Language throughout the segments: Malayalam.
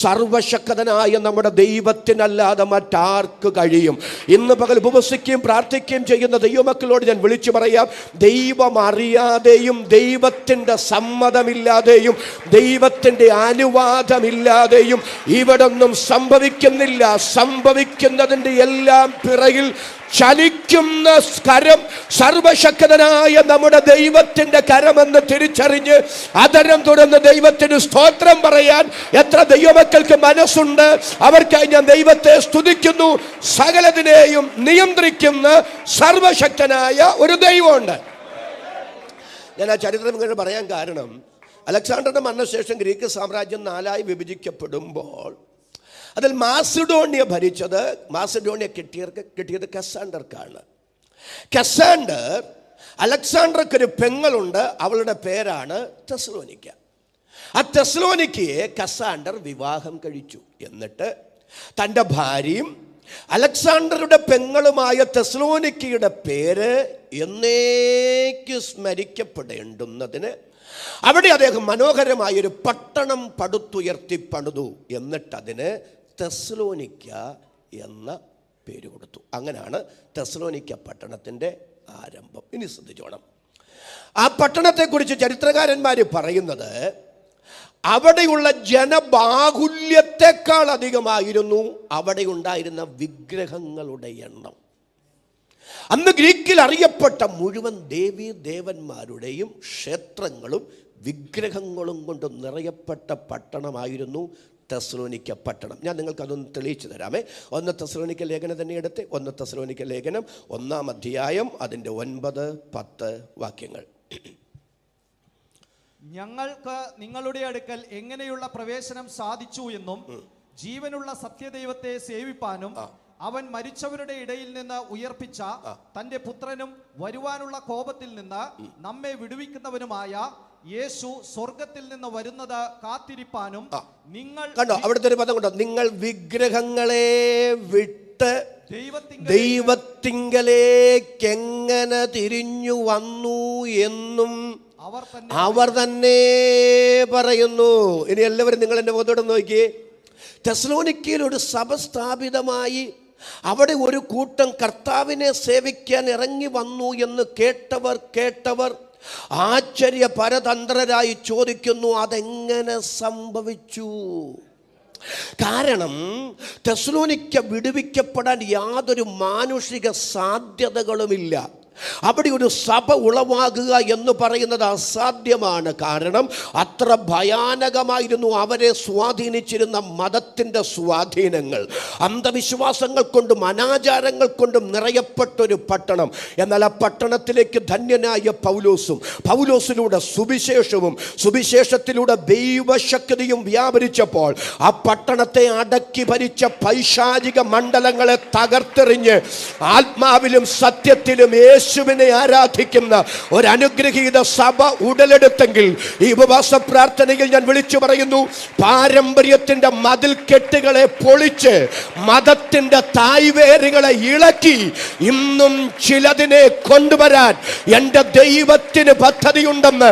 സർവശക്തനായ നമ്മുടെ ദൈവത്തിനല്ലാതെ മറ്റാർക്ക് കഴിയും? ഇന്ന് പകൽ ഉപവസിക്കുകയും പ്രാർത്ഥിക്കുകയും ചെയ്യുന്ന ദൈവമക്കളോട് ഞാൻ വിളിച്ചു പറയാം, ദൈവം അറിയാതെയും ദൈവത്തിൻ്റെ സമ്മതമില്ലാതെയും ദൈവത്തിൻ്റെ അനുവാദമില്ലാതെയും ഇവിടൊന്നും സംഭവിക്കുന്നില്ല. സംഭവിക്കുന്നതിൻ്റെ എല്ലാം പിറകിൽ ചലിക്കുന്ന കരം സർവശക്തനായ നമ്മുടെ ദൈവത്തിൻ്റെ കരമെന്ന് തിരിച്ചറിഞ്ഞ് അതരം തുറന്ന് ദൈവത്തിന് സ്തോത്രം പറയാൻ എത്ര ദൈവമക്കൾക്ക് മനസ്സുണ്ട്? അവർക്കായി ഞാൻ ദൈവത്തെ സ്തുതിക്കുന്നു. സകലതിനെയും നിയന്ത്രിക്കുന്ന സർവശക്തനായ ഒരു ദൈവമുണ്ട്. ഞാൻ ആ ചരിത്രം ഇങ്ങനെ പറയാൻ കാരണം, അലക്സാണ്ടറുടെ മരണശേഷം ഗ്രീക്ക് സാമ്രാജ്യം 4 വിഭജിക്കപ്പെടുമ്പോൾ അതിൽ മാസിഡോണിയ കിട്ടിയത് കസാൻഡർക്കാണ്. കസാൻഡർ, അലക്സാണ്ടർക്കൊരു പെങ്ങളുണ്ട്, അവളുടെ പേരാണ് തെസ്സലോനിക്ക. ആ തെസ്സലോനിക്കയെ കസാൻഡർ വിവാഹം കഴിച്ചു. എന്നിട്ട് തൻ്റെ ഭാര്യയും അലക്സാണ്ടറുടെ പെങ്ങളുമായ തെസ്സലോനിക്കയുടെ പേര് എന്നേക്ക് സ്മരിക്കപ്പെടേണ്ടുന്നതിന് അവിടെ അദ്ദേഹം മനോഹരമായൊരു പട്ടണം പടുത്തുയർത്തി പണിതു. എന്നിട്ടതിന് തെസ്സലോനിക്ക എന്ന പേര് കൊടുത്തു. അങ്ങനെയാണ് തെസ്സലോനിക്ക പട്ടണത്തിൻ്റെ ആരംഭം. ഇനി ശ്രദ്ധിച്ചോണം, ആ പട്ടണത്തെക്കുറിച്ച് ചരിത്രകാരന്മാർ പറയുന്നത് അവിടെയുള്ള ജനബാഹുല്യത്തെക്കാൾ അധികമായിരുന്നു അവിടെ ഉണ്ടായിരുന്ന വിഗ്രഹങ്ങളുടെ എണ്ണം. അന്ന് ഗ്രീക്കിൽ അറിയപ്പെട്ട മുഴുവൻ ദേവീദേവന്മാരുടെയും ക്ഷേത്രങ്ങളും വിഗ്രഹങ്ങളും കൊണ്ട് നിറയപ്പെട്ട പട്ടണമായിരുന്നു തെസ്സലോനിക്ക പട്ടണം. ഞാൻ നിങ്ങൾക്ക് അതൊന്ന് തെളിയിച്ചു തരാമേ. 1 തെസ്സലോനിക്ക ലേഖനം തന്നെ എടുത്ത് 1 തെസ്സലോനിക്ക ലേഖനം 1-ാം അധ്യായം അതിൻ്റെ 9-10 വാക്യങ്ങൾ. ഞങ്ങൾക്ക് നിങ്ങളുടെ അടുക്കൽ എങ്ങനെയുള്ള പ്രവേശനം സാധിച്ചു എന്നും ജീവനുള്ള സത്യദൈവത്തെ സേവിപ്പാനും അവൻ മരിച്ചവരുടെ ഇടയിൽ നിന്ന് ഉയർപ്പിച്ച തന്റെ പുത്രനും വരുവാനുള്ള കോപത്തിൽ നിന്ന് നമ്മെ വിടുവിക്കുന്നവനുമായ യേശു സ്വർഗത്തിൽ നിന്ന് വരുന്നത് കാത്തിരിപ്പാനും നിങ്ങൾ കണ്ടോ, അവിടുത്തെ ഒരു പദം കണ്ടോ, നിങ്ങൾ വിഗ്രഹങ്ങളെ വിട്ട് ദൈവത്തിങ്കലേക്ക് എങ്ങനെ തിരിഞ്ഞു വന്നു എന്നും അവർ തന്നെ പറയുന്നു. ഇനി എല്ലാവരും നിങ്ങൾ എൻ്റെ മുഖത്തോടെ നോക്കിയേ. തെസ്സലോനിക്കയിൽ ഒരു സഭ സ്ഥാപിതമായി അവിടെ ഒരു കൂട്ടം കർത്താവിനെ സേവിക്കാൻ ഇറങ്ങി വന്നു എന്ന് കേട്ടവർ ആശ്ചര്യ പരതന്ത്രരായി ചോദിക്കുന്നു, അതെങ്ങനെ സംഭവിച്ചു? കാരണം തെസ്സലോനിക്ക വിടുവിക്കപ്പെടാൻ യാതൊരു മാനുഷിക സാധ്യതകളുമില്ല. അവിടെ ഒരു സഭ ഉളവാകുക എന്ന് പറയുന്നത് അസാധ്യമാണ്. കാരണം അത്ര ഭയാനകമായിരുന്നു അവരെ സ്വാധീനിച്ചിരുന്ന മതത്തിൻ്റെ സ്വാധീനങ്ങൾ. അന്ധവിശ്വാസങ്ങൾ കൊണ്ടും അനാചാരങ്ങൾ കൊണ്ടും നിറയപ്പെട്ടൊരു പട്ടണം. എന്നാൽ ആ പട്ടണത്തിലേക്ക് ധന്യനായ പൗലോസിലൂടെ സുവിശേഷത്തിലൂടെ ദൈവശക്തിയും വ്യാപരിച്ചപ്പോൾ ആ പട്ടണത്തെ അടക്കി ഭരിച്ച പൈശാചിക മണ്ഡലങ്ങളെ തകർത്തെറിഞ്ഞ് ആത്മാവിലും സത്യത്തിലും യേശുവിനെ ആരാധിക്കുന്ന ഒരു അനുഗ്രഹീത സഭ ഉടലെടുത്തെങ്കിൽ ഈ ഉപവാസ പ്രാർത്ഥനയിൽ ഞാൻ വിളിച്ചു പറയുന്നു, പാരമ്പര്യത്തിന്റെ മതിൽ കെട്ടുകളെ പൊളിച്ച് മതത്തിന്റെ തായ്വേരുകളെ ഇളക്കി ഇന്നും ചിലതിനെ കൊണ്ടുവരാൻ എൻ്റെ ദൈവത്തിന് പദ്ധതിയുണ്ടെന്ന്,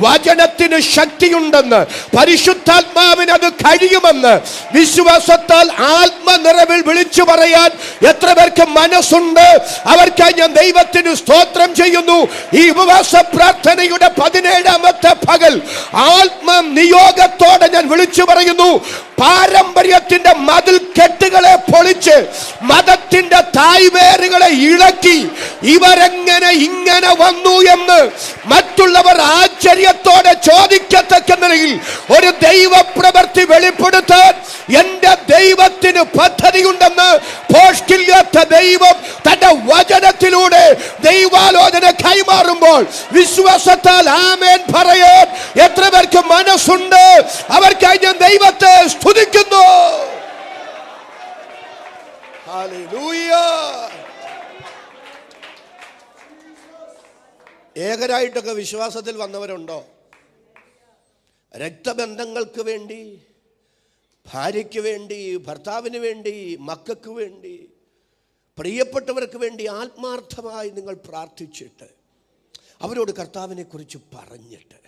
വചനത്തിന് ശക്തിയുണ്ടെന്ന്, പരിശുദ്ധാത്മാവിന് അത് കഴിയുമെന്ന് വിശ്വാസത്താൽ ആത്മനിറവിൽ വിളിച്ചു പറയാൻ എത്ര പേർക്ക് മനസ്സുണ്ട്? അവർക്കായി ഞാൻ ദൈവത്തിന് സ്തോത്രം ചെയ്യുന്നു. ഈ ഉപവാസ പ്രാർത്ഥനയുടെ 17ാമത്തെ പകൽ ആത്മനിയോഗത്തോടെ ഞാൻ വിളിച്ചു പറയുന്നു, പാരമ്പര്യത്തിന്റെ മതിൽ കെട്ടുകളെ പൊളിച്ച് മതത്തിന്റെ തായ്വേരുകളെ ഇളക്കി ഇവരെങ്ങനെ ഇങ്ങനെ വന്നു എന്ന് മറ്റുള്ളവർ ആശ്ചര്യത്തോടെ ചോദിക്കത്തക്ക നിലയിൽ ഒരു ദൈവപ്രവൃത്തി വെളിപ്പെടുത്താൻ എന്റെ ദൈവത്തിന് പദ്ധതിയുണ്ടെന്ന് പോഷ്കില്ലാത്ത ദൈവം തന്റെ വചനത്തിലൂടെ ദൈവാലോചന കൈമാറുമ്പോൾ വിശ്വാസത്താൽ ആമേൻ പറയാൻ എത്ര പേർക്ക് മനസ്സുണ്ട്? അവർക്കായി ഞാൻ ദൈവത്തെ സ്തുതിക്കുന്നു. ഹല്ലേലൂയ. ഏകരായിട്ടൊക്കെ വിശ്വാസത്തിൽ വന്നവരുണ്ടോ? രക്തബന്ധങ്ങൾക്ക് വേണ്ടി, ഭാര്യയ്ക്ക് വേണ്ടി, ഭർത്താവിന് വേണ്ടി, മക്കൾക്ക് വേണ്ടി, പ്രിയപ്പെട്ടവർക്ക് വേണ്ടി ആത്മാർത്ഥമായി നിങ്ങൾ പ്രാർത്ഥിച്ചിട്ട് അവരോട് കർത്താവിനെ കുറിച്ച് പറഞ്ഞിട്ട്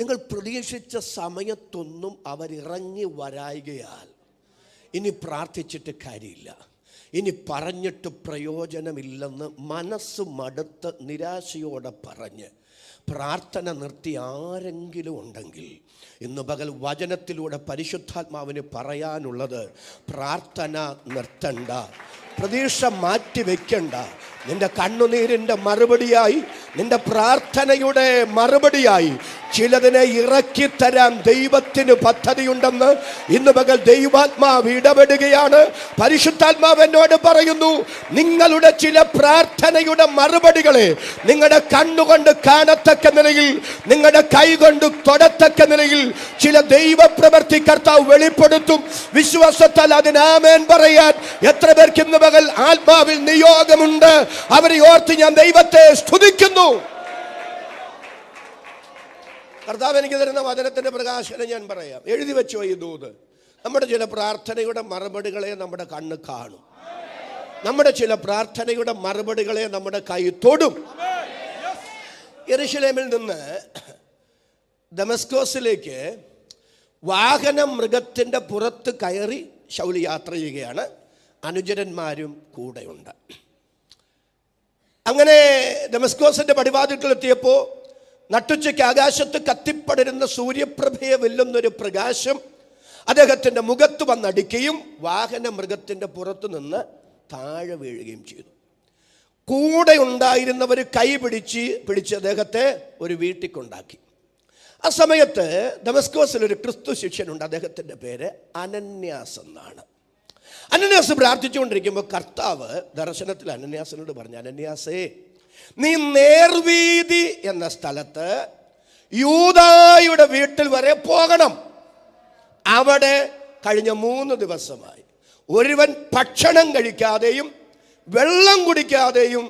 നിങ്ങൾ പ്രതീക്ഷിച്ച സമയത്തൊന്നും അവരിറങ്ങി വരായികയാൽ ഇനി പ്രാർത്ഥിച്ചിട്ട് കാര്യമില്ല, ഇനി പറഞ്ഞിട്ട് പ്രയോജനമില്ലെന്ന് മനസ്സ് മടുത്ത് നിരാശയോടെ പറഞ്ഞ് പ്രാർത്ഥന നിർത്തി ആരെങ്കിലും ഉണ്ടെങ്കിൽ ഇന്ന് പകൽ വചനത്തിലൂടെ പരിശുദ്ധാത്മാവിന് പറയാനുള്ളത്, പ്രാർത്ഥന നിർത്തണ്ട, പ്രതീക്ഷ മാറ്റി വെക്കണ്ട. നിന്റെ കണ്ണുനീരിൻ്റെ മറുപടിയായി, നിന്റെ പ്രാർത്ഥനയുടെ മറുപടിയായി ചിലതിനെ ഇറക്കിത്തരാൻ ദൈവത്തിന് പദ്ധതിയുണ്ടെന്ന് ഇന്ന് പകൽ ദൈവാത്മാവ് ഇടപെടുകയാണ്. പരിശുദ്ധാത്മാവ് എന്നോട് പറയുന്നു, നിങ്ങളുടെ ചില പ്രാർത്ഥനയുടെ മറുപടികളെ നിങ്ങളുടെ കണ്ണുകൊണ്ട് കാണത്തക്ക നിലയിൽ, നിങ്ങളുടെ കൈകൊണ്ട് തൊടത്തക്ക നിലയിൽ ചില ദൈവപ്രവൃത്തി കർത്താവ് വെളിപ്പെടുത്തും. വിശ്വാസത്താൽ അതിന് ആമേൻ പറയാൻ എത്ര പേർക്ക് ഇന്ന് പകൽ ആത്മാവിൽ നിയോഗമുണ്ട്? അവരെ ഓർത്ത് ഞാൻ ദൈവത്തെ സ്തുതിക്കുന്നു. കർത്താവ് എനിക്ക് തരുന്ന വചനത്തിന്റെ പ്രകാശനം ഞാൻ പറയാം. എഴുതി വെച്ചോ ഈ ദൂത്. നമ്മുടെ ചില പ്രാർത്ഥനയുടെ മറുപടികളെ നമ്മുടെ കണ്ണ് കാണും. നമ്മുടെ ചില പ്രാർത്ഥനയുടെ മറുപടികളെ നമ്മുടെ കൈ തൊടും. യെരൂശലേമിൽ നിന്ന് ദമസ്കോസിലേക്ക് വാഹനം മൃഗത്തിൻ്റെ പുറത്ത് കയറി ശൗൽ യാത്ര ചെയ്യുകയാണ്. അനുചരന്മാരും കൂടെയുണ്ട്. അങ്ങനെ ദമസ്കോസിന്റെ പടിവാതിൽക്കലെത്തിയപ്പോൾ നട്ടുച്ചയ്ക്ക് ആകാശത്ത് കത്തിപ്പടരുന്ന സൂര്യപ്രഭയെ വെല്ലുന്നൊരു പ്രകാശം അദ്ദേഹത്തിൻ്റെ മുഖത്ത് വന്നടിക്കുകയും വാഹന മൃഗത്തിൻ്റെ പുറത്തു നിന്ന് താഴെ വീഴുകയും ചെയ്തു. കൂടെ ഉണ്ടായിരുന്നവർ കൈ പിടിച്ച് അദ്ദേഹത്തെ ഒരു വീട്ടിൽ കൊണ്ടാക്കി. ആ സമയത്ത് ദമസ്കോസിൽ ഒരു ക്രിസ്തു ശിഷ്യനുണ്ട്. അദ്ദേഹത്തിൻ്റെ പേര് അനന്യാസ് എന്നാണ്. അനന്യാസ് പ്രാർത്ഥിച്ചുകൊണ്ടിരിക്കുമ്പോൾ കർത്താവ് ദർശനത്തിൽ അനന്യാസിനോട് പറഞ്ഞു, അനന്യാസേ, നീ നേർവീതി എന്ന സ്ഥലത്ത് യൂദായുടെ വീട്ടിൽ വരെ പോകണം. അവിടെ കഴിഞ്ഞ 3 ദിവസമായി ഒരുവൻ ഭക്ഷണം കഴിക്കാതെയും വെള്ളം കുടിക്കാതെയും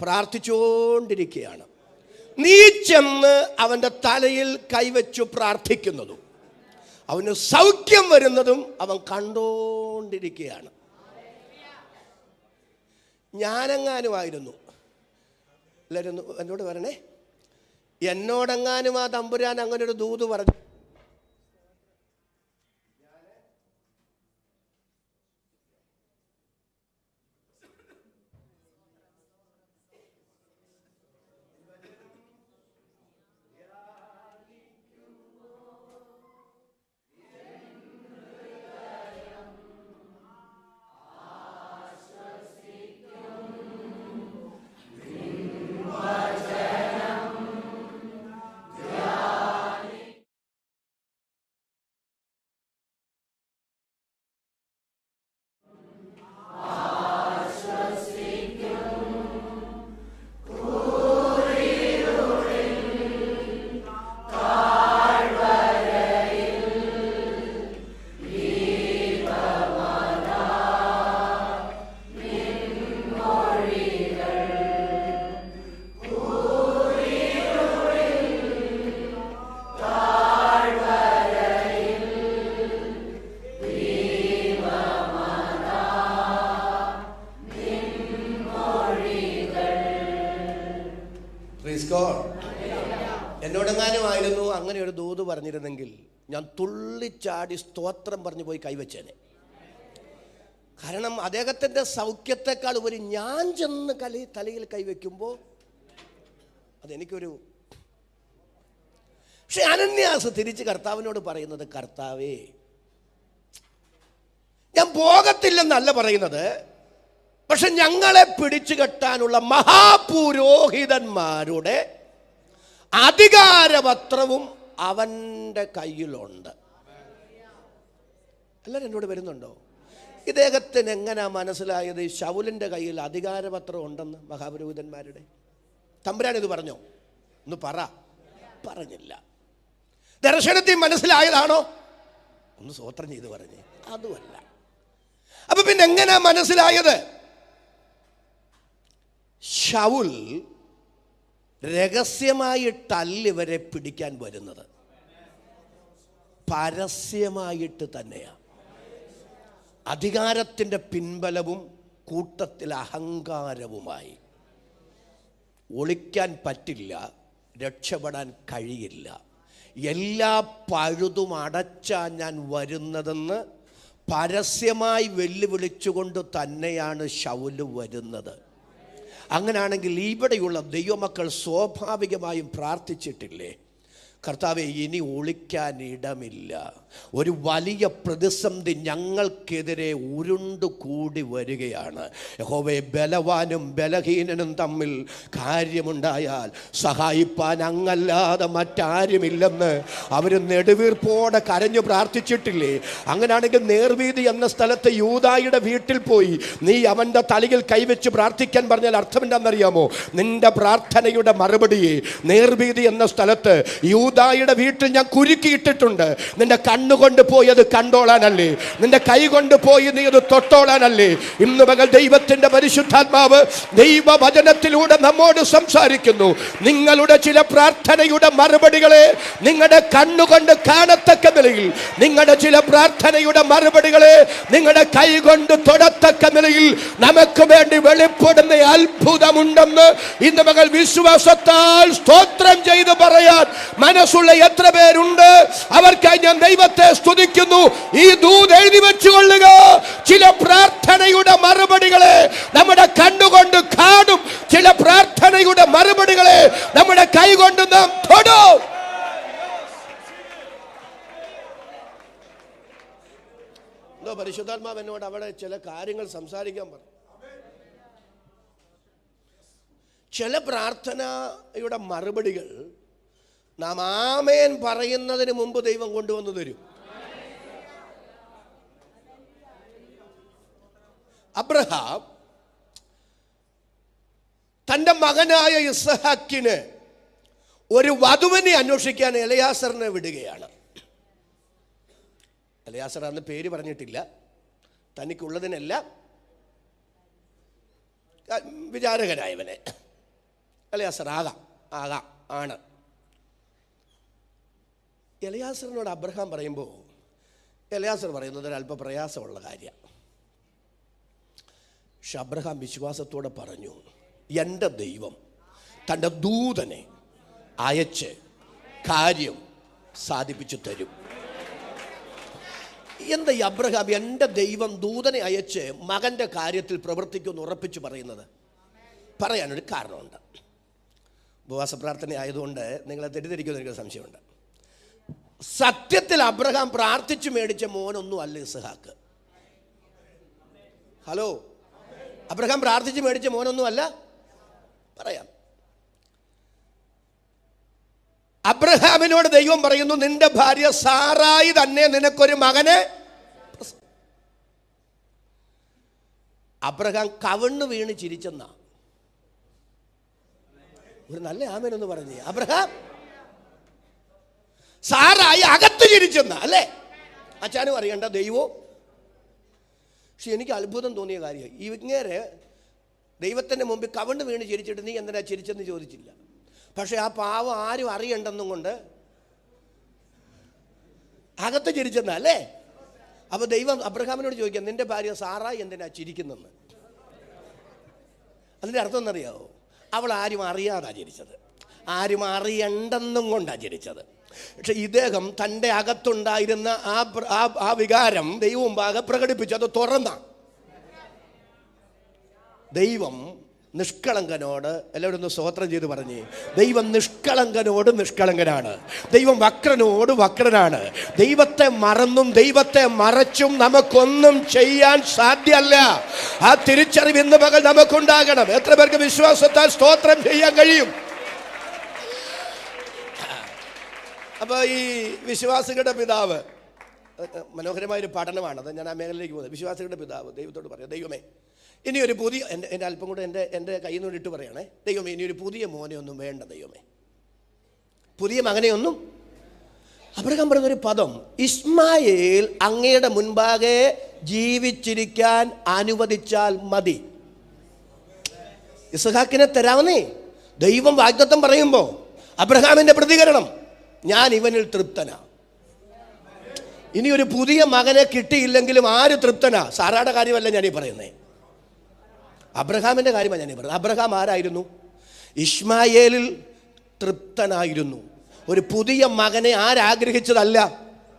പ്രാർത്ഥിച്ചുകൊണ്ടിരിക്കുകയാണ്. നീ ചെന്ന് അവൻ്റെ തലയിൽ കൈവച്ചു പ്രാർത്ഥിക്കുന്നതും അവന് സൗഖ്യം വരുന്നതും അവൻ കണ്ടോണ്ടിരിക്കുകയാണ്. ഞാനെങ്ങാനുമായിരുന്നു, എല്ലാവരും എന്നോട് പറയണേ, എന്നോടെങ്ങാനും ആ തമ്പുരാൻ അങ്ങനെ ഒരു ദൂത് പറഞ്ഞു, എന്നോടെങ്ങാനുമായിരുന്നു അങ്ങനെ ഒരു ദൂത് പറഞ്ഞിരുന്നെങ്കിൽ ഞാൻ തുള്ളിച്ചാടി സ്തോത്രം പറഞ്ഞു പോയി കൈവച്ചേനെ. കാരണം അദ്ദേഹത്തിൻ്റെ സൗഖ്യത്തെക്കാൾ ഉപരി ഞാൻ ചെന്ന് തലയിൽ കൈവയ്ക്കുമ്പോൾ അതെനിക്കൊരു. പക്ഷെ അനന്യാസ് തിരിച്ച് കർത്താവിനോട് പറയുന്നത്, കർത്താവേ, ഞാൻ പോകത്തില്ലെന്നല്ല പറയുന്നത്, പക്ഷെ ഞങ്ങളെ പിടിച്ചു കെട്ടാനുള്ള മഹാപുരോഹിതന്മാരുടെ അധികാരപത്രവും അവൻ്റെ കയ്യിലുണ്ട്. എല്ലാവരും എന്നോട് വരുന്നുണ്ടോ? ഇദ്ദേഹത്തിന് എങ്ങനെയാ മനസ്സിലായത് ശൗലിൻ്റെ കയ്യിൽ അധികാരപത്രം ഉണ്ടെന്ന്? മഹാപുരോഹിതന്മാരുടെ. തമ്പുരാൻ ഇത് പറഞ്ഞോ? ഒന്ന് പറഞ്ഞില്ല. ദർശനത്തിൽ മനസ്സിലായതാണോ? ഒന്ന് സ്വോത്രം ചെയ്ത് പറഞ്ഞേ. അതുമല്ല. അപ്പൊ പിന്നെ എങ്ങനെയാ മനസ്സിലായത്? ശൗൽ രഹസ്യമായിട്ടല്ല ഇവരെ പിടിക്കാൻ വരുന്നത്, പരസ്യമായിട്ട് തന്നെയാണ്. അധികാരത്തിൻ്റെ പിൻബലവും കൂട്ടത്തിൽ അഹങ്കാരവുമായി. ഒളിക്കാൻ പറ്റില്ല, രക്ഷപ്പെടാൻ കഴിയില്ല. എല്ലാ പഴുതും അടച്ചാ ഞാൻ വരുന്നതെന്ന് പരസ്യമായി വെല്ലുവിളിച്ചുകൊണ്ട് തന്നെയാണ് ശൗല് വരുന്നത്. അങ്ങനെയാണെങ്കിൽ ഇവിടെയുള്ള ദൈവമക്കൾ സ്വാഭാവികമായും പ്രാർത്ഥിച്ചിട്ടില്ലേ, കർത്താവെ ഇനി ഒളിക്കാൻ ഇടമില്ല, ഒരു വലിയ പ്രതിസന്ധി ഞങ്ങൾക്കെതിരെ ഉരുണ്ടുകൂടി വരികയാണ്. യഹോവേ, ബലവാനും ബലഹീനനും തമ്മിൽ കാര്യമുണ്ടായാൽ സഹായിപ്പാൻ അങ്ങല്ലാതെ മറ്റാരുമില്ലെന്ന് അവർ നെടുവീർപ്പോടെ കരഞ്ഞു പ്രാർത്ഥിച്ചിട്ടില്ലേ? അങ്ങനെയാണെങ്കിൽ നേർവീതി എന്ന സ്ഥലത്ത് യൂദായുടെ വീട്ടിൽ പോയി നീ അവൻ്റെ തലയിൽ കൈവച്ച് പ്രാർത്ഥിക്കാൻ പറഞ്ഞാൽ അർത്ഥം എന്താണെന്നറിയാമോ? നിന്റെ പ്രാർത്ഥനയുടെ മറുപടിയെ നേർവീതി എന്ന സ്ഥലത്ത് യൂദായുടെ വീട്ടിൽ ഞാൻ കുരുക്കിയിട്ടിട്ടുണ്ട്. നിന്റെ കണ്ണുകൊണ്ട് പോയി അത് കണ്ടോളാനല്ലേ, നിന്റെ കൈ കൊണ്ട് പോയി നീ അത് തൊട്ടോളാനല്ലേ. ഇന്ന് പകൽ ദൈവത്തിന്റെ പരിശുദ്ധാത്മാവ് ദൈവവചനത്തിലൂടെ നമ്മോട് സംസാരിക്കുന്നു. നിങ്ങളുടെ ചില പ്രാർത്ഥനയുടെ മറുപടികളെ നിങ്ങളുടെ കണ്ണുകൊണ്ട് കാണത്തക്ക നിലയിൽ, നിങ്ങളുടെ ചില പ്രാർത്ഥനയുടെ മറുപടികളെ നിങ്ങളുടെ കൈ കൊണ്ട് തൊടത്തക്ക നിലയിൽ നമുക്ക് വേണ്ടി വെളിപ്പെടുന്ന അത്ഭുതമുണ്ടെന്ന് ഇന്ന് പകൽ വിശ്വാസത്താൽ സ്തോത്രം ചെയ്ത് പറയാൻ മനസ്സുള്ള എത്ര പേരുണ്ട്? അവർക്കായി ഞാൻ ദൈവത്തെ സ്തുതിക്കുന്നു. ഈ ദൂത് എഴുതി വെച്ചുകൊള്ളുക. ചില പ്രാർത്ഥനയുടെ മറുപടികളെ നമ്മുടെ കണ്ണുകൊണ്ട് കാണും, ചില പ്രാർത്ഥനയുടെ മറുപടികളെ നമ്മുടെ കൈ കൊണ്ട് നാം തൊടും. പരിശുദ്ധാത്മാവ് എന്നോട് അവിടെ ചില കാര്യങ്ങൾ സംസാരിക്കാൻ പറഞ്ഞു. ചില പ്രാർത്ഥനയുടെ മറുപടികൾ നാം ആമേൻ പറയുന്നതിന് മുമ്പ് ദൈവം കൊണ്ടുവന്നു തരും. അബ്രഹാം തൻ്റെ മകനായ ഇസ്ഹാക്കിന് ഒരു വധുവിനെ അന്വേഷിക്കാൻ എലയാസറിനെ വിടുകയാണ്. എലയാസർ അന്ന് പേര് പറഞ്ഞിട്ടില്ല. തനിക്കുള്ളതിനെല്ലാം വിചാരകനായവനെ എലയാസർ ആകാം ആണ്. എലയാസറിനോട് അബ്രഹാം പറയുമ്പോൾ എലയാസർ പറയുന്നത് ഒരല്പ പ്രയാസമുള്ള കാര്യമാണ്. പക്ഷെ അബ്രഹാം വിശ്വാസത്തോടെ പറഞ്ഞു, എൻ്റെ ദൈവം തൻ്റെ ദൂതനെ അയച്ച് കാര്യം സാധിപ്പിച്ചു തരും. എന്താ ഈ അബ്രഹാം എൻ്റെ ദൈവം ദൂതനെ അയച്ച് മകൻ്റെ കാര്യത്തിൽ പ്രവർത്തിക്കുമെന്ന് ഉറപ്പിച്ച് പറയുന്നത്? പറയാനൊരു കാരണമുണ്ട്. ഉപവാസ പ്രാർത്ഥന ആയതുകൊണ്ട് നിങ്ങളെ തെറ്റിദ്ധരിക്കുമെന്ന് എനിക്ക് സംശയമുണ്ട്. സത്യത്തിൽ അബ്രഹാം പ്രാർത്ഥിച്ചു മേടിച്ച മോനൊന്നും അല്ല ഇസ്ഹാക്ക്. ഹലോ, അബ്രഹാം പ്രാർത്ഥിച്ചു മേടിച്ച മോനൊന്നും അല്ല. പറയാം, അബ്രഹാമിനോട് ദൈവം പറയുന്നു, നിന്റെ ഭാര്യ സാറായി തന്നെ നിനക്കൊരു മകനെ. അബ്രഹാം കവിണ്ണ് വീണ് ചിരിച്ചെന്ന ഒരു നല്ല ആമേനൊന്ന് പറഞ്ഞേ. അബ്രഹാം സാറായി അകത്ത് ചിരിച്ചെന്ന അല്ലേ? അച്ഛനും അറിയണ്ട ദൈവവും. പക്ഷെ എനിക്ക് അത്ഭുതം തോന്നിയ കാര്യം, ഇങ്ങേരെ ദൈവത്തിൻ്റെ മുമ്പിൽ കവിണ്ണ് വീണ് ചിരിച്ചിട്ട് നീ എന്തിനാ ചിരിച്ചെന്ന് ചോദിച്ചില്ല. പക്ഷെ ആ പാവം ആരും അറിയണ്ടെന്നും കൊണ്ട് അകത്ത് ചിരിച്ചെന്ന അല്ലേ? അപ്പൊ ദൈവം അബ്രഹാമിനോട് ചോദിക്കാം, നിന്റെ ഭാര്യ സാറായി എന്തിനാ ചിരിക്കുന്നെന്ന്. അതിൻ്റെ അർത്ഥം എന്നറിയാവോ? അവൾ ആരും അറിയാതാ ചിരിച്ചത്, ആരും അറിയണ്ടെന്നും കൊണ്ടാണ് ചിരിച്ചത്. പക്ഷെ ഇദ്ദേഹം തൻ്റെ അകത്തുണ്ടായിരുന്ന ആ വികാരം ദൈവം മുമ്പാകെ പ്രകടിപ്പിച്ചു. അത് തുറന്ന ദൈവം നിഷ്കളങ്കനോട്, എല്ലാവരും ഒന്ന് സ്തോത്രം ചെയ്ത് പറഞ്ഞേ. ദൈവം നിഷ്കളങ്കനോട് നിഷ്കളങ്കനാണ്. ദൈവം വക്രനോട് വക്രനാണ്. ദൈവത്തെ മറന്നും ദൈവത്തെ മറച്ചും നമുക്കൊന്നും ചെയ്യാൻ സാധ്യമല്ല. ആ തിരിച്ചറിവ് ഇന്ന് പകൽ നമുക്കുണ്ടാകണം. എത്ര പേർക്ക് വിശ്വാസത്താൽ സ്തോത്രം ചെയ്യാൻ കഴിയും? അപ്പോൾ ഈ വിശ്വാസികളുടെ പിതാവ്, മനോഹരമായൊരു പഠനമാണത്. ഞാൻ ആ മേഖലയിലേക്ക് പോകുന്നത്. വിശ്വാസികളുടെ പിതാവ് ദൈവത്തോട് പറയാം, ദൈവമേ ഇനി ഒരു പുതിയ, എൻ്റെ അല്പം കൂടെ എൻ്റെ കയ്യിൽ നിന്ന് ഇട്ട് പറയണേ, ദൈവമേ ഇനി ഒരു പുതിയ മോനെ ഒന്നും വേണ്ട, ദൈവമേ പുതിയ മകനെ ഒന്നും. അബ്രഹാം പറഞ്ഞൊരു പദം, ഇസ്മായേൽ അങ്ങയുടെ മുൻപാകെ ജീവിച്ചിരിക്കാൻ അനുവദിച്ചാൽ മതി. ഇസ്ഹാക്കിനെ തരാമെന്നേ ദൈവം വാഗ്ദത്തം പറയുമ്പോൾ അബ്രഹാമിൻ്റെ പ്രതികരണം, ഞാൻ ഇവനിൽ തൃപ്തനാ. ഇനി ഒരു പുതിയ മകനെ കിട്ടിയില്ലെങ്കിലും ആര് തൃപ്തനാ? സാറായുടെ കാര്യമല്ല ഞാനീ പറയുന്നേ, അബ്രഹാമിൻ്റെ കാര്യമാണ് ഞാനീ പറയുന്നത്. അബ്രഹാം ആരായിരുന്നു? ഇസ്മായേലിൽ തൃപ്തനായിരുന്നു. ഒരു പുതിയ മകനെ ആരാഗ്രഹിച്ചതല്ല?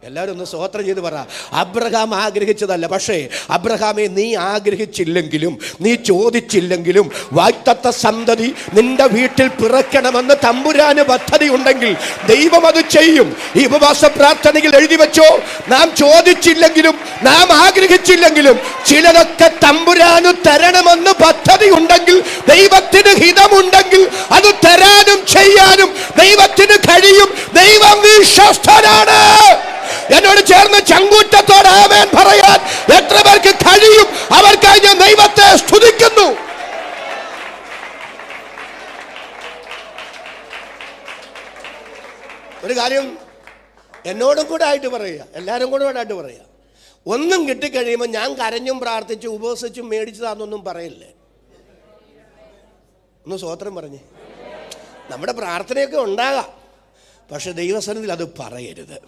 എല്ലാവരും ഒന്ന് സ്തോത്രം ചെയ്ത് പറ. അബ്രഹാം ആഗ്രഹിച്ചതല്ല. പക്ഷേ അബ്രഹാമെ, നീ ആഗ്രഹിച്ചില്ലെങ്കിലും നീ ചോദിച്ചില്ലെങ്കിലും വാഗ്ദത്ത സന്തതി നിന്റെ വീട്ടിൽ പിറക്കണമെന്ന് തമ്പുരാന് പദ്ധതി ഉണ്ടെങ്കിൽ ദൈവം അത് ചെയ്യും. ഈ ഉപവാസ പ്രാർത്ഥനയിൽ എഴുതി വെച്ചോ, നാം ചോദിച്ചില്ലെങ്കിലും നാം ആഗ്രഹിച്ചില്ലെങ്കിലും ചിലതൊക്കെ തമ്പുരാന് തരണമെന്ന് പദ്ധതി ഉണ്ടെങ്കിൽ, ദൈവത്തിന് ഹിതമുണ്ടെങ്കിൽ അത് തരാനും ചെയ്യാനും ദൈവത്തിന് കഴിയും. ദൈവം വിശ്വസ്തനാണ്. എന്നോട് ചേർന്ന് ചങ്കൂറ്റത്തോടെ ആമേൻ പറയാൻ എത്ര പേർക്ക് കഴിയും? അവർക്കായി ഞാൻ ദൈവത്തെ സ്തുതിക്കുന്നു. ഒരു കാര്യം എന്നോടും കൂടെ ആയിട്ട് പറയുക, എല്ലാവരും കൂടെ ആയിട്ട് പറയുക. ഒന്നും കിട്ടിക്കഴിയുമ്പോൾ ഞാൻ കരഞ്ഞും പ്രാർത്ഥിച്ചും ഉപവസിച്ചും മേടിച്ചതാണെന്നൊന്നും പറയില്ലേ. ഒന്ന് സ്തോത്രം പറഞ്ഞേ. നമ്മുടെ പ്രാർത്ഥനയൊക്കെ ഉണ്ടാകാം, പക്ഷെ ദൈവസന്നിധിയിൽ അത് പറയരുത്.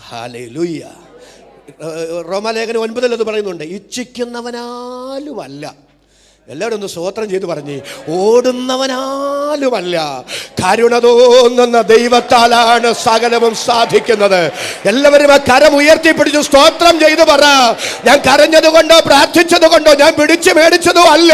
ഹല്ലേലൂയ. റോമാലേഖനം 9 അത് പറയുന്നുണ്ട്, ഇച്ഛിക്കുന്നവനാലുമല്ല. എല്ലാവരും ഒന്ന് സ്തോത്രം ചെയ്ത് പറഞ്ഞേ, ഓടുന്നവനാലുമല്ല, കരുണ തോന്നുന്ന ദൈവത്താലാണ് സകലവും സാധിക്കുന്നത്. എല്ലാവരും ആ കരം ഉയർത്തിപ്പിടിച്ച് സ്തോത്രം ചെയ്ത് പറ. ഞാൻ കരഞ്ഞത് കൊണ്ടോ പ്രാർത്ഥിച്ചത് കൊണ്ടോ ഞാൻ പിടിച്ചു മേടിച്ചതോ അല്ല,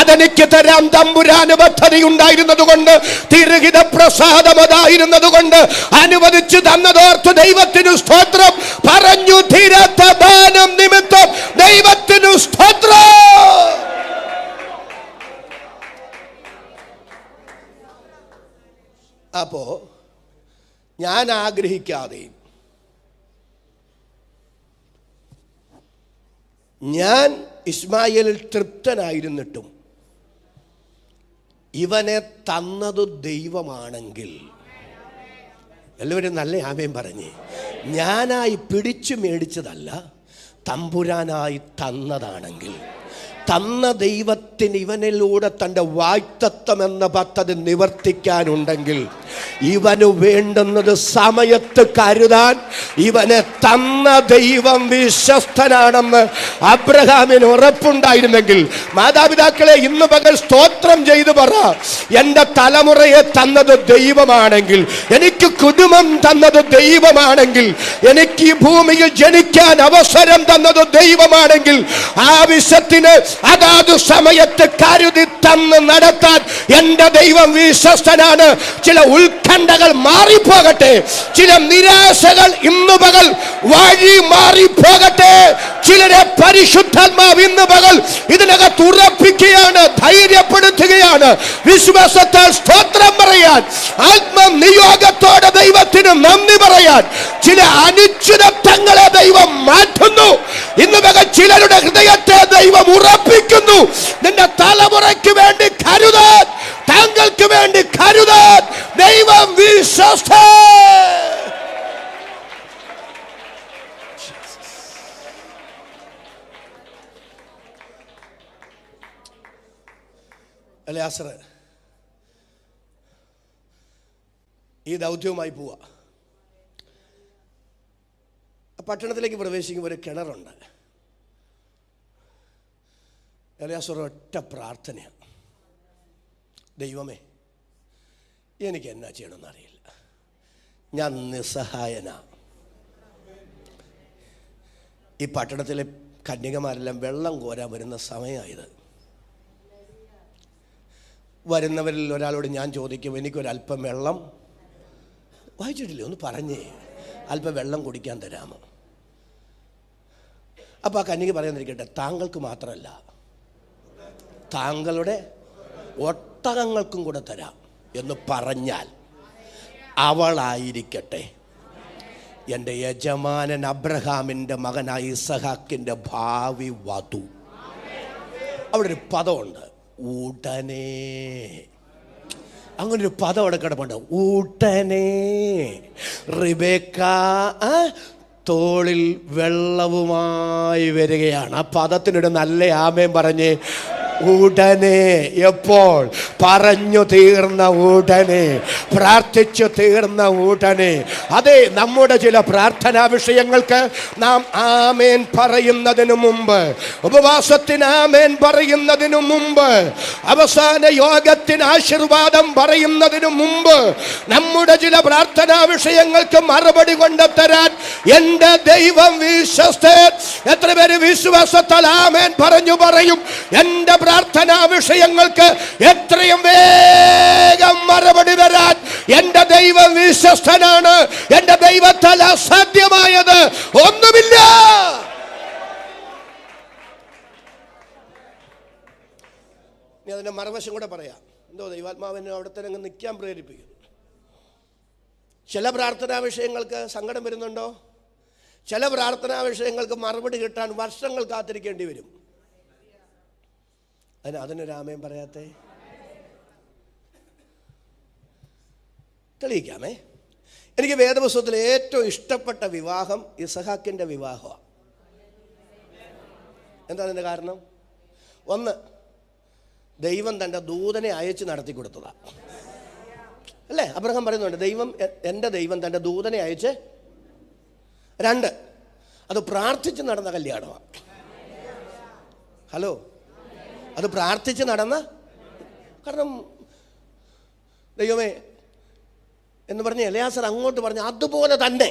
അതെനിക്ക് തരാം തമ്പുരാന് പദ്ധതി ഉണ്ടായിരുന്നത് കൊണ്ട്, തിരുഹിത പ്രസാദം അതായിരുന്നത് കൊണ്ട് അനുവദിച്ചു തന്നതോർത്ത് ദൈവത്തിനു സ്തോത്രം. പറഞ്ഞു തീരാത്ത ദാനം നിമിത്തം ദൈവത്തിനു സ്തോത്രം. അപ്പോ ഞാൻ ആഗ്രഹിക്കാതെയും ഞാൻ ഇസ്മായേലിൽ തൃപ്തനായിരുന്നിട്ടും ഇവനെ തന്നത് ദൈവമാണെങ്കിൽ, എല്ലാവരും നല്ല ആമേൻ പറഞ്ഞേ. ഞാനായി പിടിച്ചു മേടിച്ചതല്ല, തമ്പുരാനായി തന്നതാണെങ്കിൽ, തന്ന ദൈവത്തിന് ഇവനിലൂടെ തൻ്റെ വാഗ്ദത്തം എന്ന പദ്ധതി നിവർത്തിക്കാനുണ്ടെങ്കിൽ, ഇവന് വേണ്ടുന്നത് സമയത്ത് കരുതാൻ ഇവനെ തന്ന ദൈവം വിശ്വസ്തനാണെന്ന് അബ്രഹാമിന് ഉറപ്പുണ്ടായിരുന്നെങ്കിൽ, മാതാപിതാക്കളെ ഇന്ന് പകൽ സ്തോത്രം ചെയ്തു പറ. എൻ്റെ തലമുറയെ തന്നത് ദൈവമാണെങ്കിൽ, എനിക്ക് കുടുംബം തന്നത് ദൈവമാണെങ്കിൽ, എനിക്ക് ഈ ഭൂമിയിൽ ജനിക്കാൻ അവസരം തന്നത് ദൈവമാണെങ്കിൽ, ആവശ്യത്തിന് അതാത് സമയത്ത് കരുതി തന്ന് നടത്താൻ എൻ്റെ ദൈവം വിശ്വസ്തനാണ്. ചില ഉത്കണ്ഠകൾ മാറിപ്പോകട്ടെ, ചില നിരാശകൾ ഇന്ന് പകൽ വഴി മാറിപ്പോകട്ടെ. ചിലരെ പരിശുദ്ധാത്മാവ് ഇന്ന് പകൽ ഇതിനകത്ത് ഉറപ്പിക്കുകയാണ്, ധൈര്യപ്പെടുത്തുകയാണ്. വിശ്വാസത്താൽ സ്തോത്രം പറയാൻ, ആത്മനിയോഗത്തോടെ ദൈവത്തിന് നന്ദി പറയാൻ ചില അനിശ്ചിതത്വങ്ങളെ ദൈവം മാറ്റുന്നു. ഇന്ന് പകൽ ചിലരുടെ ഹൃദയത്തെ ദൈവം ഉറപ്പിക്കുന്നു. നിന്റെ തലമുറയ്ക്ക് വേണ്ടി കരുതാൻ, താങ്കൾക്ക് വേണ്ടി കരുതാൻ ദൈവം വിശ്വസ്തൻ. എലയാസർ ഈ ദൗത്യവുമായി പോവാ. പട്ടണത്തിലേക്ക് പ്രവേശിക്കുമ്പോൾ ഒരു കിണറുണ്ട്. എലയാസർ ഒറ്റ പ്രാർത്ഥനയാണ്, ദൈവമേ എനിക്ക് എന്നാ ചെയ്യണമെന്നറിയില്ല, ഞാൻ നിസ്സഹായനാ. ഈ പട്ടണത്തിലെ കന്യകമാരെല്ലാം വെള്ളം കോരാൻ വരുന്ന സമയമായത്. വരുന്നവരിൽ ഒരാളോട് ഞാൻ ചോദിക്കും, എനിക്കൊരല്പം വെള്ളം, വായിച്ചിട്ടില്ലേ, ഒന്ന് പറഞ്ഞേ, അല്പം വെള്ളം കുടിക്കാൻ തരാമോ? അപ്പോൾ ആ കന്യക പറയാന്നിരിക്കട്ടെ, താങ്കൾക്ക് മാത്രമല്ല, താങ്കളുടെ ഒട്ടകങ്ങൾക്കും കൂടെ തരാം എന്ന് പറഞ്ഞാൽ അവളായിരിക്കട്ടെ എൻ്റെ യജമാനൻ അബ്രഹാമിൻ്റെ മകനായ ഇസഹാക്കിൻ്റെ ഭാവി വധു. അവിടെ ഒരു പദമുണ്ട്, ഉടനെ. അങ്ങനൊരു പദം അവിടെ കിടപ്പുണ്ട്, ഉടനെ. റിബേക്ക തോളിൽ വെള്ളവുമായി വരികയാണ്. ആ പദത്തിനൊരു നല്ല ആമേൻ പറഞ്ഞേ. ഉടനെ. എപ്പോൾ? പറഞ്ഞു തീർന്ന ഉടനെ, പ്രാർത്ഥിച്ചു തീർന്ന ഉടനെ. അതെ, നമ്മുടെ ചില പ്രാർത്ഥനാ വിഷയങ്ങൾക്ക് നാം ആമേൻ പറയുന്നതിനു മുമ്പ്, ഉപവാസത്തിന് ആമേൻ പറയുന്നതിനു മുമ്പ്, അവസാന യോഗത്തിന് ആശീർവാദം പറയുന്നതിനു മുമ്പ്, നമ്മുടെ ചില പ്രാർത്ഥനാ വിഷയങ്ങൾക്ക് മറുപടി കൊണ്ടുതരാൻ എൻ്റെ ദൈവം വിശ്വസ്തൻ. എത്ര പേര് വിശ്വാസത്താൽ ആമേൻ പറയും? എൻ്റെ പ്രാർത്ഥനാ വിഷയങ്ങൾക്ക് എത്രയും വേഗം മറുപടി വരാൻ എൻ്റെ ദൈവം വിശ്വസ്തനാണ്. എൻ്റെ ദൈവത്താൽ അസാധ്യമായത് ഒന്നുമില്ല. ഇനി അതിൻ്റെ മറുവശം കൂടെ പറയാം. എന്തോ ദൈവാത്മാവിനെ അവിടെ തന്നെ അങ്ങ് നിൽക്കാൻ പ്രേരിപ്പിക്കുന്നു. ചില പ്രാർത്ഥനാ വിഷയങ്ങൾക്ക് സങ്കടം വരുന്നുണ്ടോ? ചില പ്രാർത്ഥനാ വിഷയങ്ങൾക്ക് മറുപടി കിട്ടാൻ വർഷങ്ങൾ കാത്തിരിക്കേണ്ടി വരും. അതിനൊരു ആമേൻ പറയാത്തേ? തെളിയിക്കാമേ. എനിക്ക് വേദപുസ്തകത്തിലെ ഏറ്റവും ഇഷ്ടപ്പെട്ട വിവാഹം ഇസഹാക്കിൻ്റെ വിവാഹമാണ്. എന്താ അതിൻ്റെ കാരണം? ഒന്ന്, ദൈവം തൻ്റെ ദൂതനെ അയച്ച് നടത്തി കൊടുത്തതാണ്, അല്ലേ? അബ്രഹാം പറയുന്നുണ്ട്, എൻ്റെ ദൈവം തൻ്റെ ദൂതനെ അയച്ച്. രണ്ട്, അത് പ്രാർത്ഥിച്ച് നടന്ന കല്യാണമാണ്. ഹലോ, അത് പ്രാർത്ഥിച്ച് നടന്ന. കാരണം ദൈവമേ എന്ന് പറഞ്ഞ് എലയാസർ അങ്ങോട്ട് പറഞ്ഞു അതുപോലെ തന്നെ,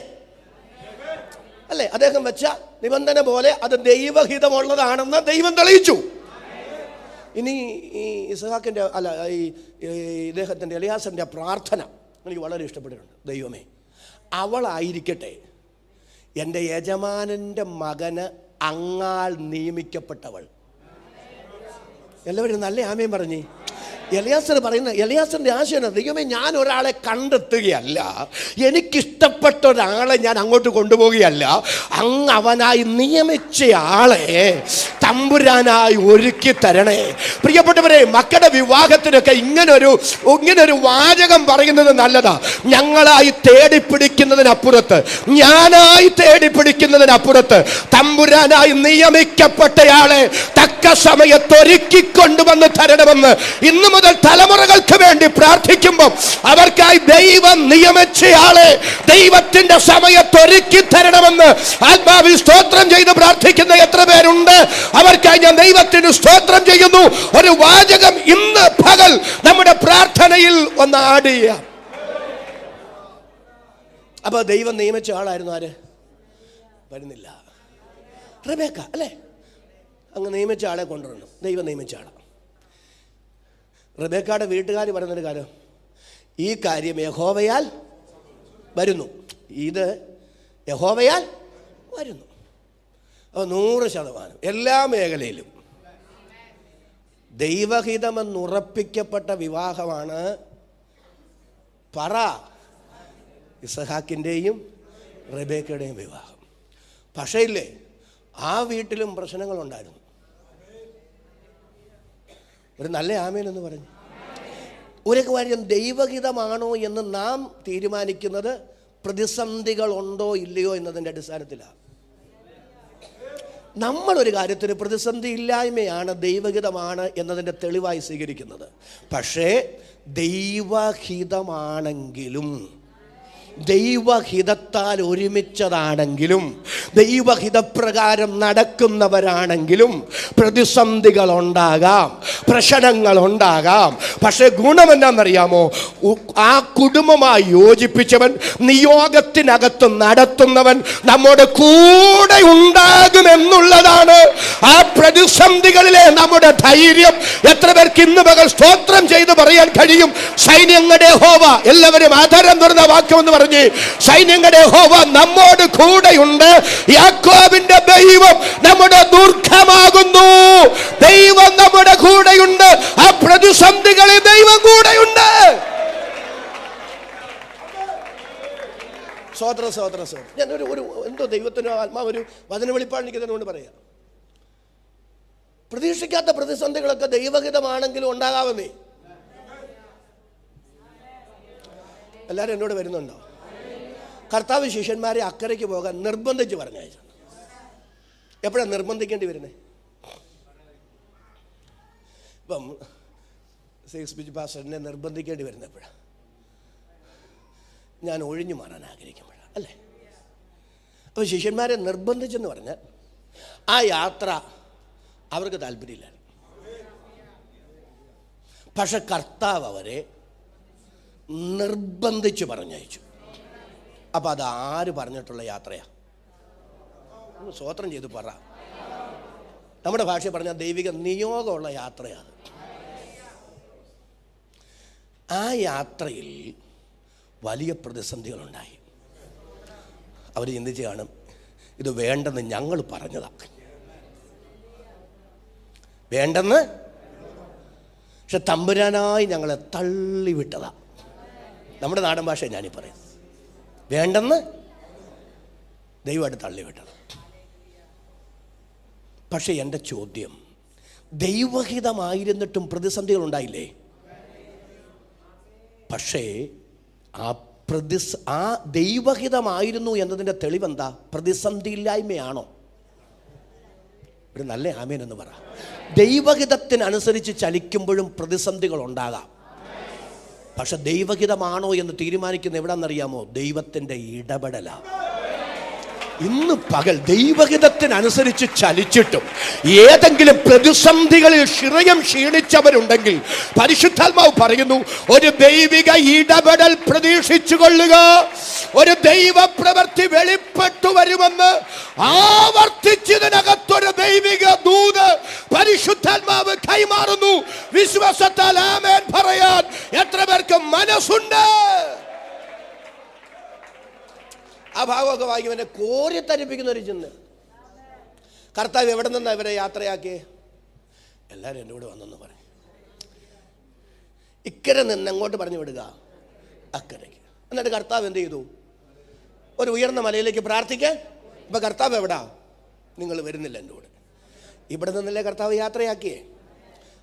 അല്ലേ? അദ്ദേഹം വെച്ച നിബന്ധന പോലെ അത് ദൈവഹിതമുള്ളതാണെന്ന് ദൈവം തെളിയിച്ചു. ഇനി ഈ ഇസ്ഹാക്കിൻ്റെ ഇദ്ദേഹത്തിൻ്റെ എലയാസറിൻ്റെ പ്രാർത്ഥന എനിക്ക് വളരെ ഇഷ്ടപ്പെട്ടിട്ടുണ്ട്. ദൈവമേ, അവളായിരിക്കട്ടെ എൻ്റെ യജമാനൻ്റെ മകന് അങ്ങാൾ നിയമിക്കപ്പെട്ടവൾ. എല്ലാവരും നല്ല ആമേൻ പറഞ്ഞേ. എലയാസർ പറയുന്ന, എലയാസറിൻ്റെ ആശയം, ദൈവമേ ഞാൻ ഒരാളെ കണ്ടെത്തുകയല്ല, എനിക്കിഷ്ടപ്പെട്ട ഒരാളെ ഞാൻ അങ്ങോട്ട് കൊണ്ടുപോവുകയല്ല, അങ്ങ് അവനായി നിയമിച്ച ആളെ തമ്പുരാനായി ഒരുക്കി തരണേ. പ്രിയപ്പെട്ടവരെ, മക്കളുടെ വിവാഹത്തിനൊക്കെ ഇങ്ങനൊരു വാചകം പറയുന്നത് നല്ലതാ. ഞങ്ങളായി തേടിപ്പിടിക്കുന്നതിനപ്പുറത്ത്, ഞാനായി തേടിപ്പിടിക്കുന്നതിനപ്പുറത്ത് തമ്പുരാനായി നിയമിക്കപ്പെട്ടയാളെ തക്ക സമയത്ത് ഒരുക്കിക്കൊണ്ടുവന്ന് തരണമെന്ന് ഇന്നു മുതൽ തലമുറകൾക്ക് വേണ്ടി പ്രാർത്ഥിക്കുമ്പോൾ അവർക്കായി ദൈവം നിയമിച്ചയാളെ ദൈവത്തിന്റെ സമയത്ത് ഒരുക്കി തരണമെന്ന് ആത്മാവിൽ സ്തോത്രം ചെയ്ത് പ്രാർത്ഥിക്കുന്ന എത്ര പേരുണ്ട്? അവർക്കായി ഞാൻ ദൈവത്തിന് സ്തോത്രം ചെയ്യുന്നു. ഒരു വാചകം ഇന്ന് പകൽ നമ്മുടെ പ്രാർത്ഥനയിൽ ഒന്ന് ആഡ് ചെയ്യാം. അപ്പൊ ദൈവം നിയമിച്ച ആളായിരുന്നു ആര്? വരുന്നില്ല, റെബേക്ക, അല്ലേ? അങ്ങ് നിയമിച്ച ആളെ കൊണ്ടുവരണം. ദൈവം നിയമിച്ച ആളാണ്. റെബേക്കയുടെ വീട്ടുകാർ പറയുന്നൊരു കാര്യം, ഈ കാര്യം യഹോവയാൽ വരുന്നു, ഇത് യഹോവയാൽ വരുന്നു. അപ്പോൾ 100% എല്ലാ മേഖലയിലും ദൈവഹിതമെന്നുറപ്പിക്കപ്പെട്ട വിവാഹമാണ് ഇസഹാക്കിൻ്റെയും റെബേക്കയുടെയും വിവാഹം. പക്ഷേ ഇല്ലേ, ആ വീട്ടിലും പ്രശ്നങ്ങളുണ്ടായിരുന്നു. ഒരു നല്ല ആമേൻ എന്ന് പറഞ്ഞു. ഒരു കാര്യം ദൈവഹിതമാണോ എന്ന് നാം തീരുമാനിക്കുന്നത് പ്രതിസന്ധികളുണ്ടോ ഇല്ലയോ എന്നതിൻ്റെ അടിസ്ഥാനത്തിലാണ്. നമ്മളൊരു കാര്യത്തിന് പ്രതിസന്ധി ഇല്ലായ്മയാണ് ദൈവഹിതമാണ് എന്നതിൻ്റെ തെളിവായി സ്വീകരിക്കുന്നത്. പക്ഷേ ദൈവഹിതമാണെങ്കിലും, ദൈവഹിതത്താൽ ഒരുമിച്ചതാണെങ്കിലും, ദൈവഹിതപ്രകാരം നടക്കുന്നവരാണെങ്കിലും പ്രതിസന്ധികളുണ്ടാകാം, പ്രശ്നങ്ങളുണ്ടാകാം. പക്ഷെ ഗുണമെന്നാണെന്നറിയാമോ? ആ കുടുംബമായി യോജിപ്പിച്ചവൻ, നിയോഗത്തിനകത്ത് നടത്തുന്നവൻ നമ്മുടെ കൂടെ ഉണ്ടാകുമെന്നുള്ളതാണ് ആ പ്രതിസന്ധികളിലെ നമ്മുടെ ധൈര്യം. എത്ര പേർക്ക് ഇന്ന് പകൽ സ്തോത്രം ചെയ്ത് പറയാൻ കഴിയും? സൈന്യങ്ങളുടെ യഹോവ, എല്ലാവരും ആധാരം തുറന്ന വാക്യമെന്ന് പറഞ്ഞ്, സൈന്യങ്ങളുടെ യഹോവ നമ്മോട് കൂടെയുണ്ട്, യാക്കോബിന്റെ ദൈവം നമ്മുടെ ദുർഗമാകുന്നു. ദൈവം നമ്മുടെ കൂടെയുണ്ട്. ആ പ്രതിസന്ധികളിൽ ദൈവം കൂടെയുണ്ട്. സ്വോത്ര ഞാൻ ഒരു എന്തോ ദൈവത്തിനോ ആത്മാവ് ഒരു വചന വെളിപ്പാട് എനിക്ക് തന്നെ കൊണ്ട് പറയാം. പ്രതീക്ഷിക്കാത്ത പ്രതിസന്ധികളൊക്കെ ദൈവഹിതമാണെങ്കിലും ഉണ്ടാകാമെന്നേ. എല്ലാവരും എന്നോട് വരുന്നുണ്ടോ? കർത്താവ് ശിഷ്യന്മാരെ അക്കരയ്ക്ക് പോകാൻ നിർബന്ധിച്ച് പറഞ്ഞയച്ചു. എപ്പോഴാണ് നിർബന്ധിക്കേണ്ടി വരുന്നത്? ഇപ്പം സെയിൽസ് പിച്ച് പാസ്റ്ററിനെ നിർബന്ധിക്കേണ്ടി വരുന്നപ്പോഴാണ്, ഞാൻ ഒഴിഞ്ഞു മാറാൻ ആഗ്രഹിക്കുമ്പോഴാണ് അല്ലേ. അപ്പോൾ ശിഷ്യന്മാരെ നിർബന്ധിച്ചെന്ന് പറഞ്ഞാൽ ആ യാത്ര അവർക്ക് താല്പര്യമില്ലായിരുന്നു. പക്ഷെ കർത്താവ് അവരെ നിർബന്ധിച്ച് പറഞ്ഞയച്ചു. അപ്പം അത് ആര് പറഞ്ഞിട്ടുള്ള യാത്രയാണ്? സ്വോത്രം ചെയ്ത് പറ. നമ്മുടെ ഭാഷയിൽ പറഞ്ഞാൽ ദൈവിക നിയോഗമുള്ള യാത്രയാണ്. ആ യാത്രയിൽ വലിയ പ്രതിസന്ധികളുണ്ടായി. അവർ ചിന്തിച്ച് കാണും, ഇത് വേണ്ടെന്ന് ഞങ്ങൾ പറഞ്ഞതാണ്, വേണ്ടെന്ന്. പക്ഷെ തമ്പുരാനായി ഞങ്ങളെ തള്ളിവിട്ടതാ. നമ്മുടെ നാടൻ ഭാഷ ഞാനീ പറയുന്നത്, വേണ്ടെന്ന് ദൈവമായിട്ട് തള്ളിവിട്ടത്. പക്ഷെ എൻ്റെ ചോദ്യം, ദൈവഹിതമായിരുന്നിട്ടും പ്രതിസന്ധികൾ ഉണ്ടായില്ലേ? പക്ഷേ ആ ദൈവഹിതമായിരുന്നു എന്നതിൻ്റെ തെളിവെന്താ? പ്രതിസന്ധിയില്ലായ്മയാണോ? ഒരു നല്ല ആമേൻ എന്ന് പറ. ദൈവഹിതത്തിനനുസരിച്ച് ചലിക്കുമ്പോഴും പ്രതിസന്ധികൾ ഉണ്ടാകാം. പക്ഷെ ദൈവഹിതമാണോ എന്ന് തീരുമാനിക്കുന്ന എവിടാന്നറിയാമോ? ദൈവത്തിൻ്റെ ഇടപെടലാണ്. ഇന്ന് പകൽ ദൈവഹിതത്തിനനുസരിച്ച് ചലിച്ചിട്ടും ഏതെങ്കിലും പ്രതിസന്ധികളിൽ ഹൃദയം ക്ഷീണിച്ചവരുണ്ടെങ്കിൽ പരിശുദ്ധാത്മാവ് പറയുന്നു, ഒരു ദൈവിക ഇടപെടൽ പ്രതീക്ഷിച്ചു കൊള്ളുക. ഒരു ദൈവ പ്രവൃത്തി വെളിപ്പെട്ടു വരുമെന്ന് ആവർത്തിച്ചതിനകത്തൊരു ദൈവിക ദൂത് പരിശുദ്ധാത്മാവ് കൈമാറുന്നു. വിശ്വാസത്താൽ ആമേൻ പറയാൻ എത്ര പേർക്ക് മനസ്സുണ്ട്? ആ ഭാഗമൊക്കെ വായിക്കും, എന്നെ കോരിത്തരിപ്പിക്കുന്ന ഒരു ചിന്ത. കർത്താവ് എവിടെ നിന്നാണ് ഇവരെ യാത്രയാക്കിയേ? എല്ലാവരും എൻ്റെ കൂടെ വന്നെന്ന് പറയും. ഇക്കരെ നിന്ന് എങ്ങോട്ട് പറഞ്ഞു വിടുക? അക്കരയ്ക്ക്. എന്നിട്ട് കർത്താവ് എന്ത് ചെയ്തു? ഒരു ഉയർന്ന മലയിലേക്ക് പ്രാർത്ഥിക്കാൻ. ഇപ്പം കർത്താവ് എവിടാ? നിങ്ങൾ വരുന്നില്ല എൻ്റെ കൂടെ. ഇവിടെ നിന്നല്ലേ കർത്താവ് യാത്രയാക്കിയേ.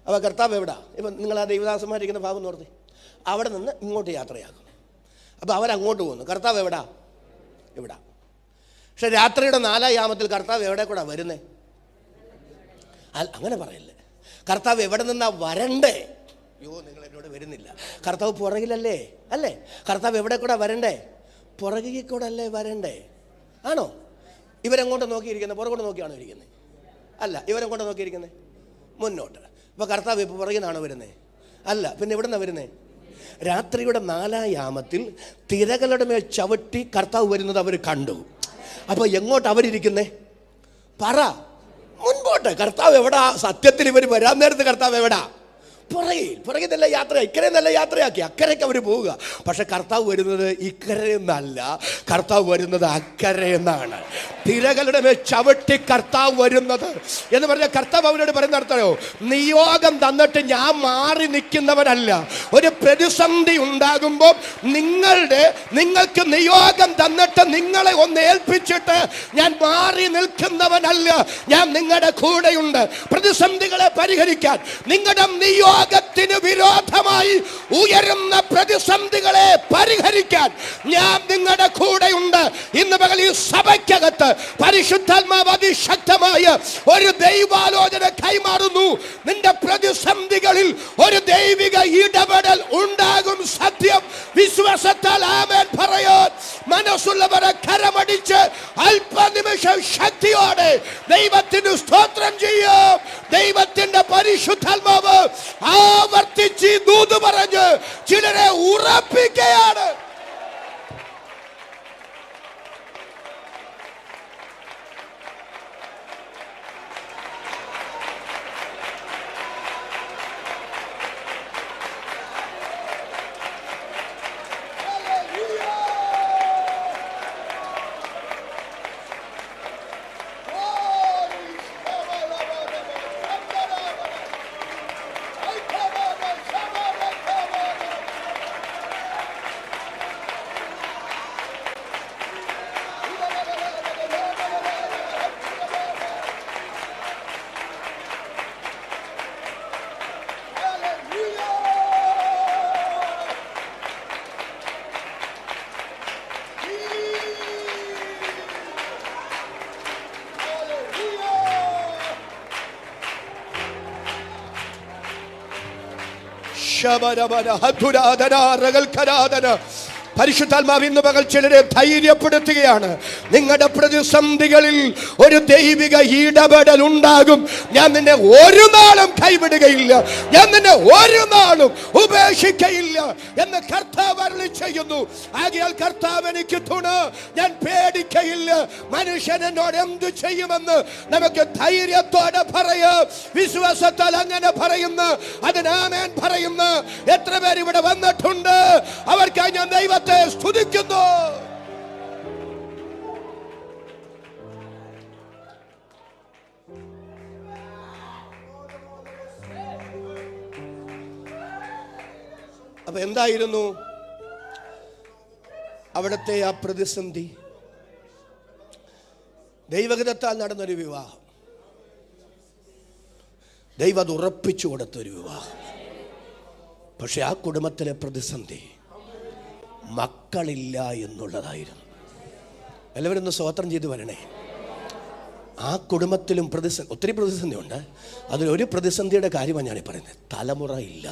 അപ്പോൾ കർത്താവ് എവിടാ? ഇപ്പം നിങ്ങൾ ആ ദൈവദാസന്മാരിക്കുന്ന ഭാഗം നോർത്തി, അവിടെ നിന്ന് ഇങ്ങോട്ട് യാത്രയാക്കും. അപ്പോൾ അവരങ്ങോട്ട് പോകുന്നു. കർത്താവ് എവിടാ? ഇവിടെ. പക്ഷെ രാത്രിയുടെ 4-ാം യാമത്തിൽ കർത്താവ് എവിടെ കൂടെ വരുന്നേ? അങ്ങനെ പറയല്ലേ. കർത്താവ് എവിടെ നിന്നാ വരണ്ടേ? അയ്യോ, നിങ്ങൾ എന്നോട് വരുന്നില്ല. കർത്താവ് പുറകിലല്ലേ? അല്ലേ? കർത്താവ് എവിടെ കൂടെ വരണ്ടേ? പുറകിൽ കൂടെ അല്ലേ വരണ്ടേ? ആണോ? ഇവരെങ്ങോട്ട് നോക്കിയിരിക്കുന്നത്? പുറകോട്ട് നോക്കിയാണോ ഇരിക്കുന്നത്? അല്ല, ഇവരെങ്ങോട്ട് നോക്കിയിരിക്കുന്നത്? മുന്നോട്ട്. അപ്പോൾ കർത്താവ് ഇപ്പോൾ പുറകിൽ നിന്നാണോ വരുന്നത്? അല്ല, പിന്നെ എവിടെ നിന്നാണ് വരുന്നത്? രാത്രിയുടെ 4-ാം യാമത്തിൽ തിരകളുടെ മേൽ ചവിട്ടി കർത്താവ് വരുന്നത് അവർ കണ്ടു. അപ്പോൾ എങ്ങോട്ട് അവരിയ്ക്കുന്നേ? പറ. മുൻപോട്ട്. കർത്താവ് എവിടാ? സത്യത്തിൽ ഇവർ വരാൻ നേരത്ത് കർത്താവ് എവിടാ? പുറകിൽ നല്ല യാത്ര. ഇക്കരെ നല്ല യാത്രയാക്കി അക്കരയ്ക്ക് അവർ പോവുക. പക്ഷെ കർത്താവ് വരുന്നത് ഇക്കരയെന്നല്ല, കർത്താവ് വരുന്നത് അക്കരയെന്നാണ്. തിരകളുടെ മേൽ ചവിട്ടി കർത്താവ് വരുന്നത് എന്ന് പറഞ്ഞാൽ കർത്താവ് അവനോട് പറയുന്ന അർത്ഥമോ? നിയോഗം തന്നിട്ട് ഞാൻ മാറി നിൽക്കുന്നവനല്ല. ഒരു പ്രതിസന്ധി ഉണ്ടാകുമ്പോൾ നിങ്ങൾക്ക് നിയോഗം തന്നിട്ട് നിങ്ങളെ ഒന്ന് ഏൽപ്പിച്ചിട്ട് ഞാൻ മാറി നിൽക്കുന്നവനല്ല. ഞാൻ നിങ്ങളുടെ കൂടെയുണ്ട്. പ്രതിസന്ധികളെ പരിഹരിക്കാൻ, നിങ്ങളുടെ നിയോഗത്തിന് വിരോധമായി ഉയരുന്ന പ്രതിസന്ധികളെ പരിഹരിക്കാൻ ഞാൻ നിങ്ങളുടെ കൂടെയുണ്ട്. ഇന്ന് പകൽ ഈ സഭയ്ക്കകത്ത് പരിശുദ്ധാത്മാവ് അതിശക്തമായ ഒരു ദൈവാലോചന കൈമാറുന്നു. നിന്റെ പ്രതിസന്ധികളിൽ ഒരു ദൈവിക ഇടപെടൽ ഉണ്ടാകും. സത്യം വിശ്വാസത്താൽ ആമേൻ പറയാൻ മനസ്സുള്ളവരെ കരമടിച്ച് അല്പനിമിഷം ശക്തിയോടെ ദൈവത്തിന് സ്തോത്രം ചെയ്യാം. ദൈവത്തിന്റെ പരിശുദ്ധാത്മാവ് ആവർത്തിച്ച് ദൂത് പറഞ്ഞ് ചിലരെ ഉറപ്പിക്കുകയാണ്. പരിശുദ്ധാത്മാവ് ഇന്ന് പകൽ ചിലരെ ധൈര്യപ്പെടുത്തുകയാണ്. നിങ്ങളുടെ പ്രതിസന്ധികളിൽ ഒരു ദൈവിക ഇടപെടൽ ഉണ്ടാകും. ഞാൻ നിന്നെ ഒരു നാളും കൈവിടുകയില്ല, ഞാൻ നിന്നെ ഒരു നാളും ഉപേക്ഷിക്കയില്ല എന്ന് കർത്താവ് അരുളി ചെയ്യുന്നു. ആകയാൽ കർത്താവ് എനിക്ക് തുണ, ഞാൻ പേടിക്കയില്ല. മനുഷ്യൻ എന്നോട് എന്ത് ചെയ്യുമെന്ന് നമുക്ക് ധൈര്യത്തോടെ പറയാം. വിശ്വാസത്താൽ അങ്ങനെ പറയുന്ന, അതിന് ആമേൻ പറയുന്ന എത്ര പേര് ഇവിടെ വന്നിട്ടുണ്ട്? അവർക്കായി ഞാൻ ദൈവത്തെ സ്തുതിക്കുന്നു. അപ്പൊ എന്തായിരുന്നു അവിടുത്തെ ആ പ്രതിസന്ധി? ദൈവഹിതത്താൽ നടന്നൊരു വിവാഹം, ദൈവം അത് ഉറപ്പിച്ചു കൊടുത്തൊരു വിവാഹം. പക്ഷെ ആ കുടുംബത്തിലെ പ്രതിസന്ധി മക്കളില്ല എന്നുള്ളതായിരുന്നു. എല്ലാവരും ഒന്ന് സ്തോത്രം ചെയ്ത് വരണേ. ആ കുടുംബത്തിലും ഒത്തിരി പ്രതിസന്ധി ഉണ്ട്. അതിലൊരു പ്രതിസന്ധിയുടെ കാര്യമാണ് ഞാനീ പറയുന്നത്, തലമുറ ഇല്ല.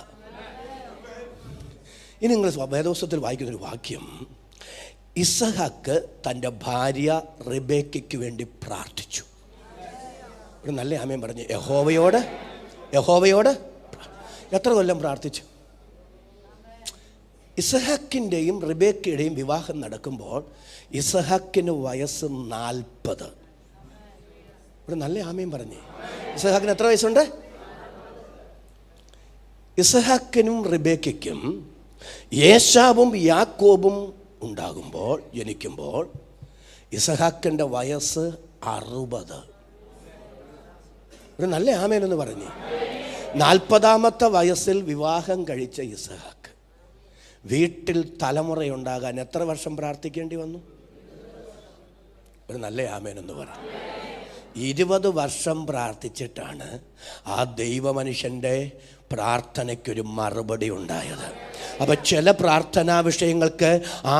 ഇനി നിങ്ങൾ വേദപുസ്തകത്തിൽ വായിക്കുന്നൊരു വാക്യം, ഇസഹാക്ക് തൻ്റെ ഭാര്യ റിബേക്കയ്ക്ക് വേണ്ടി പ്രാർത്ഥിച്ചു. ഒരു നല്ല ആമേൻ പറഞ്ഞു. യഹോവയോട് എത്ര കൊല്ലം പ്രാർത്ഥിച്ചു? ഇസഹാക്കിൻ്റെയും റിബേക്കയുടെയും വിവാഹം നടക്കുമ്പോൾ ഇസഹാക്കിന് വയസ്സ് 40. ഒരു നല്ല ആമേൻ പറഞ്ഞേ. ഇസഹാക്കിന് എത്ര വയസ്സുണ്ട്? ഇസഹാക്കിനും റിബേക്കയ്ക്കും ഏശാവും യാക്കോബും ജനിക്കുമ്പോൾ ഇസഹാക്കിൻ്റെ വയസ്സ് 60. ഒരു നല്ല ആമേനെന്ന് പറഞ്ഞേ. 40ാമത്തെ വയസ്സിൽ വിവാഹം കഴിച്ച ഇസഹാക്ക് വീട്ടിൽ തലമുറയുണ്ടാകാൻ എത്ര വർഷം പ്രാർത്ഥിക്കേണ്ടി വന്നു? ഒരു നല്ല ആമേനെന്ന് പറഞ്ഞു. 20 വർഷം പ്രാർത്ഥിച്ചിട്ടാണ് ആ ദൈവമനുഷ്യൻ്റെ പ്രാർത്ഥനയ്ക്കൊരു മറുപടി ഉണ്ടായത്. അപ്പം ചില പ്രാർത്ഥനാ വിഷയങ്ങൾക്ക്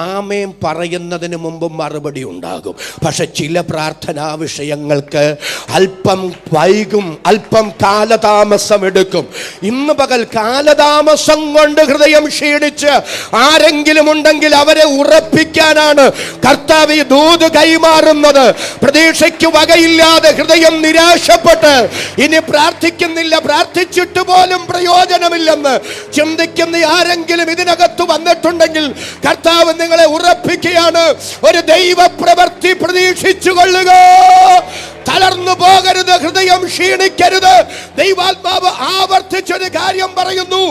ആമേൻ പറയുന്നതിന് മുമ്പ് മറുപടി ഉണ്ടാകും. പക്ഷെ ചില പ്രാർത്ഥനാ വിഷയങ്ങൾക്ക് അല്പം വൈകും, അല്പം കാലതാമസം എടുക്കും. ഇന്ന് പകൽ കാലതാമസം കൊണ്ട് ഹൃദയം ക്ഷീണിച്ച് ആരെങ്കിലും ഉണ്ടെങ്കിൽ അവരെ ഉറപ്പിക്കാനാണ് കർത്താവ് ഈ ദൂത് കൈമാറുന്നത്. പ്രതീക്ഷയ്ക്ക് വകയില്ലാതെ ഹൃദയം നിരാശപ്പെട്ട് ഇനി പ്രാർത്ഥിക്കുന്നില്ല, പ്രാർത്ഥിച്ചിട്ട് പോലും പ്രയോജനമില്ലെന്ന് ചിന്തിക്കുന്ന ആരെങ്കിലും ഇതിനകത്ത് വന്നിട്ടുണ്ടെങ്കിൽ കർത്താവ് നിങ്ങളെ ഉറപ്പിക്കുകയാണ്. ഒരു ദൈവ പ്രവൃത്തി പ്രതീക്ഷിച്ചു കൊള്ളുക. തളർന്നു പോകരുത്, ഹൃദയം ക്ഷീണിക്കരുത്. ദൈവാത്മാവ് ആവർത്തിച്ചൊരു കാര്യം പറയുന്നു,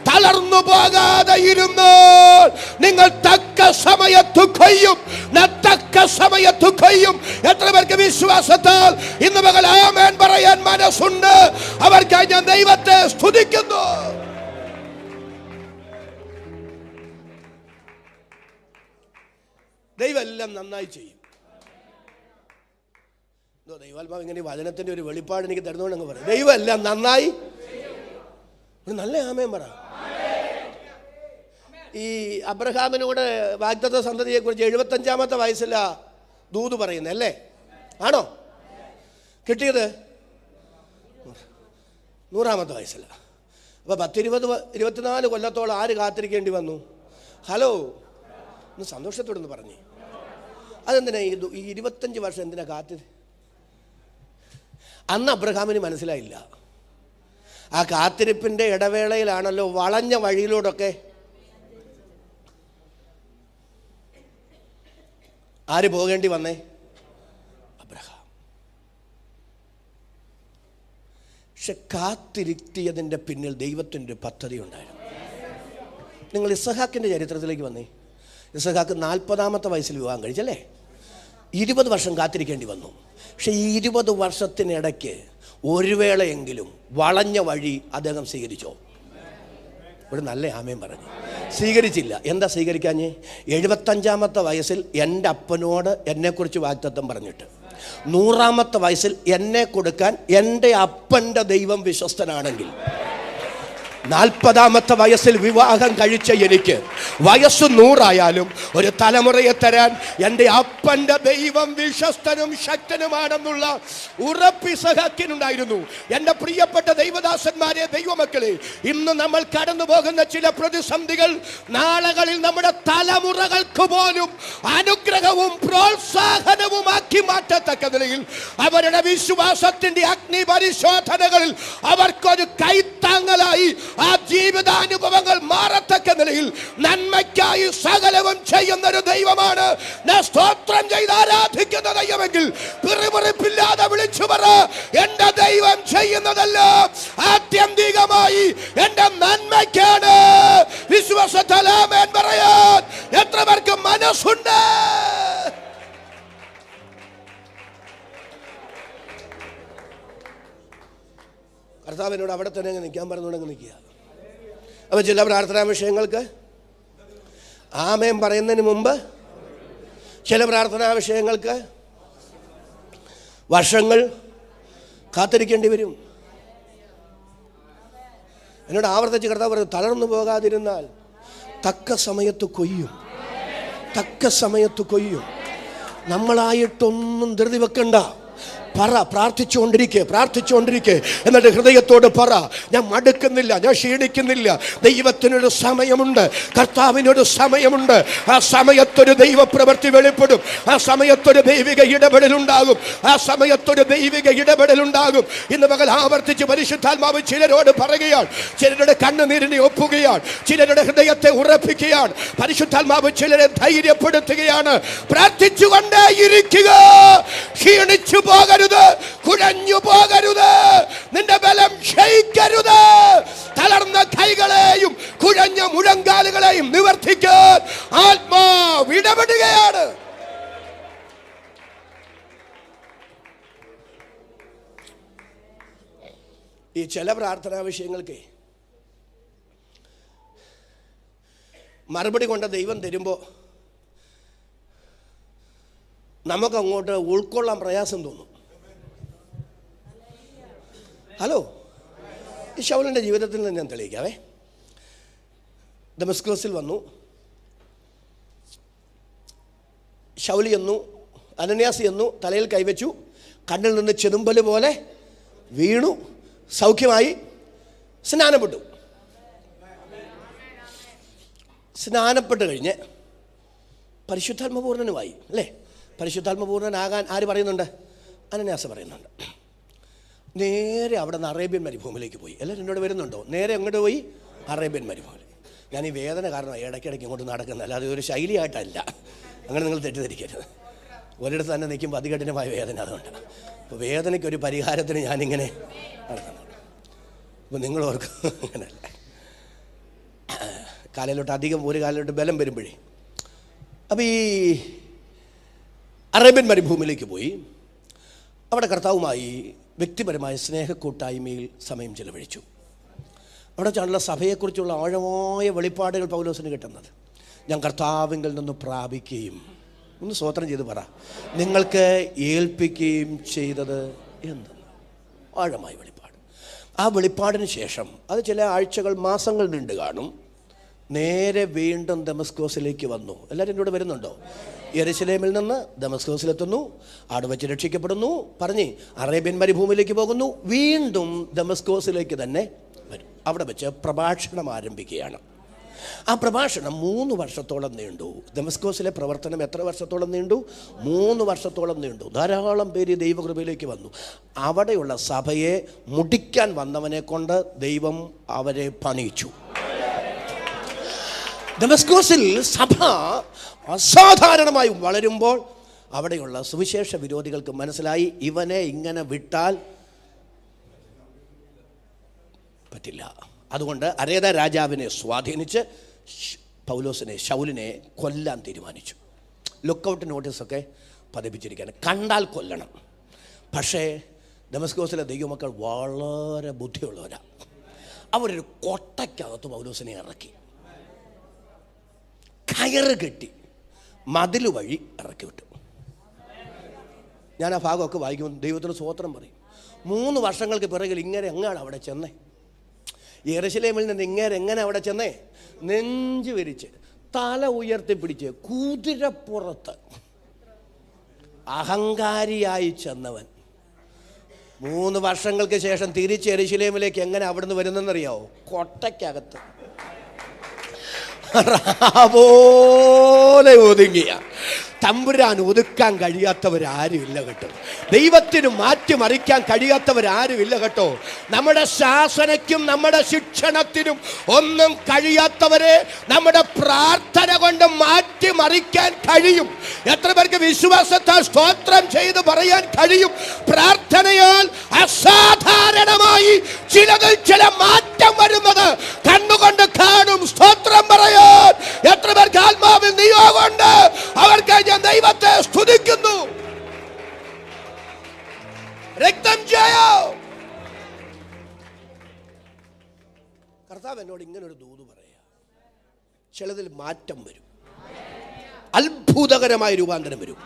തളർന്നു പോകാതെ ഇരുന്നാൽ നിങ്ങൾ തക്ക സമയത്ത് കൊയ്യും. എത്ര പേർക്ക് വിശ്വാസത്താൽ ഇന്ന് പകൽ ആമേൻ പറയാൻ മനസ്സുണ്ട്? അവർക്കായി ഞാൻ ദൈവത്തെ സ്തുതിക്കുന്നു. ദൈവം എല്ലാം നന്നായി ചെയ്യും. ദൈവാത്മാവ് ഇങ്ങനെ വചനത്തിന്റെ ഒരു വെളിപ്പാട് എനിക്ക് തരുന്നോണ്ട് അങ്ങ് പറയും, ദൈവം എല്ലാം നന്നായി. നല്ല ആമേൻ പറ. ഈ അബ്രഹാമിനോട് വാഗ്ദത്ത സന്തതിയെ കുറിച്ച് 75ാമത്തെ വയസ്സിലാ ദൂത് പറയുന്നത് അല്ലേ? ആണോ? കിട്ടിയത് 100ാമത്തെ വയസ്സില. അപ്പൊ 24 കൊല്ലത്തോളം ആര് കാത്തിരിക്കേണ്ടി വന്നു? ഹലോ, ഒന്ന് സന്തോഷത്തോടൊന്ന് പറഞ്ഞേ. അതെന്തിനാ ഈ 25 വർഷം എന്തിനാ കാത്തിരി? അന്ന് അബ്രഹാമിന് മനസ്സിലായില്ല. ആ കാത്തിരിപ്പിന്റെ ഇടവേളയിലാണല്ലോ വളഞ്ഞ വഴിയിലൂടെയൊക്കെ ആര് പോകേണ്ടി വന്നേ? അബ്രഹാം. പക്ഷെ കാത്തിരുത്തിയതിൻ്റെ പിന്നിൽ ദൈവത്തിൻ്റെ പദ്ധതി ഉണ്ടായിരുന്നു. നിങ്ങൾ ഇസഹാക്കിൻ്റെ ചരിത്രത്തിലേക്ക് വന്നേ. ഇസഹാക്ക് 40ാമത്തെ വയസ്സിൽ വിവാഹം കഴിച്ചല്ലേ? 20 വർഷം കാത്തിരിക്കേണ്ടി വന്നു. പക്ഷെ ഈ 20 വർഷത്തിനിടയ്ക്ക് ഒരു വേളയെങ്കിലും വളഞ്ഞ വഴി അദ്ദേഹം സ്വീകരിച്ചോ? ഒരു നല്ല ആമേൻ പറഞ്ഞു. സ്വീകരിച്ചില്ല. എന്താ സ്വീകരിക്കാഞ്ഞേ? 75ാമത്തെ വയസ്സിൽ എൻ്റെ അപ്പനോട് എന്നെക്കുറിച്ച് വാഗ്ദത്തം പറഞ്ഞിട്ട് 100ാമത്തെ വയസ്സിൽ എന്നെ കൊടുക്കാൻ എൻ്റെ അപ്പൻ്റെ ദൈവം വിശ്വസ്തനാണെങ്കിൽ 40-ാമത്തെ വയസ്സിൽ വിവാഹം കഴിച്ച എനിക്ക് വയസ്സ് 100 ഒരു തലമുറയെ തരാൻ എൻ്റെ അപ്പൻ്റെ ദൈവം വിശ്വസ്തനും ശക്തനുമാണെന്നുള്ള ഉറപ്പിസഹക്കിനുണ്ടായിരുന്നു. എൻ്റെ പ്രിയപ്പെട്ട ദൈവദാസന്മാരെ, ദൈവമക്കളെ, ഇന്ന് നമ്മൾ കടന്നു പോകുന്ന ചില പ്രതിസന്ധികൾ നാളുകളിൽ നമ്മുടെ തലമുറകൾക്ക് പോലും അനുഗ്രഹവും പ്രോത്സാഹനവുമാക്കി മാറ്റത്തക്ക നിലയിൽ അവരുടെ വിശ്വാസത്തിന്റെ അഗ്നി പരിശോധനകളിൽ അവർക്കൊരു കൈത്താങ്ങലായി ആ ജീവിതാനുഭവങ്ങൾ മാറത്തക്ക നിലയിൽ നന്മയ്ക്കായി സകലവും ചെയ്യുന്ന ഒരു ദൈവമാണ് ഞാൻ സ്തോത്രം ചെയ്ത് ആരാധിക്കുന്ന ദൈവമെങ്കിൽ പിറുപിറുപ്പില്ലാതെ വിളിച്ചു പറ, എന്റെ ദൈവം ചെയ്യുന്നതെല്ലാം ആത്യന്തികമായി എന്റെ നന്മയ്ക്കാണ്. വിശ്വാസത്താൽ ആമേൻ പറയാൻ എത്ര പേർക്ക് മനസ്സുണ്ട്? കർത്താവിനോട് അവിടെ തന്നെ നിൽക്കാൻ പറഞ്ഞുകൊണ്ടങ്ങ് നിൽക്കുക. അപ്പോൾ ചില പ്രാർത്ഥനാ വിഷയങ്ങൾക്ക് ആമേൻ പറയുന്നതിന് മുമ്പ് ചില പ്രാർത്ഥനാ വിഷയങ്ങൾക്ക് വർഷങ്ങൾ കാത്തിരിക്കേണ്ടി വരും. എന്നോട് ആവർത്തിച്ച് കർത്താവ് പറഞ്ഞു, തളർന്നു പോകാതിരുന്നാൽ തക്ക സമയത്ത് കൊയ്യും, തക്ക സമയത്ത് കൊയ്യും. നമ്മളായിട്ടൊന്നും ധൃതി വെക്കണ്ട. പറ, പ്രാർത്ഥിച്ചുകൊണ്ടിരിക്കെ. എന്നിട്ട് ഹൃദയത്തോട് പറ, ഞാൻ മടുക്കുന്നില്ല, ഞാൻ ക്ഷീണിക്കുന്നില്ല. ദൈവത്തിനൊരു സമയമുണ്ട്, കർത്താവിനൊരു സമയമുണ്ട്. ആ സമയത്തൊരു ദൈവപ്രവൃത്തി വെളിപ്പെടും. ആ സമയത്തൊരു ദൈവിക ഇടപെടലുണ്ടാകും. ഇന്ന് പകൽ ആവർത്തിച്ച് പരിശുദ്ധാത്മാവ് ചിലരോട് പറയുകയാണ്. ചിലരുടെ കണ്ണുനീരിനെ ഒപ്പുകയാണ്, ചിലരുടെ ഹൃദയത്തെ ഉറപ്പിക്കുകയാണ്. പരിശുദ്ധാത്മാവ് ചിലരെ ധൈര്യപ്പെടുത്തുകയാണ്. പ്രാർത്ഥിച്ചുകൊണ്ടേ ഇരിക്കുക, ക്ഷീണിച്ചു പോകരുത്, കുഴഞ്ഞു പോകരുത്, നിന്റെ ബലം ക്ഷയിക്കരുത്. തളർന്ന കൈകളെയും കുഴഞ്ഞ മുഴങ്കാലുകളെയും നിവർത്തിക്കാൻ ആത്മാവ് ഇടപെടുകയാണ്. ഈ ചില പ്രാർത്ഥനാ വിഷയങ്ങൾക്ക് മറുപടി കൊണ്ട് ദൈവം തരുമ്പോൾ നമുക്കങ്ങോട്ട് ഉൾക്കൊള്ളാൻ പ്രയാസം തോന്നും. ഹലോ, ഈ ശൗലിൻ്റെ ജീവിതത്തിൽ നിന്ന് ഞാൻ തെളിയിക്കാവേ. ദമസ്കസിൽ വന്നു, ശൗലി എന്നു, അനന്യാസ് എന്നു, തലയിൽ കൈവച്ചു, കണ്ണിൽ നിന്ന് ചെതുമ്പല് പോലെ വീണു, സൗഖ്യമായി, സ്നാനപ്പെട്ട് കഴിഞ്ഞ് പരിശുദ്ധാത്മപൂർണനുമായി. അല്ലേ? പരിശുദ്ധാത്മപൂർണനാകാൻ ആര് പറയുന്നുണ്ട്? അനന്യാസ് പറയുന്നുണ്ട്. നേരെ അവിടെ നിന്ന് അറേബ്യൻ മരുഭൂമിയിലേക്ക് പോയി. എല്ലാവരും എന്നോട് വരുന്നുണ്ടോ? നേരെ എങ്ങോട്ട് പോയി? അറേബ്യൻ മരുഭൂമി. ഞാൻ ഈ വേദന കാരണം ഇടയ്ക്കിടയ്ക്ക് ഇങ്ങോട്ട് നടക്കുന്നത്, അല്ലാതെ ഒരു ശൈലിയായിട്ടല്ല. അങ്ങനെ നിങ്ങൾ തെറ്റിദ്ധരിക്കരുത്. ഒരിടത്ത് തന്നെ നിൽക്കുമ്പോൾ അതികഠിനമായ വേദന. അതുകൊണ്ട് അപ്പോൾ വേദനയ്ക്കൊരു പരിഹാരത്തിന് ഞാനിങ്ങനെ നടക്കുന്നുണ്ട്. അപ്പോൾ നിങ്ങൾ ഓർക്കും അങ്ങനല്ല. കാലിലോട്ട് അധികം ഒരു കാലിലോട്ട് ബലം വരുമ്പോഴേ. അപ്പോൾ ഈ അറേബ്യൻ മരുഭൂമിയിലേക്ക് പോയി അവിടെ കർത്താവുമായി വ്യക്തിപരമായ സ്നേഹക്കൂട്ടായ്മയിൽ സമയം ചെലവഴിച്ചു. അവിടെ ചാണുള്ള സഭയെക്കുറിച്ചുള്ള ആഴമായ വെളിപ്പാടുകൾ പൗലോസിന് കിട്ടുന്നത്. ഞാൻ കർത്താവിങ്കിൽ നിന്ന് പ്രാപിക്കുകയും, ഒന്ന് സ്തോത്രം ചെയ്ത് പറ, നിങ്ങൾക്ക് ഏൽപ്പിക്കുകയും ചെയ്തത് എന്ന് ആഴമായ വെളിപ്പാട്. ആ വെളിപ്പാടിന് ശേഷം അത് ചില ആഴ്ചകൾ, മാസങ്ങൾ നീണ്ടു കാണും. നേരെ വീണ്ടും ദമസ്കോസിലേക്ക് വന്നു. എല്ലാവരും എന്നോട് വരുന്നുണ്ടോ? യെരുശലേമിൽ നിന്ന് ദമസ്കോസിലെത്തുന്നു, അവിടെ വെച്ച് രക്ഷിക്കപ്പെടുന്നു, പറഞ്ഞ് അറേബ്യൻ മരുഭൂമിയിലേക്ക് പോകുന്നു, വീണ്ടും ദമസ്കോസിലേക്ക് തന്നെ വരും. അവിടെ വെച്ച് പ്രഭാഷണം ആരംഭിക്കുകയാണ്. ആ പ്രഭാഷണം 3 വർഷത്തോളം നീണ്ടു. ദമസ്കോസിലെ പ്രവർത്തനം എത്ര വർഷത്തോളം നീണ്ടു? 3 വർഷത്തോളം നീണ്ടു. ധാരാളം പേര് ദൈവകൃപയിലേക്ക് വന്നു. അവിടെയുള്ള സഭയെ മുടിക്കാൻ വന്നവനെ കൊണ്ട് ദൈവം അവരെ പണിയിച്ചു. ദമസ്കോസിൽ സഭ അസാധാരണമായി വളരുമ്പോൾ അവിടെയുള്ള സുവിശേഷ വിരോധികൾക്ക് മനസ്സിലായി, ഇവനെ ഇങ്ങനെ വിട്ടാൽ പറ്റില്ല. അതുകൊണ്ട് അരേത രാജാവിനെ സ്വാധീനിച്ച് ശൗലിനെ കൊല്ലാൻ തീരുമാനിച്ചു. ലുക്കൗട്ട് നോട്ടീസൊക്കെ പതിപ്പിച്ചിരിക്കുകയാണ്, കണ്ടാൽ കൊല്ലണം. പക്ഷേ ദമസ്കോസിലെ ദൈവമക്കൾ വളരെ ബുദ്ധിയുള്ളവരാണ്. അവരൊരു കൊട്ടയ്ക്കകത്ത് പൗലോസിനെ ഇറക്കി, കയറ് കെട്ടി മതിൽ വഴി ഇറക്കി വിട്ടു. ഞാൻ ആ ഭാഗമൊക്കെ വായിക്കുമ്പോൾ ദൈവത്തിന് സ്തോത്രം പറയും. 3 വർഷങ്ങൾക്ക് പിറകിൽ ഇങ്ങനെ എങ്ങാണ് അവിടെ ചെന്നേ. യെരൂശലേമിൽ നിന്ന് എങ്ങനെ അവിടെ ചെന്നേ? നെഞ്ചു വിരിച്ച് തല ഉയർത്തിപ്പിടിച്ച് കുതിരപ്പുറത്ത് അഹങ്കാരിയായി ചെന്നവൻ 3 വർഷങ്ങൾക്ക് ശേഷം തിരിച്ച് യെരൂശലേമിലേക്ക് എങ്ങനെ അവിടുന്ന് വരുന്നെന്നറിയാവോ? കൊട്ടയ്ക്കകത്ത് പോലെ ഒതുങ്ങിയ. തമ്പുരാൻ ഒതുക്കാൻ കഴിയാത്തവരാരുമില്ല കേട്ടോ. ദൈവത്തിന് മാറ്റിമറിക്കാൻ കഴിയാത്തവരാരുമില്ല കേട്ടോ. നമ്മുടെ ശാസനയ്ക്കും നമ്മുടെ ശിക്ഷണത്തിനും ഒന്നും കഴിയാത്തവരെ നമ്മുടെ പ്രാർത്ഥന കൊണ്ട് മാറ്റിമറിക്കാൻ കഴിയും. എത്ര പേർക്ക് വിശ്വാസത്താൽ സ്തോത്രം ചെയ്ത് പറയാൻ കഴിയും? പ്രാർത്ഥനയാൽ അസാധാരണമായി ചില മാറ്റം വരുന്നത് കണ്ണുകൊണ്ട് കാണും. സ്തോത്രം പറയാൻ എത്ര പേർക്ക് ആത്മാവിൽ നിയോഗമുണ്ട്? അവർക്ക് ഞാൻ ദൈവത്തെ സ്തുതിക്കുന്നു. രക്തം ജയോ. കർത്താവ് എന്നോട് ഇങ്ങനൊരു ദൂത് പറയാ, ചിലതിൽ മാറ്റം വരും, അത്ഭുതകരമായ രൂപാന്തരം വരും.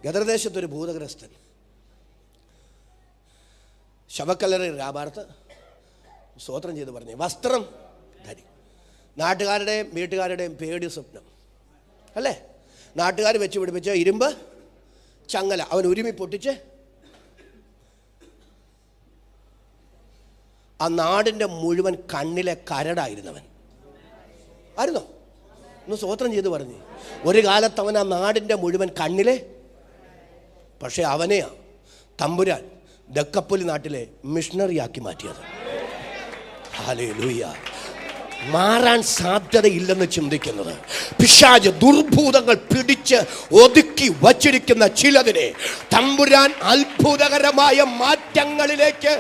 ഗദർദേശത്തൊരു ഭൂതഗ്രസ്തൻ ശവക്കല്ലറയിൽ രാപാർത്ത് സ്തോത്രം ചെയ്ത് പറഞ്ഞു, വസ്ത്രം ധരി. നാട്ടുകാരുടെയും വീട്ടുകാരുടെയും പേടി സ്വപ്നം അല്ലേ? നാട്ടുകാർ വെച്ച് പിടിപ്പിച്ച ഇരുമ്പ് ചങ്ങല അവൻ ഉരുമി പൊട്ടിച്ച് ആ നാടിൻ്റെ മുഴുവൻ കണ്ണിലെ കരടായിരുന്നവൻ ആയിരുന്നോ? ഒന്ന് സ്തോത്രം ചെയ്ത് പറഞ്ഞു. ഒരു കാലത്ത് അവൻ ആ നാടിൻ്റെ മുഴുവൻ കണ്ണിലെ, പക്ഷെ അവനെയാ തമ്പുരാൻ ദക്കപ്പൊലി നാട്ടിലെ മിഷണറിയാക്കി മാറ്റിയത്. ഹല്ലേലൂയ. മാറാൻ സാധ്യതയില്ലെന്ന് ചിന്തിക്കുന്നത്, പിശാച് ദുർഭൂതങ്ങൾ പിടിച്ച് ഒതുക്കി വച്ചിരിക്കുന്ന ചിലതിനെ തമ്പുരാൻ അത്ഭുതകരമായ മാറ്റങ്ങളിലേക്ക്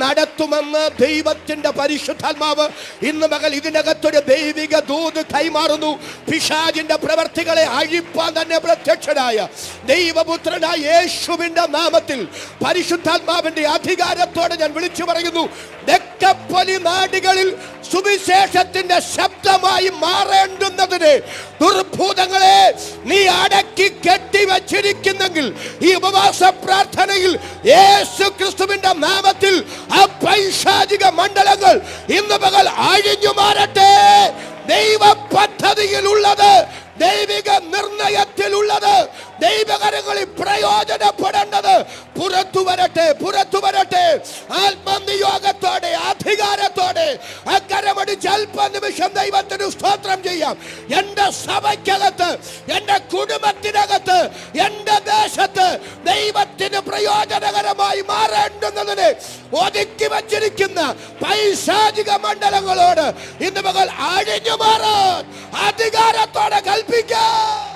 നടത്തുമെന്ന് ദൈവത്തിന്റെ പരിശുദ്ധാത്മാവ് ഇന്ന് മകൾ ഇതിനകത്തൊരു ദൈവിക ദൂത് കൈമാറുന്നു. പിശാചിന്റെ പ്രവർത്തികളെ അഴിപ്പാൻ തന്നെ പ്രത്യക്ഷനായ ദൈവപുത്രനായ യേശുവിന്റെ നാമത്തിൽ പരിശുദ്ധാത്മാവിന്റെ അധികാരത്തോടെ ഞാൻ വിളിച്ചു പറയുന്നു, ദക്കപ്പൊലി നാടുകളിൽ സുവിശേഷത്തിന്റെ ശബ്ദമായി മാറേണ്ടുന്നതിന് ദുർഭൂതങ്ങളെ നീ അടക്കി കെട്ടിവച്ചിരിക്കുന്നെങ്കിൽ ഈ ഉപവാസ പ്രാർത്ഥനയിൽ യേശു ക്രിസ്തുവിന്റെ നാമത്തിൽ ആ പൈശാചിക മണ്ഡലങ്ങൾ ഇന്ന് പകൽ അഴിഞ്ഞു മാറട്ടെ. ദൈവ പദ്ധതിയിലുള്ളത്, ദൈവിക നിർണയത്തിലുള്ളത്, ദൈവകരങ്ങളിൽ പ്രയോജനപ്പെടേണ്ടത് പുറത്തു വരട്ടെ, പുറത്തു വരട്ടെ. ആത്മനിയോഗത്തോടെ അധികാരത്തോടെ അക്കരമടിച്ച് അല്പനിമിഷം ദൈവത്തിന് സ്തോത്രം ചെയ്യാം. എൻ്റെ സഭയ്ക്കകത്ത്, എൻ്റെ കുടുംബത്തിനകത്ത്, എൻ്റെ ദേശത്ത് ദൈവത്തിന് പ്രയോജനകരമായി മാറേണ്ടുന്നതിന് ഒതുക്കി വച്ചിരിക്കുന്ന പൈശാചിക മണ്ഡലങ്ങളോട് ഇന്ന് മകൾ അഴിഞ്ഞു മാറാൻ അധികാരത്തോടെ കൽപ്പിക്കാം.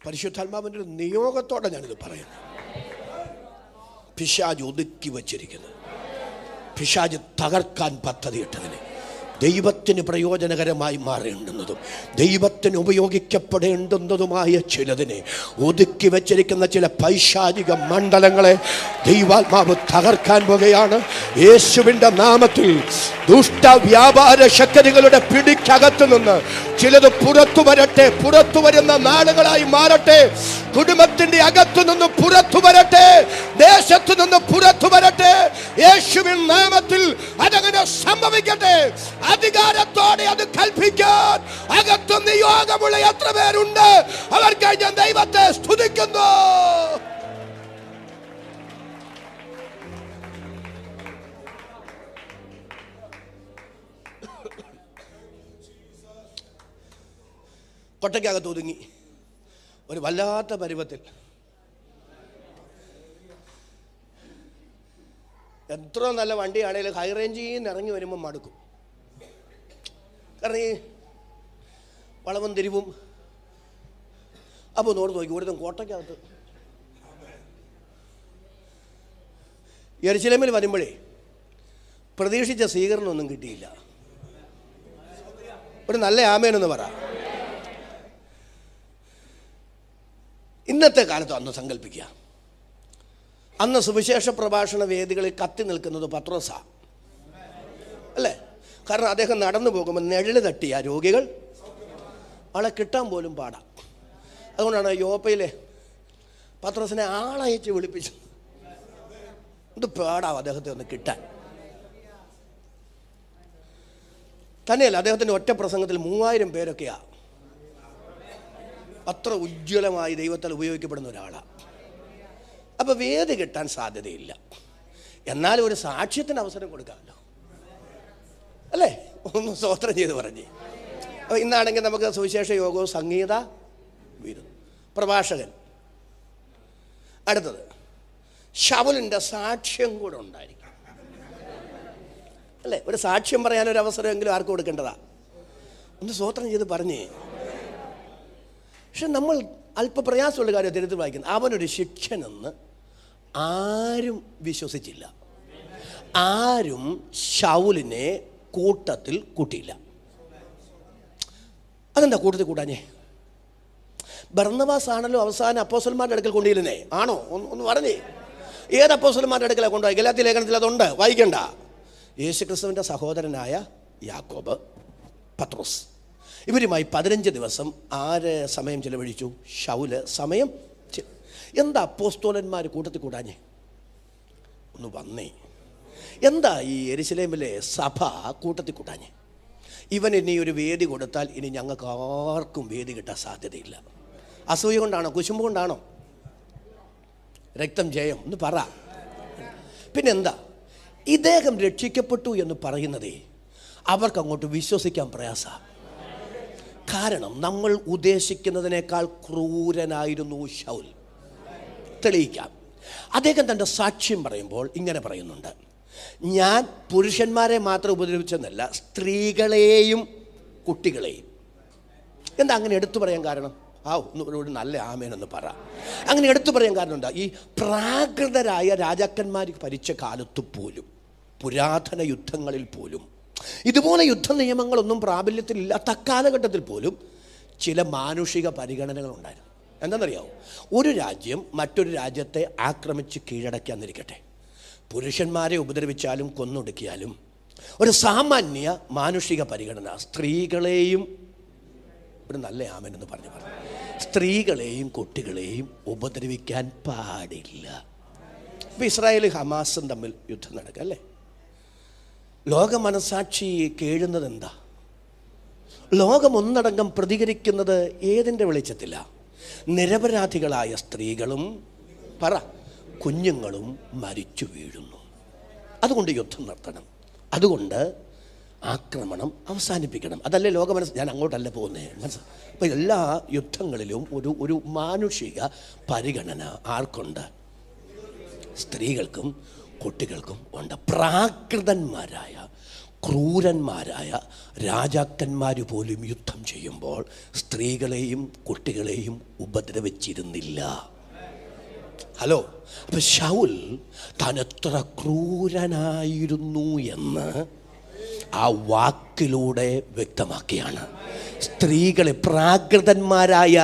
പരിശുദ്ധാത്മാവിൻ്റെ ഒരു നിയോഗത്തോടെ ഞാനിത് പറയുന്നു. പിശാച് ഒതുക്കി വച്ചിരിക്കുന്നു, പിശാച് തകർക്കാൻ പദ്ധതിയിട്ടതിന് ദൈവത്തിന് പ്രയോജനകരമായി മാറേണ്ടുന്നതും ദൈവത്തിന് ഉപയോഗിക്കപ്പെടേണ്ടുന്നതുമായ ചിലതിനെ ഒതുക്കി വച്ചിരിക്കുന്ന ചില പൈശാചിക മണ്ഡലങ്ങളെ ദൈവാത്മാവ് തകർക്കാൻ പോകുകയാണ്. യേശുവിൻ്റെ നാമത്തിൽ ദുഷ്ട വ്യാപാര ശക്തികളുടെ പിടിക്കകത്തു നിന്ന് ചിലത് പുറത്തു വരട്ടെ, പുറത്തു വരുന്ന നാളുകളായി മാറട്ടെ. കുടുംബത്തിന്റെ അകത്തു നിന്ന് പുറത്തു വരട്ടെ, ദേശത്തു നിന്ന് പുറത്തു വരട്ടെ. യേശുവിൻ നാമത്തിൽ അതങ്ങനെ സംഭവിക്കട്ടെ. അധികാരത്തോടെ അത് കൽപ്പിക്കാൻ അകത്തു നിയോഗമുള്ള എത്ര പേരുണ്ട്? അവർക്കായി ഞാൻ ദൈവത്തെ സ്തുതിക്കുന്നു. കൊട്ടയ്ക്കകത്ത് ഒതുങ്ങി ഒരു വല്ലാത്ത പരുവത്തിൽ എത്ര നല്ല വണ്ടിയാണെങ്കിലും ഹൈ റേഞ്ചിൽ നിന്ന് ഇറങ്ങി വരുമ്പോൾ മടുക്കും. കാരണം ഈ വളവും തിരിവും. അപ്പോൾ നോട് നോക്കി ഒരുത്തം കോട്ടയ്ക്കകത്ത് യെരൂശലേമിൽ വരുമ്പോഴേ പ്രതീക്ഷിച്ച സ്വീകരണമൊന്നും കിട്ടിയില്ല. ഒരു നല്ല ആമേനെന്ന് പറ. ഇന്നത്തെ കാലത്ത് അന്ന് സങ്കല്പിക്കുക, അന്ന് സുവിശേഷ പ്രഭാഷണ വേദികളിൽ കത്തി നിൽക്കുന്നത് പത്രോസാ അല്ലേ? കാരണം അദ്ദേഹം നടന്നു പോകുമ്പോൾ നിഴല് തട്ടിയ രോഗികൾ ആളെ കിട്ടാൻ പോലും പാടാം. അതുകൊണ്ടാണ് യോപ്പയിലെ പത്രോസിനെ ആളയച്ച് വിളിപ്പിച്ചത്. ഇത് പാടാവും അദ്ദേഹത്തെ ഒന്ന് കിട്ടാൻ. തന്നെയല്ല, അദ്ദേഹത്തിൻ്റെ ഒറ്റ പ്രസംഗത്തിൽ 3000 പേരൊക്കെയാ. അത്ര ഉജ്ജ്വലമായി ദൈവത്താൽ ഉപയോഗിക്കപ്പെടുന്ന ഒരാളാണ്. അപ്പോൾ വേദി കിട്ടാൻ സാധ്യതയില്ല. എന്നാലും ഒരു സാക്ഷ്യത്തിന് അവസരം കൊടുക്കാമല്ലോ അല്ലേ? ഒന്ന് സ്തോത്രം ചെയ്ത് പറഞ്ഞേ. അപ്പോൾ ഇന്നാണെങ്കിൽ നമുക്ക് സുവിശേഷ യോഗവും സംഗീത വീരും പ്രഭാഷകൻ. അടുത്തത് ശൗലിൻ്റെ സാക്ഷ്യം കൂടെ ഉണ്ടായിരിക്കും അല്ലേ? ഒരു സാക്ഷ്യം പറയാനൊരു അവസരമെങ്കിലും ആർക്ക് കൊടുക്കേണ്ടതാ? ഒന്ന് സ്തോത്രം ചെയ്ത് പറഞ്ഞേ. പക്ഷെ നമ്മൾ അല്പപ്രയാസമുള്ള കാര്യം ദരിദ്രം വായിക്കുന്നത്, അവനൊരു ശിക്ഷനെന്ന് ആരും വിശ്വസിച്ചില്ല. ആരും ശൗലിനെ കൂട്ടത്തിൽ കൂട്ടിയില്ല. അതെന്താ കൂട്ടത്തിൽ കൂട്ടാഞ്ഞേ? ബർന്നബാസ് ആണല്ലോ അവസാനം അപ്പോസ്തലന്മാരുടെ അടുക്കൽ കൊണ്ടുവരുന്നേ. ആണോ? ഒന്ന് പറഞ്ഞേ, ഏത് അപ്പോസ്തലന്മാരുടെ അടുക്കലാണ് കൊണ്ടുപോയി? ഗലാത്യ ലേഖനത്തിൽ അതുണ്ട്, വായിക്കണ്ട. യേശുക്രിസ്തുവിൻ്റെ സഹോദരനായ യാക്കോബ്, പത്രോസ്, ഇവരുമായി 15 ദിവസം ആര് സമയം ചിലവഴിച്ചു? ശൗല് സമയം. എന്താ അപ്പോസ്തലന്മാർ കൂട്ടത്തിൽ കൂടാഞ്ഞേ? ഒന്ന് വന്നേ. എന്താ ഈ യെരുശലേമിലെ സഭ കൂട്ടത്തിൽ കൂട്ടാഞ്ഞേ? ഇവൻ ഇനി ഒരു വേദി കൊടുത്താൽ ഇനി ഞങ്ങൾക്ക് ആർക്കും വേദി കിട്ടാൻ സാധ്യതയില്ല. അസൂയ കൊണ്ടാണോ? കുശുമ്പ് കൊണ്ടാണോ? രക്തം ജയം ഒന്ന് പറ. പിന്നെന്താ? ഇദ്ദേഹം രക്ഷിക്കപ്പെട്ടു എന്ന് പറയുന്നതേ അവർക്ക് അങ്ങോട്ട് വിശ്വസിക്കാൻ പ്രയാസമാണ്. കാരണം നമ്മൾ ഉദ്ദേശിക്കുന്നതിനേക്കാൾ ക്രൂരനായിരുന്നു ശൗൽ. തെളിയിക്കാം. അദ്ദേഹം തൻ്റെ സാക്ഷ്യം പറയുമ്പോൾ ഇങ്ങനെ പറയുന്നുണ്ട്, ഞാൻ പുരുഷന്മാരെ മാത്രം ഉപദ്രവിച്ചെന്നല്ല, സ്ത്രീകളെയും കുട്ടികളെയും. എന്താ അങ്ങനെ എടുത്തു പറയാൻ കാരണം? ഒരു നല്ല ആമേനെന്ന് പറ. അങ്ങനെ എടുത്തു പറയാൻ കാരണം എന്താ? ഈ പ്രാകൃതരായ രാജാക്കന്മാർ ഭരിച്ച കാലത്ത് പോലും, പുരാതന യുദ്ധങ്ങളിൽ പോലും ഇതുപോലെ യുദ്ധ നിയമങ്ങളൊന്നും പ്രാബല്യത്തിലില്ലാത്ത കാലഘട്ടത്തിൽ പോലും ചില മാനുഷിക പരിഗണനകളുണ്ടായിരുന്നു. എന്താണെന്നറിയാമോ? ഒരു രാജ്യം മറ്റൊരു രാജ്യത്തെ ആക്രമിച്ച് കീഴടക്കാന്നിരിക്കട്ടെ, പുരുഷന്മാരെ ഉപദ്രവിച്ചാലും കൊന്നൊടുക്കിയാലും ഒരു സാമാന്യ മാനുഷിക പരിഗണന സ്ത്രീകളെയും, ഒരു നല്ല ആമനെന്ന് പറഞ്ഞു, സ്ത്രീകളെയും കുട്ടികളെയും ഉപദ്രവിക്കാൻ പാടില്ല. ഇപ്പം ഇസ്രായേൽ ഹമാസും തമ്മിൽ യുദ്ധം നടക്കുക അല്ലേ? ലോക മനസാക്ഷി കേഴുന്നത് എന്താ? ലോകം ഒന്നടങ്കം പ്രതികരിക്കുന്നത് ഏതിൻ്റെ വെളിച്ചത്തില? നിരപരാധികളായ സ്ത്രീകളും കുഞ്ഞുങ്ങളും മരിച്ചു വീഴുന്നു. അതുകൊണ്ട് യുദ്ധം നടത്തണം, അതുകൊണ്ട് ആക്രമണം അവസാനിപ്പിക്കണം. അതല്ലേ ലോക ഞാൻ അങ്ങോട്ടല്ല പോകുന്നത്. അപ്പം എല്ലാ യുദ്ധങ്ങളിലും ഒരു മാനുഷിക പരിഗണന ആർക്കുണ്ട്? സ്ത്രീകൾക്കും കുട്ടികൾക്കും ഉണ്ട്. പ്രാകൃതന്മാരായ ക്രൂരന്മാരായ രാജാക്കന്മാർ പോലും യുദ്ധം ചെയ്യുമ്പോൾ സ്ത്രീകളെയും കുട്ടികളെയും ഉപദ്രവിച്ചിരുന്നില്ല. ഹലോ, അപ്പം ശൗൽ താൻ എത്ര ക്രൂരനായിരുന്നു എന്ന് ആ വാക്കിലൂടെ വ്യക്തമാക്കിയാണ്. സ്ത്രീകളെ, പ്രാകൃതന്മാരായ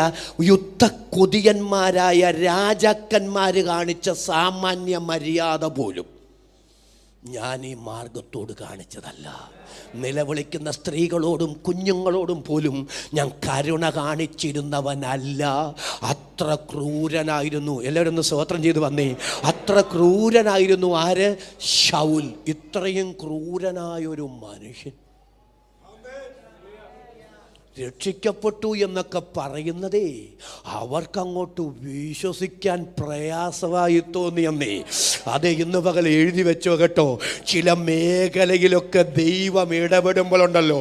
യുദ്ധക്കൊതിയന്മാരായ രാജാക്കന്മാർ കാണിച്ച സാമാന്യ മര്യാദ പോലും ഞാൻ ഈ മാർഗത്തോട് കാണിച്ചതല്ല. നിലവിളിക്കുന്ന സ്ത്രീകളോടും കുഞ്ഞുങ്ങളോടും പോലും ഞാൻ കരുണ കാണിച്ചിരുന്നവനല്ല. അത്ര ക്രൂരനായിരുന്നു. എല്ലാവരും ഒന്ന് സ്തോത്രം ചെയ്ത് വന്നേ. അത്ര ക്രൂരനായിരുന്നു ആര്? ശൗൽ. ഇത്രയും ക്രൂരനായൊരു മനുഷ്യൻ രക്ഷിക്കപ്പെട്ടു എന്നൊക്കെ പറയുന്നതേ അവർക്കങ്ങോട്ട് വിശ്വസിക്കാൻ പ്രയാസമായി തോന്നിയെന്നേ. അതെ, ഇന്ന് പകൽ എഴുതി വെച്ചോ കേട്ടോ. ചില മേഖലയിലൊക്കെ ദൈവം ഇടപെടുമ്പോഴുണ്ടല്ലോ,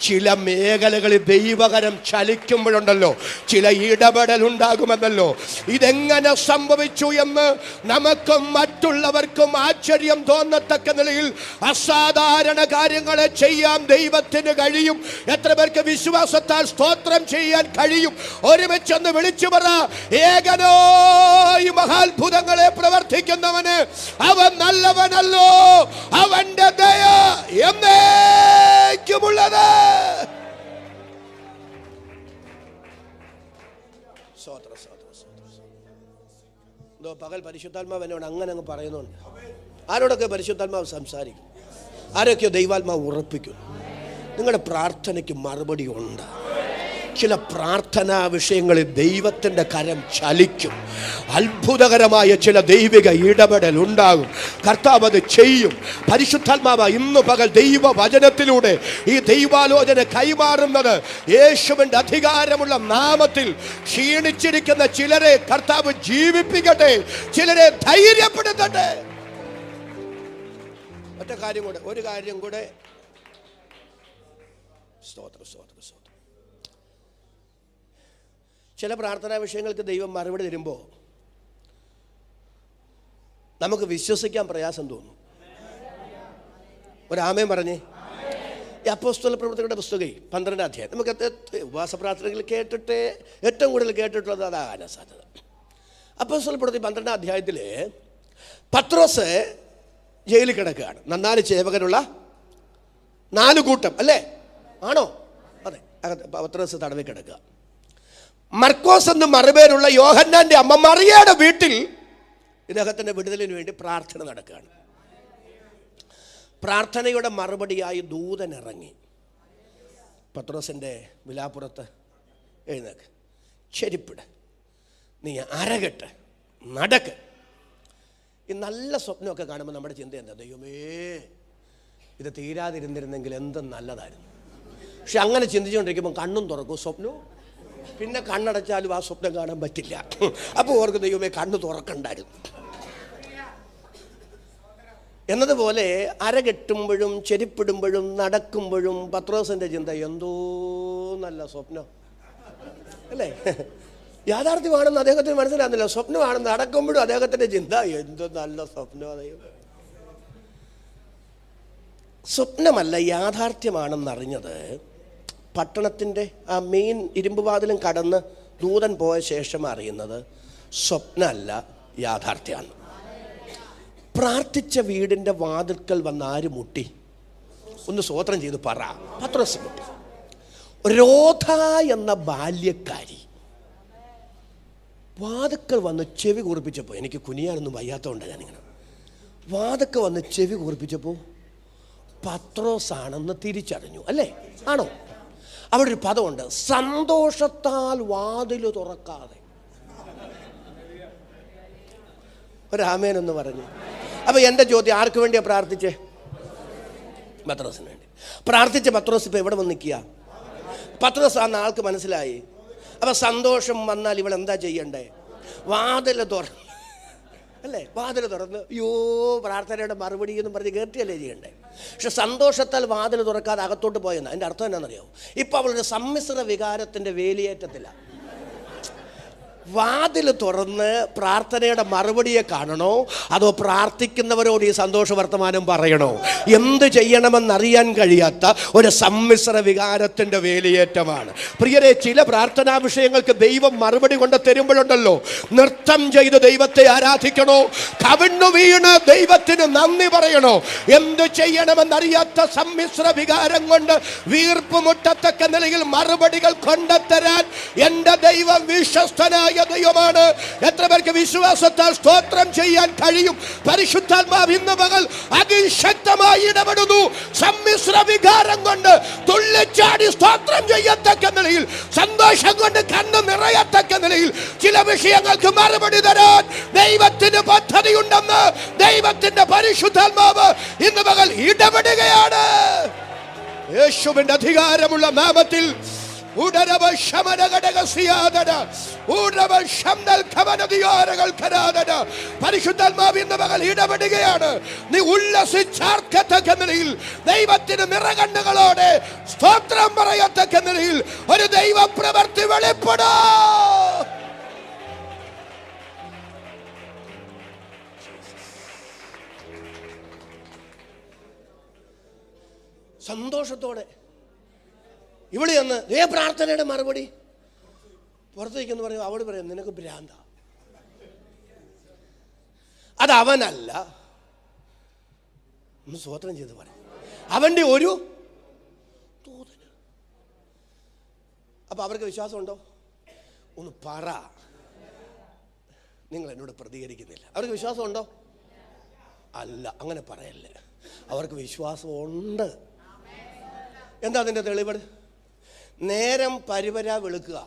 ചില മേഖലകളിൽ ദൈവകരം ചലിക്കുമ്പോഴുണ്ടല്ലോ, ചില ഇടപെടൽ ഉണ്ടാകുമെന്നല്ലോ. ഇതെങ്ങനെ സംഭവിച്ചു എന്ന് നമുക്കും മറ്റുള്ളവർക്കും ആശ്ചര്യം തോന്നത്തക്ക നിലയിൽ അസാധാരണ കാര്യങ്ങളെ ചെയ്യാൻ ദൈവത്തിന് കഴിയും. എത്ര പേർക്ക് വിശ്വാസം സ്തോത്രം ചെയ്യാൻ കഴിയും? ഒരുമിച്ചൊന്ന് വിളിച്ചു പറ, ഏകനായി മഹാത്ഭുതങ്ങളെ പ്രവർത്തിക്കുന്നവന് അവൻ നല്ലവനല്ലോ, അവന്റെ ദയ എന്നേക്കുമുള്ളത്. പകൽ പരിശുദ്ധാത്മാവ് എന്നോട് അങ്ങനെ അങ്ങ് പറയുന്നുണ്ട്. ആരോടൊക്കെ പരിശുദ്ധാത്മാവ് സംസാരിക്കും, ആരൊക്കെയോ ദൈവാത്മാവ് ഉറപ്പിക്കും. നിങ്ങളുടെ പ്രാർത്ഥനയ്ക്ക് മറുപടി ഉണ്ട്. ചില പ്രാർത്ഥനാ വിഷയങ്ങളിൽ ദൈവത്തിൻ്റെ കരം ചലിക്കും. അത്ഭുതകരമായ ചില ദൈവിക ഇടപെടൽ ഉണ്ടാകും. കർത്താവ് അത് ചെയ്യും. പരിശുദ്ധാത്മാവ് ഇന്ന് പകൽ ദൈവവചനത്തിലൂടെ ഈ ദൈവാലോചന കൈമാറുന്നത് യേശുവിൻ്റെ അധികാരമുള്ള നാമത്തിൽ ക്ഷീണിച്ചിരിക്കുന്ന ചിലരെ കർത്താവ് ജീവിപ്പിക്കട്ടെ, ചിലരെ ധൈര്യപ്പെടുത്തട്ടെ. ഒരു കാര്യം കൂടെ. സ്തോത്രം. ചില പ്രാർത്ഥനാ വിഷയങ്ങൾക്ക് ദൈവം മറുപടി തരുമ്പോൾ നമുക്ക് വിശ്വസിക്കാൻ പ്രയാസം തോന്നും. ഒരാമേൻ പറഞ്ഞേ. ഈ അപ്പോസ്തല പ്രവൃത്തികളുടെ പുസ്തകം 12-ാം അധ്യായം നമുക്ക് ഉപവാസ പ്രാർത്ഥനകൾ കേട്ടിട്ട് ഏറ്റവും കൂടുതൽ കേട്ടിട്ടുള്ളത് അതാകാനാണ് സാധ്യത. അപ്പോസ്തല പ്രവൃത്തി 12-ാം അധ്യായത്തിൽ പത്രോസ് ജയിലിൽ കിടക്കുകയാണ്. 4 ചേവകരുള്ള 4 കൂട്ടം അല്ലേ? ആണോ? അതെ. പത്രോസ് തടവിൽ കിടക്കുക. മർക്കോസ് എന്ന് മറുപേരുള്ള യോഹന്നാന്റെ അമ്മ മറിയയുടെ വീട്ടിൽ ഇദ്ദേഹത്തിൻ്റെ വിടുതലിന് വേണ്ടി പ്രാർത്ഥന നടക്കുകയാണ്. പ്രാർത്ഥനയുടെ മറുപടിയായി ദൂതൻ ഇറങ്ങി. പത്രോസിൻ്റെ വിലാപ്പുറത്ത് എഴുന്നേക്ക്, ചെരിപ്പിട്, നീ അരകെട്ട്, നടക്ക്. ഈ നല്ല സ്വപ്നമൊക്കെ കാണുമ്പോൾ നമ്മുടെ ചിന്ത എന്താ? ദൈവമേ, ഇത് തീരാതിരുന്നിരുന്നെങ്കിൽ എന്ത് നല്ലതായിരുന്നു. പക്ഷെ അങ്ങനെ ചിന്തിച്ചുകൊണ്ടിരിക്കുമ്പോൾ കണ്ണും തുറക്കും, സ്വപ്നവും പിന്നെ കണ്ണടച്ചാലും ആ സ്വപ്നം കാണാൻ പറ്റില്ല. അപ്പോൾ ഓർക്ക് ദൈവമേ കണ്ണ് തുറക്കണ്ടായിരുന്നു എന്നതുപോലെ അരകെട്ടുമ്പോഴും ചെരിപ്പിടുമ്പോഴും നടക്കുമ്പോഴും പത്രോസിൻ്റെ ചിന്ത എന്തോ നല്ല സ്വപ്നം അല്ലേ? യാഥാർത്ഥ്യമാണെന്ന് അദ്ദേഹത്തിന് മനസ്സിലാകുന്നില്ല. സ്വപ്നമാണെന്ന് നടക്കുമ്പോഴും അദ്ദേഹത്തിൻ്റെ ചിന്ത എന്തോ നല്ല സ്വപ്നം. സ്വപ്നമല്ല, യാഥാർത്ഥ്യമാണെന്നറിഞ്ഞത് പട്ടണത്തിൻ്റെ ആ മെയിൻ ഇരുമ്പുവാതിലും കടന്ന് ദൂതൻ പോയ ശേഷം അറിയുന്നത് സ്വപ്നമല്ല, യാഥാർത്ഥ്യമാണ്. പ്രാർത്ഥിച്ച വീടിൻ്റെ വാതിൽക്കൽ വന്ന് ആര് മുട്ടി? ഒന്ന് സ്തോത്രം ചെയ്ത് പറ. പത്രോസ് മുട്ടി. രോധ എന്ന ബാല്യക്കാരി വാതിൽക്കൽ വന്ന് ചെവി കൂർപ്പിച്ചപ്പോൾ, എനിക്ക് കുനിയാനൊന്നും വയ്യാത്തതുകൊണ്ട് ഞാനിങ്ങനെ വാതിൽക്കൽ വന്ന് ചെവി കൂർപ്പിച്ചപ്പോൾ പത്രോസാണെന്ന് തിരിച്ചറിഞ്ഞു. അല്ലേ? ആണോ? അവിടെ ഒരു പദമുണ്ട്, സന്തോഷത്താൽ വാതിൽ തുറക്കാതെ. ഒരാമേനൊന്ന് പറഞ്ഞു. അപ്പൊ എൻ്റെ ചോദ്യം, ആർക്ക് വേണ്ടിയാണ് പ്രാർത്ഥിച്ചേ? പത്രോസിന് വേണ്ടി പ്രാർത്ഥിച്ച പത്രോസ് ഇപ്പൊ എവിടെ വന്ന് നിൽക്കുക? പത്രോസ് ആ ആൾക്ക് മനസ്സിലായി. അപ്പൊ സന്തോഷം വന്നാൽ ഇവൾ എന്താ ചെയ്യണ്ടേ? വാതിൽ തുറന്ന്, അല്ലേ? വാതിൽ തുറന്ന് അയ്യോ പ്രാർത്ഥനയുടെ മറുപടി എന്നും പറഞ്ഞ് കേട്ടിയല്ലേ ചെയ്യണ്ടേ? പക്ഷെ സന്തോഷത്താൽ വാതിൽ തുറക്കാതെ അകത്തോട്ട് പോയെന്ന്. അതിൻ്റെ അർത്ഥം എന്നാണെന്നറിയാമോ? ഇപ്പം അവളൊരു സമ്മിശ്ര വികാരത്തിൻ്റെ വേലിയേറ്റത്തിലാണ്. വാതിൽ തുറന്ന് പ്രാർത്ഥനയുടെ മറുപടിയെ കാണണോ, അതോ പ്രാർത്ഥിക്കുന്നവരോട് ഈ സന്തോഷ വർത്തമാനം പറയണോ? എന്ത് ചെയ്യണമെന്നറിയാൻ കഴിയാത്ത ഒരു സമ്മിശ്ര വികാരത്തിൻ്റെ വേലിയേറ്റമാണ്. പ്രിയരെ, ചില പ്രാർത്ഥനാ വിഷയങ്ങൾക്ക് ദൈവം മറുപടി കൊണ്ട് തരുമ്പോഴുണ്ടല്ലോ, നൃത്തം ചെയ്ത് ദൈവത്തെ ആരാധിക്കണോ, കവിണ്ണു വീണ് ദൈവത്തിന് നന്ദി പറയണോ? എന്ത് ചെയ്യണമെന്നറിയാത്ത സമ്മിശ്ര വികാരം കൊണ്ട് വീർപ്പ് മുട്ടത്തക്ക നിലയിൽ മറുപടികൾ കൊണ്ടുതരാൻ എൻ്റെ ദൈവം വിശ്വസ്തനായ ദൈവമാണ്. എത്ര പേർക്ക് വിശ്വാസത്താൽ സ്തോത്രം ചെയ്യാൻ കഴിയും? പരിശുദ്ധാത്മാവ് ഇന്ന് പകൽ അതിശക്തമായി ഇടപെടുന്നു. സമ്മിശ്ര വികാരം കൊണ്ട് തുള്ളിച്ചാടി സ്തോത്രം ചെയ്യത്തക്ക നിലയിൽ, സന്തോഷം കൊണ്ട് കണ്ണ് നിറയത്തക്ക നിലയിൽ ചില വിഷയങ്ങൾക്ക് മറുപടി തരാൻ ദൈവത്തിന് പദ്ധതിയുണ്ടെന്ന് ദൈവത്തിന്റെ പരിശുദ്ധാത്മാവ് ഇന്ന് പകൽ ഇടപെടുകയാണ്. യേശുവിന്റെ അധികാരമുള്ള നാമത്തിൽ പരിശുദ്ധാത്മാവ് ഇന്ന് പകൽ ഇടപെടുകയാണ്. നീ ഉല്ലസിച്ചാർക്കത്തക്ക നിലയിൽ, ദൈവത്തിന് നിറകണ്ണുകളോടെ സ്തോത്രം പറയത്തക്ക നിലയിൽ ഒരു ദൈവ പ്രവൃത്തി വെളിപ്പെടാ. സന്തോഷത്തോടെ ഇവിടെ നിന്ന് പ്രാർത്ഥനയുടെ മറുപടി പുറത്തേക്കെന്ന് പറയും. അവള് പറയും, നിനക്ക് ഭ്രാന്ത. അതവനല്ല, ഒന്ന് സ്തോത്രം ചെയ്ത് പറയും, അവൻ്റെ ഒരു ദൂതന്. അപ്പൊ അവർക്ക് വിശ്വാസമുണ്ടോ? ഒന്ന് പറ. നിങ്ങൾ എന്നോട് പ്രതികരിക്കുന്നില്ല. അവർക്ക് വിശ്വാസമുണ്ടോ? അല്ല, അങ്ങനെ പറയല്ലേ. അവർക്ക് വിശ്വാസമുണ്ട്. എന്താ അതിൻ്റെ തെളിവ്? നേരം പരിവരാ വെളുക്കുക,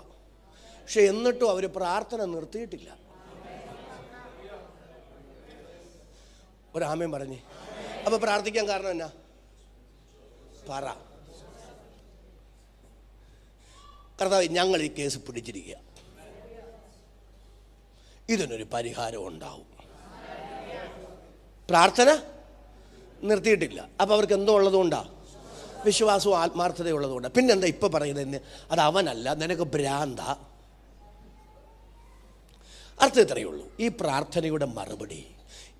പക്ഷെ എന്നിട്ടും അവർ പ്രാർത്ഥന നിർത്തിയിട്ടില്ല. ഒരാമയും പറഞ്ഞേ. അപ്പൊ പ്രാർത്ഥിക്കാൻ കാരണം എന്നാ? പറ. കർത്താവ്, ഞങ്ങൾ ഈ കേസ് പിടിച്ചിരിക്കുക, ഇതിനൊരു പരിഹാരം ഉണ്ടാവും. പ്രാർത്ഥന നിർത്തിയിട്ടില്ല. അപ്പം അവർക്ക് എന്തോ ഉള്ളതുകൊണ്ടാണ്? വിശ്വാസവും ആത്മാർത്ഥതയും ഉള്ളതുകൊണ്ടാണ്. പിന്നെന്താ ഇപ്പം പറയുന്നത്? അത് അവനല്ല, നിനക്ക് ഭ്രാന്ത. അർത്ഥം ഇത്രയേ ഉള്ളൂ. ഈ പ്രാർത്ഥനയുടെ മറുപടി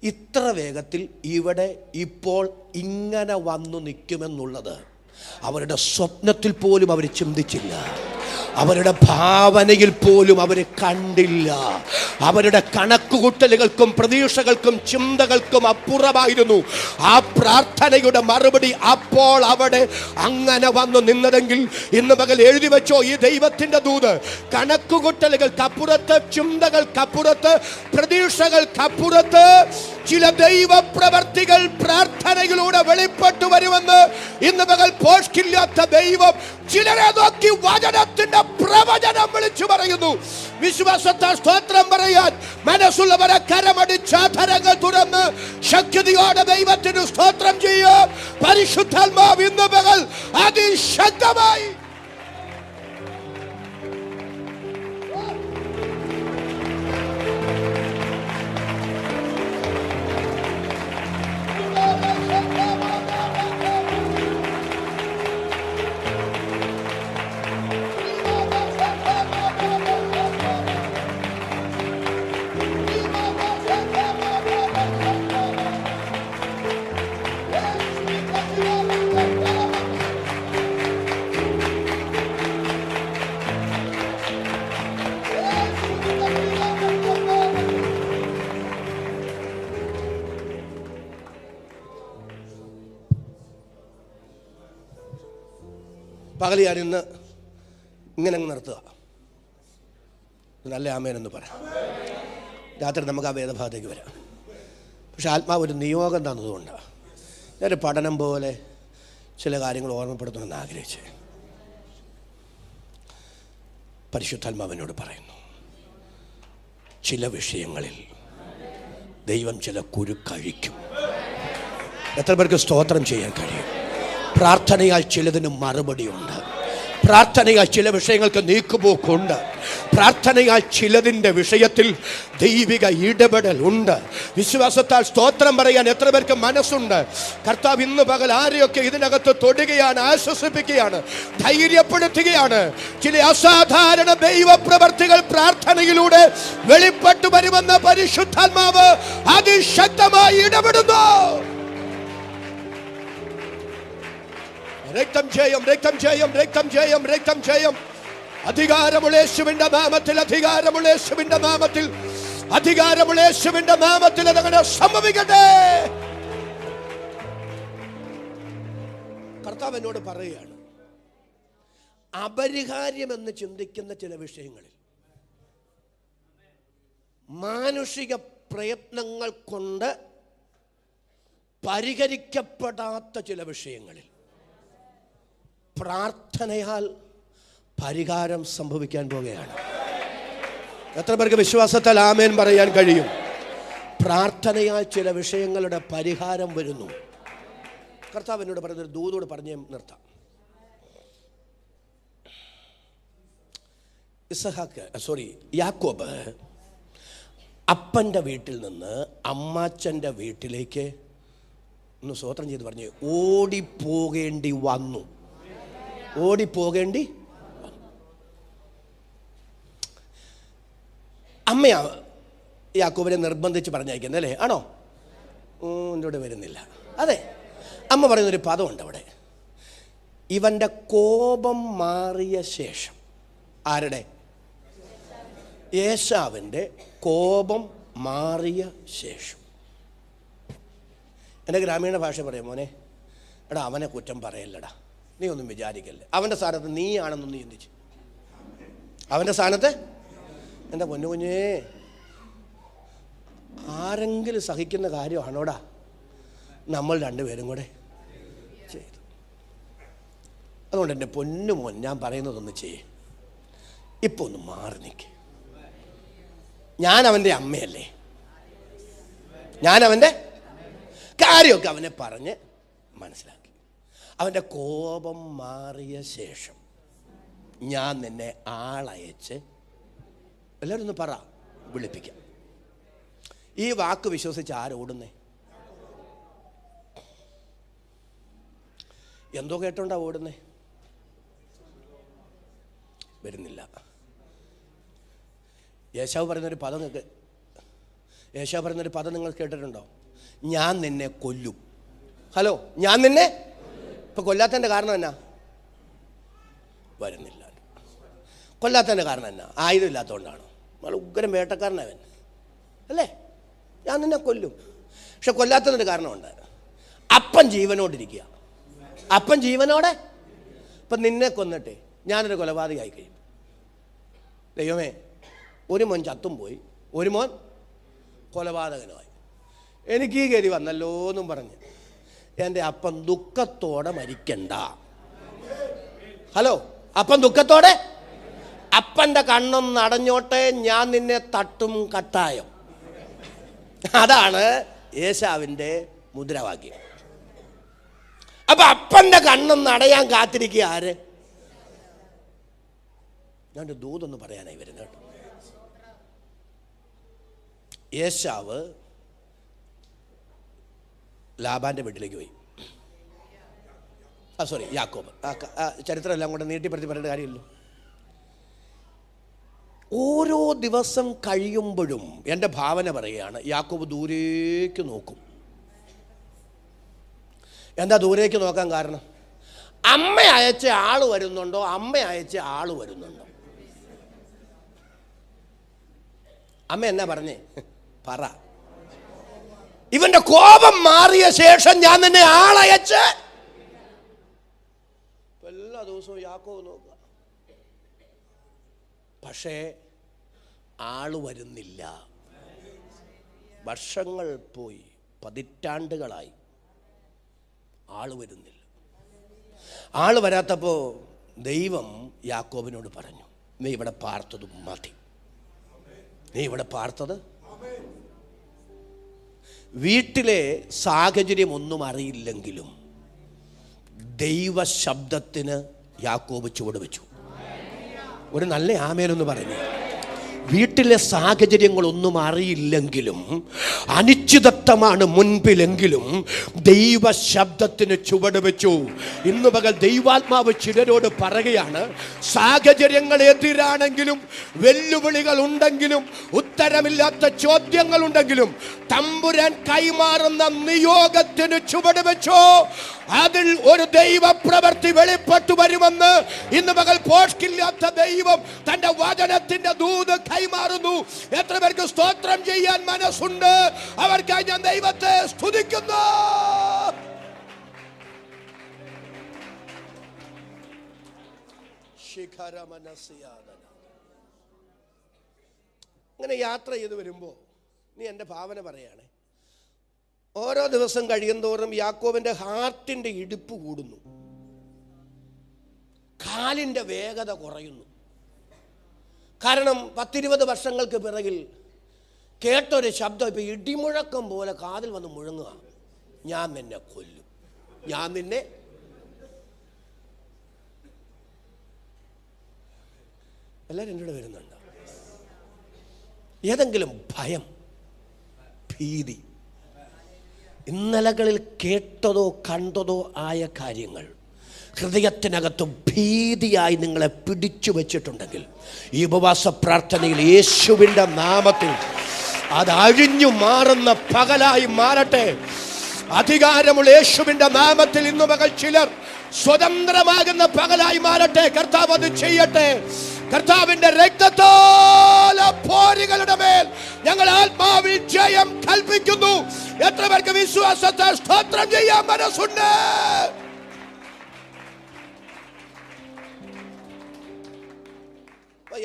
ഇത്ര വേഗത്തിൽ ഇവിടെ ഇപ്പോൾ ഇങ്ങനെ വന്നു നിൽക്കുമെന്നുള്ളത് അവരുടെ സ്വപ്നത്തിൽ പോലും അവർ ചിന്തിച്ചില്ല. അവരുടെ ഭാവനയിൽ പോലും അവർ കണ്ടില്ല. അവരുടെ കണക്കുകൂട്ടലുകൾക്കും പ്രതീക്ഷകൾക്കും ചിന്തകൾക്കും അപ്പുറമായിരുന്നു ആ പ്രാർത്ഥനയുടെ മറുപടി. അപ്പോൾ അവിടെ അങ്ങനെ വന്നു നിന്നതെങ്കിൽ ഇന്ന് പകൽ എഴുതി വെച്ചോ, ഈ ദൈവത്തിന്റെ ദൂത് കണക്കുകൂട്ടലുകൾക്കപ്പുറത്ത്, ചിന്തകൾക്കപ്പുറത്ത്, പ്രതീക്ഷകൾക്കപ്പുറത്ത് ചില ദൈവ പ്രവർത്തികൾ പ്രാർത്ഥനയിലൂടെ വെളിപ്പെട്ടു വരുമെന്ന് ഇന്ന് പകൽ പോഷ്കില്ലാത്ത ദൈവം ചിലരെ നോക്കി വചനത്തിന്റെ പ്രവചനം വിളിച്ചു പറയുന്നു. വിശ്വാസത്താൽ സ്തോത്രം പറയാൻ മനസ്സുള്ളവരെ കരമടിച്ചാധരങ്ങൾ തുറന്ന് ശക്തിയോടെ ദൈവത്തിന് സ്തോത്രം ചെയ്യുക. പരിശുദ്ധാത്മാവ് ഇന്ന് പകൽ അതിശക്തമായി പകൽ ഞാനിന്ന് ഇങ്ങനെ നിർത്തുക. നല്ല ആമേനെന്ന് പറയാം. രാത്രി നമുക്ക് ആ വേദഭാഗത്തേക്ക് വരാം. പക്ഷെ ആത്മാവ് ഒരു നിയോഗം തന്നതുകൊണ്ടാണ് ഞാനൊരു പഠനം പോലെ ചില കാര്യങ്ങൾ ഓർമ്മപ്പെടുത്തണമെന്ന് ആഗ്രഹിച്ച്. പരിശുദ്ധാത്മാവിനോട് പറയുന്നു, ചില വിഷയങ്ങളിൽ ദൈവം ചില കുരുക്കഴിക്കും. എത്ര പേർക്ക് സ്തോത്രം ചെയ്യാൻ കഴിയും? പ്രാർത്ഥനയാൽ ചിലതിന് മറുപടിയുണ്ട്. പ്രാർത്ഥനയാൽ ചില വിഷയങ്ങൾക്ക് നീക്കുപോക്കുണ്ട്. പ്രാർത്ഥനയാൽ ചിലതിൻ്റെ വിഷയത്തിൽ ദൈവിക ഇടപെടൽ ഉണ്ട്. വിശ്വാസത്താൽ സ്തോത്രം പറയാൻ എത്ര പേർക്ക് മനസ്സുണ്ട്? കർത്താവ് ഇന്ന് പകൽ ആരെയൊക്കെ ഇതിനകത്ത് തൊടുകയാണ്, ആശ്വസിപ്പിക്കുകയാണ്, ധൈര്യപ്പെടുത്തുകയാണ്. ചില അസാധാരണ ദൈവപ്രവർത്തികൾ പ്രാർത്ഥനയിലൂടെ വെളിപ്പെട്ടു വരുമെന്ന പരിശുദ്ധാത്മാവ് അതിശക്തമായി ഇടപെടുന്നു. രക്തം ജയം, രക്തം ജയം, രക്തം ജയം, രക്തം ജയം. അധികാരമുള്ള യേശുവിന്റെ നാമത്തിൽ, അധികാരമുള്ള യേശുവിന്റെ നാമത്തിൽ, അധികാരമുള്ള യേശുവിന്റെ നാമത്തിൽ അതങ്ങനെ സംഭവിക്കട്ടെ. കർത്താവ് എന്നോട് പറയുകയാണ്, അപരിഹാര്യമെന്ന് ചിന്തിക്കുന്ന ചില വിഷയങ്ങളിൽ, മാനുഷിക പ്രയത്നങ്ങൾ കൊണ്ട് പരിഹരിക്കപ്പെടാത്ത ചില വിഷയങ്ങളിൽ പ്രാർത്ഥനയാൽ പരിഹാരം സംഭവിക്കാൻ പോകുകയാണ്. എത്ര പേർക്ക് വിശ്വാസത്താൽ ആമേൻ പറയാൻ കഴിയും? പ്രാർത്ഥനയാൽ ചില വിഷയങ്ങളുടെ പരിഹാരം വരുന്നു. കർത്താവ് എന്നോട് പറഞ്ഞൊരു ദൂതോട് പറഞ്ഞ് നിർത്താം. യാക്കോബ് അപ്പൻ്റെ വീട്ടിൽ നിന്ന് അമ്മാച്ചൻ്റെ വീട്ടിലേക്ക് ഒന്ന് സ്തോത്രം ചെയ്ത് പറഞ്ഞ് ഓടിപ്പോകേണ്ടി വന്നു. ഓടിപ്പോകേണ്ടി അമ്മയാ യാക്കോബിനെ നിർബന്ധിച്ച് പറഞ്ഞയക്കുന്നത് അല്ലേ? ആണോ? എൻ്റെ കൂടെ വരുന്നില്ല. അതെ, അമ്മ പറയുന്നൊരു പദമുണ്ട് അവിടെ. ഇവൻ്റെ കോപം മാറിയ ശേഷം. ആരുടെ? ഏശാവിൻ്റെ കോപം മാറിയ ശേഷം. എൻ്റെ ഗ്രാമീണ ഭാഷ പറയാം, മോനെ എടാ അവനെ കുറ്റം പറയല്ലടാ, നീ ഒന്നും വിചാരിക്കല്ലേ, അവൻ്റെ സ്ഥാനത്ത് നീയാണെന്നൊന്ന് ചിന്തിച്ച്. അവൻ്റെ സ്ഥാനത്ത് എൻ്റെ പൊന്നു കുഞ്ഞേ ആരെങ്കിലും സഹിക്കുന്ന കാര്യമാണോടാ നമ്മൾ രണ്ടുപേരും കൂടെ ചെയ്തു. അതുകൊണ്ട് എൻ്റെ പൊന്നുമോൻ, ഞാൻ പറയുന്നതൊന്ന് ചെയ്യേ. ഇപ്പോൾ ഒന്ന് മാറി നിൽക്കേ. ഞാൻ അവൻ്റെ അമ്മയല്ലേ, ഞാൻ അവൻ്റെ കാര്യമൊക്കെ അവനെ പറഞ്ഞ് മനസ്സിലാക്കി. അവൻ്റെ കോപം മാറിയ ശേഷം ഞാൻ നിന്നെ ആളയച്ച്, എല്ലാവരും ഒന്ന് പറ, വിളിപ്പിക്കാം. ഈ വാക്ക് വിശ്വസിച്ച് ആരോടുന്നേ? എന്തോ കേട്ടോണ്ടാ ഓടുന്നേ? വരുന്നില്ല. യേശാവ് പറയുന്നൊരു പദം നിങ്ങൾ കേട്ടിട്ടുണ്ടോ? ഞാൻ നിന്നെ കൊല്ലും. ഹലോ, ഞാൻ നിന്നെ ഇപ്പൊ കൊല്ലാത്തതിൻ്റെ കാരണം എന്നാ? വരുന്നില്ല. കൊല്ലാത്തതിൻ്റെ കാരണം എന്നാ? ആയുധം ഇല്ലാത്തതുകൊണ്ടാണ്. നമ്മൾ ഉഗ്രം വേട്ടക്കാരനവൻ അല്ലേ? ഞാൻ നിന്നെ കൊല്ലും. പക്ഷെ കൊല്ലാത്തതിൻ്റെ കാരണമുണ്ട്. അപ്പൻ ജീവനോടിരിക്കുക. അപ്പൻ ജീവനോടെ ഇപ്പം നിന്നെ കൊന്നിട്ടേ ഞാനൊരു കൊലപാതകമായി കഴിയും. ദൈവമേ, ഒരു മോൻ ചത്തും പോയി, ഒരു മോൻ കൊലപാതകനുമായി. എനിക്ക് ഈ ഗതി വന്നല്ലോ എന്നും പറഞ്ഞ് എൻ്റെ അപ്പൻ ദുഃഖത്തോടെ മരിക്കണ്ട. ഹലോ, അപ്പൻ ദുഃഖത്തോടെ, അപ്പൻ്റെ കണ്ണൊന്ന് അടഞ്ഞോട്ടെ, ഞാൻ നിന്നെ തട്ടും കട്ടായം. അതാണ് യേശാവിൻ്റെ മുദ്രാവാക്യം. അപ്പൊ അപ്പൻ്റെ കണ്ണൊന്ന് അടയാൻ കാത്തിരിക്കുക ആര്? ഞാനൊരു ദൂതൊന്ന് പറയാനായി വരുന്നത് കേട്ടോ. യേശാവ് ലാബാന്റെ വീട്ടിലേക്ക് പോയി. യാക്കോബ്. ചരിത്രം എല്ലാം കൂടെ നീട്ടിപ്പടുത്തി പറയേണ്ട കാര്യമില്ലല്ലോ. ഓരോ ദിവസം കഴിയുമ്പോഴും എൻ്റെ ഭാവന പറയുകയാണ്, യാക്കോബ് ദൂരേക്ക് നോക്കും. എന്താ ദൂരേക്ക് നോക്കാൻ കാരണം? അമ്മ അയച്ച ആള് വരുന്നുണ്ടോ? അമ്മ അയച്ച ആള് വരുന്നുണ്ടോ? അമ്മ എന്നാ പറഞ്ഞേ? പറ. ഇവന്റെ കോപം മാറിയ ശേഷം ഞാൻ നിന്നെ ആളയച്ച്. എല്ലാ ദിവസവും യാക്കോബ് നോക്കുക, പക്ഷേ ആള് വരുന്നില്ല. വർഷങ്ങൾ പോയി, പതിറ്റാണ്ടുകളായി, ആള് വരുന്നില്ല. ആള് വരാത്തപ്പോ ദൈവം യാക്കോബിനോട് പറഞ്ഞു, നീ ഇവിടെ പാർത്തത് മതി. നീ ഇവിടെ പാർത്തത്, വീട്ടിലെ സാഹചര്യം ഒന്നും അറിയില്ലെങ്കിലും ദൈവ ശബ്ദത്തിന് യാക്കോബ് ചുവട് വെച്ചു. ഒരു നല്ല ആമേനൊന്ന് പറഞ്ഞു. വീട്ടിലെ സാഹചര്യങ്ങളൊന്നും അറിയില്ലെങ്കിലും, അനിശ്ചിതത്വമാണ് മുൻപിലെങ്കിലും ദൈവ ശബ്ദത്തിന് ചുവട് വെച്ചു. ഇന്ന് പകൽ ദൈവാത്മാവ് ചിലരോട് പറയുകയാണ്, സാഹചര്യങ്ങൾ എതിരാണെങ്കിലും, വെല്ലുവിളികൾ ഉണ്ടെങ്കിലും, ഉത്തരമില്ലാത്ത ചോദ്യങ്ങൾ ഉണ്ടെങ്കിലും, തമ്പുരാൻ കൈമാറുന്ന നിയോഗത്തിന് ചുവട് വെച്ചോ. അതിൽ ഒരു ദൈവ പ്രവൃത്തി വെളിപ്പെട്ടു വരുമെന്ന് ഇന്ന് പകൽ പോഷ്കില്ലാത്ത ദൈവം തന്റെ വചനത്തിന്റെ ദൂത് കൈമാറുന്നു. എത്ര പേർക്ക് സ്തോത്രം ചെയ്യാൻ മനസ്സുണ്ട്? അവർക്കായി ഞാൻ ദൈവത്തെ സ്തുതിക്കുന്നു. അങ്ങനെ യാത്ര ചെയ്ത് വരുമ്പോ നീ എൻ്റെ ഭാവന പറയാണ്, ഓരോ ദിവസം കഴിയുന്തോറും യാക്കോബിന്റെ ഹാർട്ടിന്റെ ഇടിപ്പ് കൂടുന്നു, കാലിന്റെ വേഗത കുറയുന്നു. കാരണം 10-20 വർഷങ്ങൾക്ക് പിറകിൽ കേട്ടൊരു ശബ്ദം ഇപ്പൊ ഇടിമുഴക്കം പോലെ കാതിൽ വന്ന് മുഴങ്ങുക, ഞാൻ നിന്നെ കൊല്ലും, ഞാൻ നിന്നെ. എല്ലാവരും എന്നോട് വരുന്നുണ്ടോ? ഏതെങ്കിലും ഭയം, ഭീതി, ഇന്നലകളിൽ കേട്ടതോ കണ്ടതോ ആയ കാര്യങ്ങൾ ഹൃദയത്തിനകത്ത് ഭീതിയായി നിങ്ങളെ പിടിച്ചു വച്ചിട്ടുണ്ടെങ്കിൽ ഈ ഉപവാസ പ്രാർത്ഥനയിൽ യേശുവിൻ്റെ നാമത്തിൽ അത് അഴിഞ്ഞു മാറുന്ന പകലായി മാറട്ടെ. അധികാരമുള്ള യേശുവിൻ്റെ നാമത്തിൽ ഇന്നു പകൽ ചിലർ സ്വതന്ത്രമാകുന്ന പകലായി മാറട്ടെ. കർത്താവ് അത് ചെയ്യട്ടെ. കർത്താവിന്റെ രക്തത്താൽ പോരുകളുടെ മേൽ ഞങ്ങൾ ആത്മാവിൽ ജയം കൽപ്പിക്കുന്നു. എത്ര പേർക്ക് വിശ്വാസത്തെ സ്തോത്രം ചെയ്യാൻ മനസ്സുണ്ട്?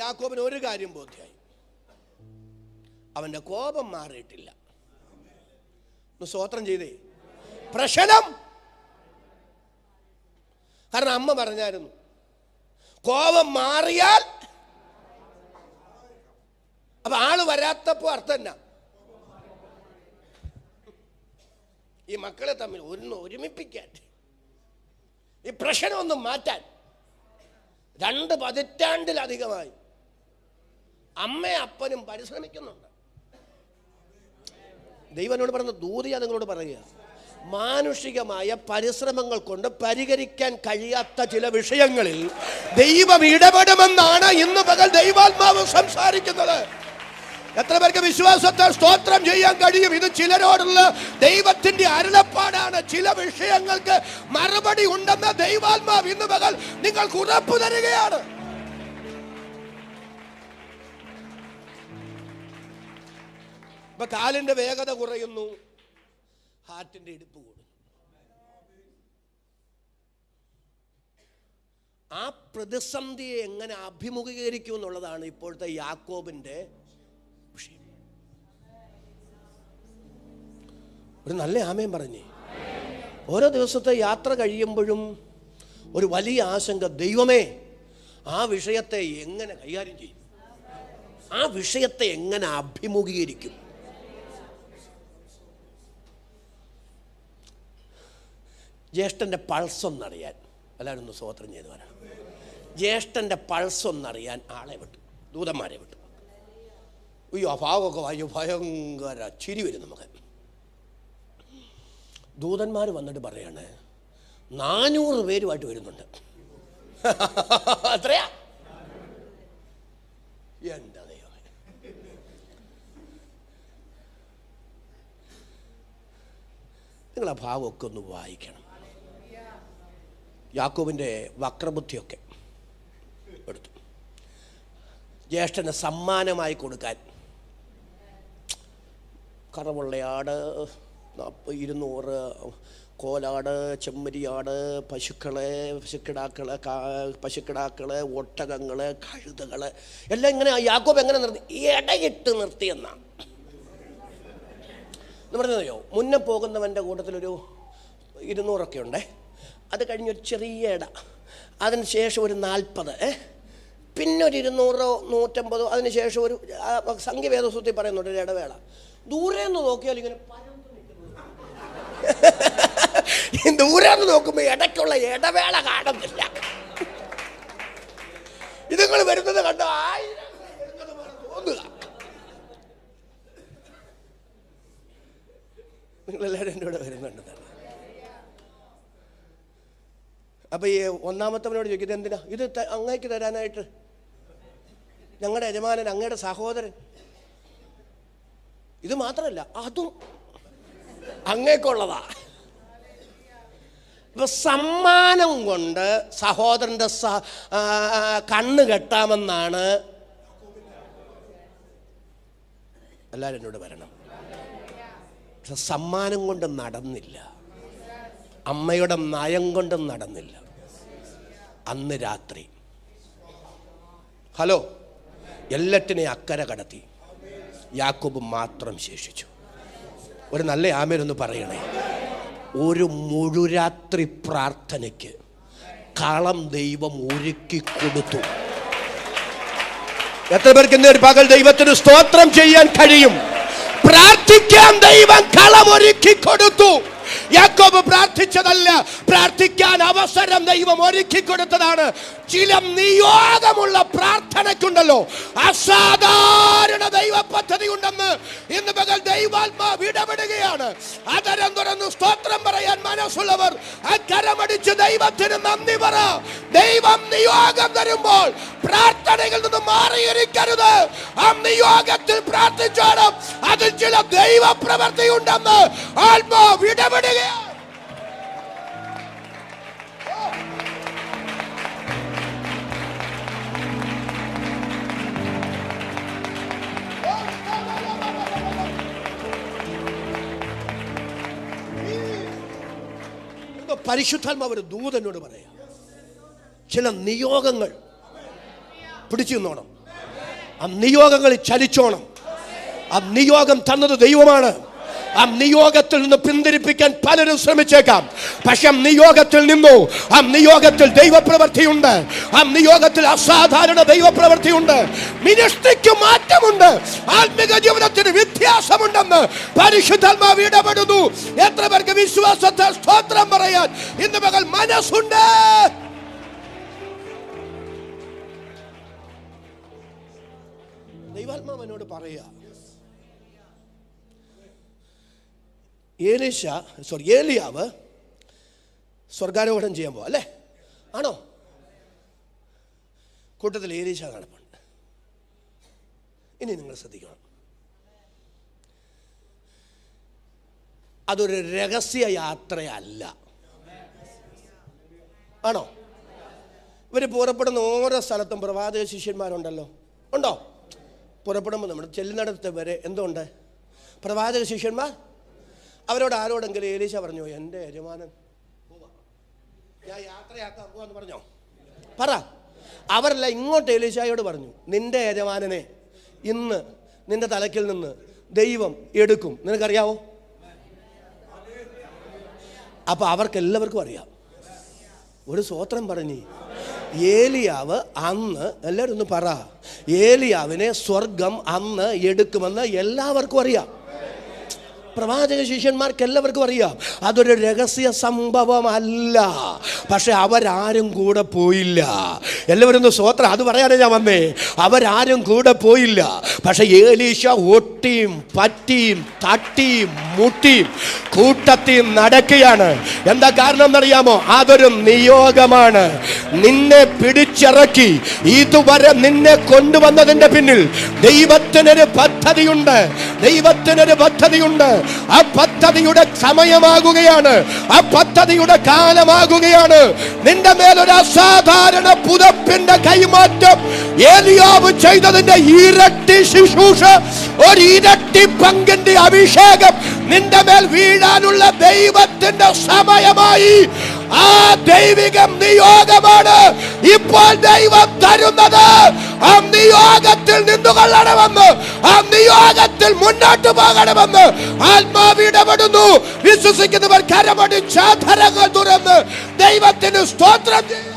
യാക്കോബിന് ഒരു കാര്യം ബോധ്യമായി, അവന്റെ കോപം മാറിയിട്ടില്ല. സ്തോത്രം ചെയ്തേ. പ്രശ്നം കാരണം അമ്മ പറഞ്ഞായിരുന്നു, കോപം മാറിയാൽ. അപ്പൊ ആള് വരാത്തപ്പോ അർത്ഥം എന്നാ? ഈ മക്കളെ തമ്മിൽ ഒരുമിപ്പിക്കാൻ, ഈ പ്രശ്നം ഒന്ന് മാറ്റാൻ 2 പതിറ്റാണ്ടിലധികമായി അമ്മയും അപ്പനും പരിശ്രമിക്കുന്നുണ്ട്. ദൈവനോട് പറഞ്ഞ ദൂതിയാ നിങ്ങളോട് പറയുക, മാനുഷികമായ പരിശ്രമങ്ങൾ കൊണ്ട് പരിഹരിക്കാൻ കഴിയാത്ത ചില വിഷയങ്ങളിൽ ദൈവം ഇടപെടുമെന്നാണ് ഇന്ന് പകൽ ദൈവാത്മാവ് സംസാരിക്കുന്നത്. എത്ര പേർക്ക് വിശ്വാസത്താൽ സ്തോത്രം ചെയ്യാൻ കഴിയും? ഇത് ചിലരോടുള്ള ദൈവത്തിന്റെ അരുളപ്പാടാണ്. ചില വിഷയങ്ങൾക്ക് മറുപടി ഉണ്ടെന്ന് ദൈവാത്മാവ് ഇന്ന് പകൽ നിങ്ങൾക്ക് ഉറപ്പു തരികയാണ്. ഇപ്പൊ കാലിന്റെ വേഗത കുറയുന്നു, ഹാർട്ടിന്റെ ഇടിപ്പ് കൂടും. ആ പ്രതിസന്ധിയെ എങ്ങനെ അഭിമുഖീകരിക്കും എന്നുള്ളതാണ് ഇപ്പോഴത്തെ യാക്കോബിന്റെ വിഷയം. ഒരു നല്ല ആമേൻ പറഞ്ഞേ. ഓരോ ദിവസത്തെ യാത്ര കഴിയുമ്പോഴും ഒരു വലിയ ആശങ്ക, ദൈവമേ ആ വിഷയത്തെ എങ്ങനെ കൈകാര്യം ചെയ്യും, ആ വിഷയത്തെ എങ്ങനെ അഭിമുഖീകരിക്കും. ജ്യേഷ്ഠൻ്റെ പൾസ് ഒന്നറിയാൻ എല്ലാവരും ഒന്ന് സ്തോത്രം ചെയ്ത് വരണം. ജ്യേഷ്ഠൻ്റെ പൾസ് ഒന്നറിയാൻ ആളെ വിട്ടു, ദൂതന്മാരെ വിട്ടു. അയ്യോ ആ ഭാവമൊക്കെ വായിച്ചു ഭയങ്കര ചിരി വരും നമുക്ക്. ദൂതന്മാർ വന്നിട്ട് പറയാണ് 400 പേരുമായിട്ട് വരുന്നുണ്ട്. എത്രയാ? എന്താ ദൈവമേ. നിങ്ങൾ ആ ഭാവമൊക്കെ ഒന്ന് വായിക്കണം. യാക്കോബിൻ്റെ വക്രബുദ്ധിയൊക്കെ എടുത്തു. ജ്യേഷ്ഠന് സമ്മാനമായി കൊടുക്കാൻ കറവുള്ളയാട്, 200 കോലാട്, ചെമ്മരിയാട്, പശുക്കിടാക്കള്, ഒട്ടകങ്ങള്, കഴുതകള് എല്ലാം ഇങ്ങനെ യാക്കോബ് എങ്ങനെ നിർത്തി? ഇടയിട്ട് നിർത്തിയെന്നാണ് പറഞ്ഞതയോ. മുന്നേ പോകുന്നവൻ്റെ കൂട്ടത്തിലൊരു 200 ഉണ്ടേ. അത് കഴിഞ്ഞൊരു ചെറിയ ഇട, അതിന് ശേഷം ഒരു 40, പിന്നെ ഒരു 200, 150, അതിന് ശേഷം ഒരു സംഖ്യ വേദപുസ്തകത്തിൽ പറയുന്നുണ്ട് ഒരു ഇടവേള. ദൂരെ നിന്ന് നോക്കിയാൽ ഇങ്ങനെ ദൂരെ നിന്ന് നോക്കുമ്പോൾ ഇടയ്ക്കുള്ള ഇടവേള കാണുന്നില്ല. ഇതുങ്ങൾ വരുന്നത് കണ്ടോ 1000 തോന്നുക. നിങ്ങളെല്ലാവരും എൻ്റെ കൂടെ വരുന്നുണ്ട്. അപ്പം ഈ ഒന്നാമത്തവനോട് ചോദിക്കുന്നത് എന്തിനാ ഇത് അങ്ങേക്ക് തരാനായിട്ട്? ഞങ്ങളുടെ യജമാനൻ, അങ്ങയുടെ സഹോദരൻ. ഇത് മാത്രമല്ല, അതും അങ്ങേക്കുള്ളതാ. ഇപ്പൊ സമ്മാനം കൊണ്ട് സഹോദരന്റെ കണ്ണ് കെട്ടാമെന്നാണ്. എല്ലാവരും എന്നോട് വരണം. പക്ഷെ സമ്മാനം കൊണ്ട് നടന്നില്ല, അമ്മയുടെ നയം കൊണ്ടും നടന്നില്ല. അന്ന് രാത്രി ഹലോ എല്ലാറ്റിനെയും അക്കരെ കടത്തി. യാക്കോബ് മാത്രം ശേഷിച്ചു. ഒരു നല്ല ആമേനൊന്ന് പറയണേ. ഒരു മുഴുരാത്രി പ്രാർത്ഥനയ്ക്ക് കളം ദൈവം ഒരുക്കി കൊടുത്തു. എത്ര പേർക്ക് ഇന്ന് ഒരു പകൽ ദൈവത്തിന് സ്തോത്രം ചെയ്യാൻ കഴിയും? പ്രാർത്ഥിക്കാൻ ദൈവം കളം ഒരുക്കി കൊടുത്തു. യാക്കോബ് പ്രാർത്ഥിച്ചതല്ല, പ്രാർത്ഥിക്കാൻ അവസരം ദൈവം ഒരുക്കി കൊടുത്തതാണ്. ചില നിയോഗമുള്ള പ്രാർത്ഥനയ്ക്കുണ്ടല്ലോ അസാധാരണ ദൈവ പദ്ധതി ഉണ്ടെന്ന് ഇന്ന് പകൽ ദൈവാത്മാവ് ഇടപെടുകയാണ്. അതരം തുറന്ന് സ്തോത്രം പറയാൻ മനസ്സുള്ളവർ കരമടിച്ച് ദൈവത്തിന് നന്ദി പറ. ദൈവം നിയോഗം തരുമ്പോൾ പ്രാർത്ഥനകളിൽ നിന്ന് മാറിയിരിക്കരുത്. ആ നിയോഗത്തിൽ പ്രാർത്ഥിച്ചോണം. അതിൽ ചില ദൈവ പ്രവൃത്തി ഉണ്ടെന്ന് ആത്മാവ് ഇടപെടുകയാണ്. പരിശുദ്ധാത്മാവ് ഒരു ദൂതനോട് പറയാം, ചില നിയോഗങ്ങൾ പിടിച്ചു നിന്നോണം. ആ നിയോഗങ്ങളിൽ ചലിച്ചോണം. ആ നിയോഗം തന്നത് ദൈവമാണ്. ആ നിയോഗത്തിൽ നിന്ന് പിന്തിരിപ്പിക്കാൻ പലരും ശ്രമിച്ചേക്കാം. പക്ഷെ നിയോഗത്തിൽ നിന്നു, ആ നിയോഗത്തിൽ ദൈവപ്രവൃത്തിയുണ്ട്, ആ നിയോഗത്തിൽ അസാധാരണ ദൈവപ്രവൃത്തിയുണ്ട്. മിനിസ്ട്രിക്ക് മാറ്റമുണ്ട്, ആത്മിക ജീവിതത്തിന് വ്യത്യാസമുണ്ടെന്ന് പരിശുദ്ധാത്മാവ് ഇടപെടുന്നു. എത്ര പേർക്ക് വിശ്വാസത്തെ സ്തോത്രം പറയാൻ ഇന്ന് പകൽ മനസ്സുണ്ട്? ദൈവാത്മാവ് എന്നോട് പറയാ, ഏലിയാവ് സ്വർഗാരോഹണം ചെയ്യാൻ പോവാ അല്ലേ? ആണോ? കൂട്ടത്തിൽ ഏലീശ കാണുന്നുണ്ട്. ഇനി നിങ്ങൾ ശ്രദ്ധിക്കണം, അതൊരു രഹസ്യ യാത്രയല്ല. ആണോ? ഇവർ പുറപ്പെടുന്ന ഓരോ സ്ഥലത്തും പ്രവാചക ശിഷ്യന്മാരുണ്ടല്ലോ, ഉണ്ടോ? പുറപ്പെടുമ്പോൾ നമ്മൾ ചെല്ലുന്നിടത്ത് വരെ എന്തുണ്ട്? പ്രവാചക ശിഷ്യന്മാർ. അവരോട് ആരോടെങ്കിലും ഏലീശ പറഞ്ഞു, എൻ്റെ യജമാനൻ ഞാൻ യാത്രയാക്കാൻ പോവാന്ന് പറഞ്ഞോ? പറ. അവരല്ല ഇങ്ങോട്ട് ഏലീശായോട് പറഞ്ഞു, നിന്റെ യജമാനനെ ഇന്ന് നിന്റെ തലക്കിൽ നിന്ന് ദൈവം എടുക്കും, നിനക്കറിയാവോ? അപ്പൊ അവർക്ക് എല്ലാവർക്കും അറിയാം. ഒരു സ്വോത്രം പറഞ്ഞ് ഏലിയാവ് അന്ന്, എല്ലാവരും ഒന്ന് പറ, ഏലിയാവിനെ സ്വർഗം അന്ന് എടുക്കുമെന്ന് എല്ലാവർക്കും അറിയാം. പ്രവാചക ശിഷ്യന്മാർക്ക് എല്ലാവർക്കും അറിയാം. അതൊരു രഹസ്യ സംഭവമല്ല. പക്ഷെ അവരാരും കൂടെ പോയില്ല. എല്ലാവരും ഒന്ന് സ്വോത്രം, അത് പറയാനേ ഞാൻ വന്നേ. അവരാരും കൂടെ പോയില്ല. പക്ഷെ ഏലീശ ഒട്ടിയും പറ്റിയും തട്ടിയും മുട്ടിയും കൂട്ടത്തിൽ നടക്കുകയാണ്. എന്താ കാരണം എന്നറിയാമോ? അതൊരു നിയോഗമാണ്. നിന്നെ പിടിച്ചിറക്കി ഇതുവരെ നിന്നെ കൊണ്ടുവന്നതിന്റെ പിന്നിൽ ദൈവത്തിനൊരു പദ്ധതിയുണ്ട്. ദൈവത്തിനൊരു പദ്ധതിയുണ്ട്. ആ പദ്ധതിയുടെ സമയമാകുകയാണ്, ആ പദ്ധതിയുടെ കാലമാകുകയാണ്. നിന്റെ മേലൊരു അസാധാരണ പുതപ്പിന്റെ കൈമാറ്റം, ഏലിയാവ് ചെയ്തതിന്റെ ഇരട്ടി ശുശ്രൂഷ, ഒരു ഇരട്ടി പങ്കിന്റെ അഭിഷേകം നിന്റെ മേൽ വീഴാനുള്ള ദൈവത്തിന്റെ സമയമായി. ആ ദൈവിക നിയോഗമാണ് ഇപ്പോൾ ദൈവം തരുന്നത്. ആ നിയോഗത്തിൽ നിന്നുകൊള്ളണമെന്ന്, ആ നിയോഗത്തിൽ മുന്നോട്ട് പോകണമെന്ന് ആത്മാവ് ഇടപെടുന്നു. വിശ്വസിക്കുന്നവർ കരമടിച്ച ധരങ്ങൾ തുറന്ന് ദൈവത്തിന് സ്തോത്രം ചെയ്യും.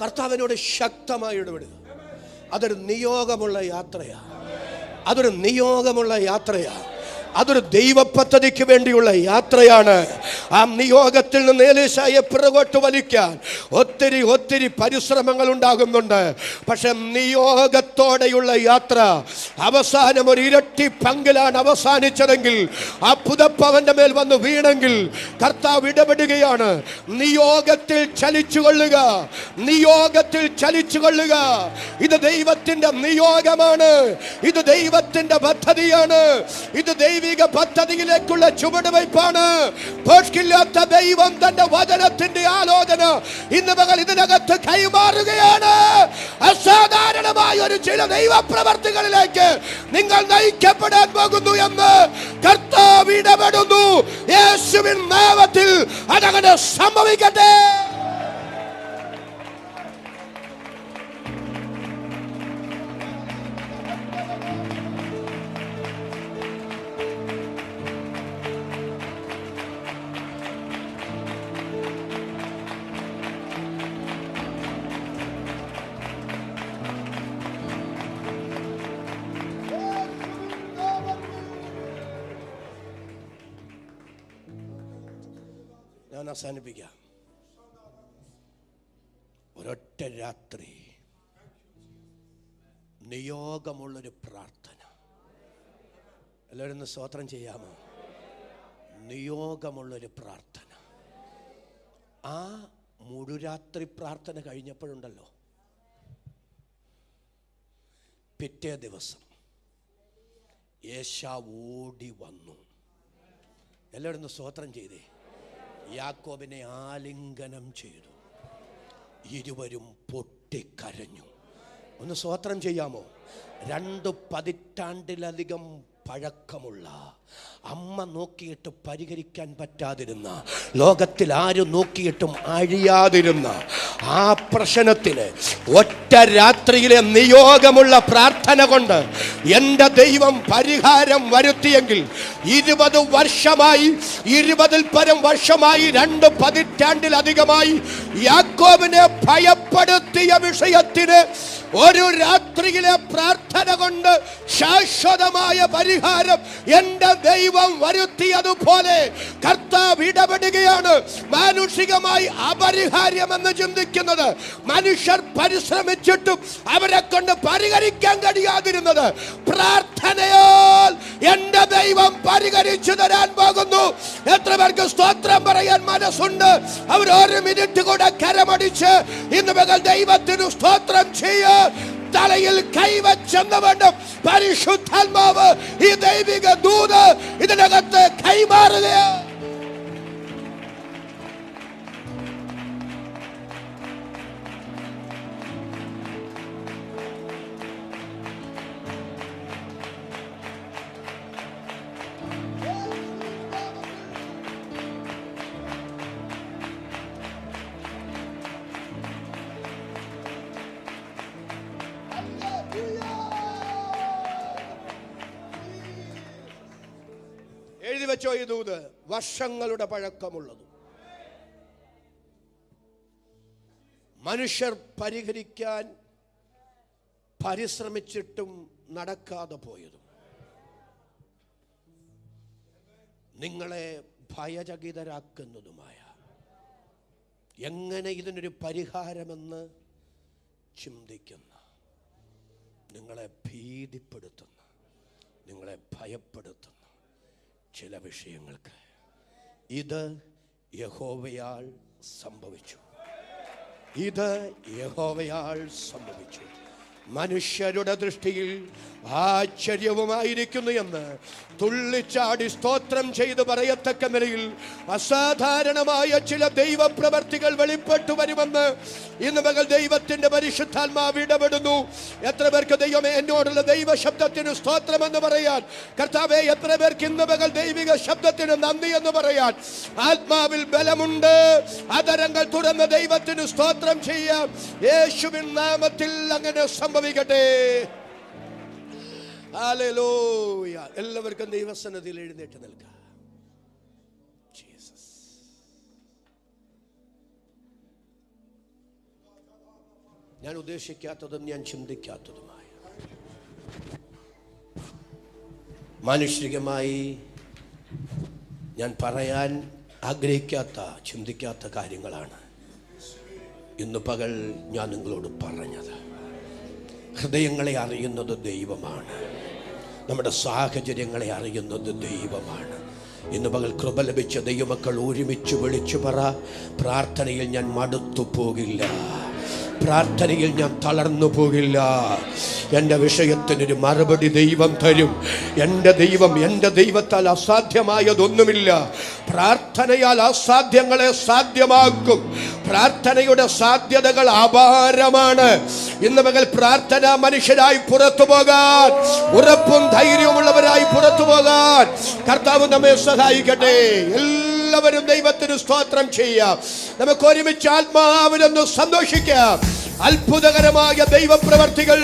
കർത്താവിനോട് ശക്തമായി ഇടപെടുക. അതൊരു നിയോഗമുള്ള യാത്രയാണ്. അതൊരു നിയോഗമുള്ള യാത്രയാണ്. അതൊരു ദൈവ പദ്ധതിക്ക് വേണ്ടിയുള്ള യാത്രയാണ്. ആ നിയോഗത്തിൽ നിന്ന് ഏലീശയെ പിറകോട്ട് വലിക്കാൻ ഒത്തിരി ഒത്തിരി പരിശ്രമങ്ങൾ ഉണ്ടാകുന്നുണ്ട്. പക്ഷെ നിയോഗത്തോടെയുള്ള യാത്ര അവസാനം ഒരു ഇരട്ടി പങ്കിലാണ് അവസാനിച്ചതെങ്കിൽ, ആ പുതപ്പ് അവന്റെ മേൽ വന്ന് വീണെങ്കിൽ കർത്താവ് ഇടപെടുകയാണ്. നിയോഗത്തിൽ ചലിച്ചുകൊള്ളുക, നിയോഗത്തിൽ ചലിച്ചുകൊള്ളുക. ഇത് ദൈവത്തിന്റെ നിയോഗമാണ്, ഇത് ദൈവത്തിന്റെ പദ്ധതിയാണ്, ഇത് ദൈവിക പദ്ധതിയിലേക്കുള്ള ചുവടുവയ്പ്പാണ്. പേർക്കില്ലാത്ത ദൈവം തന്റെ വചനത്തിന്റെ ആലോചന ഇന്ന് പകൽ ഇതിനകത്ത് കൈമാറുകയാണ്. അസാധാരണമായ ഒരു ചില ദൈവപ്രവർത്തികളിലേക്ക് നിങ്ങൾ നയിക്കപ്പെടാൻ പോകുന്നു എന്ന് കർത്താവ് ഇടപെടുന്നു. യേശുവിൻ നാമത്തിൽ അതങ്ങനെ സംഭവിക്കട്ടെ. ഞാൻ അവസാനിപ്പിക്കാം. ഒരൊറ്റ രാത്രി നിയോഗമുള്ളൊരു പ്രാർത്ഥന. എല്ലാവരും ഒന്ന് സ്തോത്രം ചെയ്യാമോ? നിയോഗമുള്ളൊരു പ്രാർത്ഥന. ആ മുഴുരാത്രി പ്രാർത്ഥന കഴിഞ്ഞപ്പോഴുണ്ടല്ലോ, പിറ്റേ ദിവസം ഏശാവ് ഓടി വന്നു. എല്ലാവരും ഒന്ന് സ്തോത്രം ചെയ്തേ. യാക്കോബിനെ ആലിംഗനം ചെയ്തു. ഇരുവരും പൊട്ടിക്കരഞ്ഞു. ഒന്ന് സ്തോത്രം ചെയ്യാമോ? 2 പതിറ്റാണ്ടിലധികം പഴക്കമുള്ള, അമ്മ നോക്കിയിട്ട് പരിഹരിക്കാൻ പറ്റാതിരുന്ന, ലോകത്തിൽ ആരും നോക്കിയിട്ടും അഴിയാതിരുന്ന ആ പ്രശ്നത്തിന് ഒറ്റ രാത്രിയിലെ നിയോഗമുള്ള പ്രാർത്ഥന കൊണ്ട് എൻ്റെ ദൈവം പരിഹാരം വരുത്തിയെങ്കിൽ 20 വർഷമായി, 20-ൽ പരം വർഷമായി, 2 പതിറ്റാണ്ടിലധികമായി യാക്കോബിനെ ഭയപ്പെടുത്തിയ വിഷയത്തിന് ഒരു രാത്രിയിലെ പ്രാർത്ഥന കൊണ്ട് ശാശ്വതമായ പരിഹാരം എൻ്റെ ദൈവം വരുത്തിയതുപോലെ കർത്താവ് ഇടപെടുകയാണ്. മാനുഷികമായി അപരിഹാര്യമെന്ന് ചിന്തിക്കുന്നത്, മനുഷ്യർ പരിശ്രമിച്ചിട്ടും അവരെ കൊണ്ട് പരിഹരിക്കാൻ കഴിയാതിരുന്നത്, പ്രാർത്ഥനയാൽ എൻ്റെ ദൈവം പരിഹരിച്ചു തരാൻ പോകുന്നു. എത്ര പേർക്ക് സ്തോത്രം പറയാൻ മനസ്സുണ്ട്? അവർ 1 മിനിറ്റ് കൂടെ കരമടിച്ച് ഇന്ന് മകൾ ദൈവത്തിന് സ്തോത്രം ചെയ്യുക. തലയിൽ കൈവച്ചെന്ന് വേണം പരിശുദ്ധാത്മാവ് ഈ ദൈവിക ദൂത് ഇതിനകത്ത് കൈമാറുകയാണ്. എഴുതി വെച്ചോ ഈ ദൂത്, വർഷങ്ങളുടെ പഴക്കമുള്ളത്, മനുഷ്യർ പരിഹരിക്കാൻ പരിശ്രമിച്ചിട്ടും നടക്കാതെ പോയതും, നിങ്ങളെ ഭയചകിതരാക്കുന്നതുമായ, എങ്ങനെ ഇതിനൊരു പരിഹാരമെന്ന് ചിന്തിക്കുന്ന, നിങ്ങളെ ഭീതിപ്പെടുത്തുന്ന, നിങ്ങളെ ഭയപ്പെടുത്തുന്ന ചില വിഷയങ്ങൾക്ക് ഇത് യഹോവയാൽ സംഭവിച്ചു. ഇത് യഹോവയാൽ സംഭവിച്ചു. മനുഷ്യരുടെ ദൃഷ്ടിയിൽ ആശ്ചര്യവുമായിരിക്കുന്നു എന്ന് തുള്ളിച്ചാടി സ്തോത്രം ചെയ്ത് പറയത്തക്ക നിലയിൽ അസാധാരണമായ ചില ദൈവപ്രവർത്തികൾ വെളിപ്പെട്ടു വരുമെന്ന് ഇന്ന് മകൾ ദൈവത്തിന്റെ പരിശുദ്ധാത്മാവ് ഇടപെടുന്നു. എത്ര പേർക്ക് ദൈവമേ എന്നോടുള്ള ദൈവ ശബ്ദത്തിന് സ്തോത്രം എന്ന് പറയാൻ, കർത്താവേ എത്ര പേർക്ക് ഇന്ന് മകൾ ദൈവിക ശബ്ദത്തിന് നന്ദി എന്ന് പറയാൻ ആത്മാവിൽ ബലമുണ്ട്? അതരങ്ങൾ തുറന്ന് ദൈവത്തിന് സ്തോത്രം ചെയ്യാം. യേശുവിൻ നാമത്തിൽ അങ്ങനെ സംഭവിക്കട്ടെ. ഹല്ലേലൂയ. എല്ലാവർക്കും ദൈവസന്നിധിയിൽ എഴുന്നേറ്റ് നിൽക്കാം. ജീസസ്. ഞാൻ ഉദ്ദേശിക്കാത്തതും ഞാൻ ചിന്തിക്കാത്തതുമായ, മാനുഷികമായി ഞാൻ പറയാൻ ആഗ്രഹിക്കാത്ത, ചിന്തിക്കാത്ത കാര്യങ്ങളാണ് ഇന്ന് പകൽ ഞാൻ നിങ്ങളോട് പറഞ്ഞത്. ഹൃദയങ്ങളെ അറിയുന്നത് ദൈവമാണ്. നമ്മുടെ സാഹചര്യങ്ങളെ അറിയുന്നത് ദൈവമാണ്. ഇന്ന് പകൽ കൃപ ലഭിച്ച ദൈവമക്കൾ ഒരുമിച്ച് വിളിച്ചു പറ, പ്രാർത്ഥനയിൽ ഞാൻ മടുത്തു പോകില്ല, പ്രാർത്ഥനയിൽ ഞാൻ തളർന്നു പോകില്ല. എൻ്റെ വിഷയത്തിനൊരു മറുപടി ദൈവം തരും. എൻ്റെ ദൈവം, എൻ്റെ ദൈവത്താൽ അസാധ്യമായതൊന്നുമില്ല. പ്രാർത്ഥനയാൽ അസാധ്യങ്ങളെ സാധ്യമാക്കും. പ്രാർത്ഥനയുടെ സാധ്യതകൾ അപാരമാണ്. ഇന്ന് മകൾ പ്രാർത്ഥന മനുഷ്യരായി പുറത്തു പോകാൻ, ഉറപ്പും ധൈര്യവുമുള്ളവരായി പുറത്തു പോകാൻ കർത്താവ് നമ്മെ സഹായിക്കട്ടെ. എല്ലാവരും ദൈവത്തിന് സ്തോത്രം ചെയ്യാം. നമുക്ക് ഒരുമിച്ച് ആത്മാവിനൊന്ന് സന്തോഷിക്കാം. അത്ഭുതകരമായ ദൈവപ്രവർത്തികൾ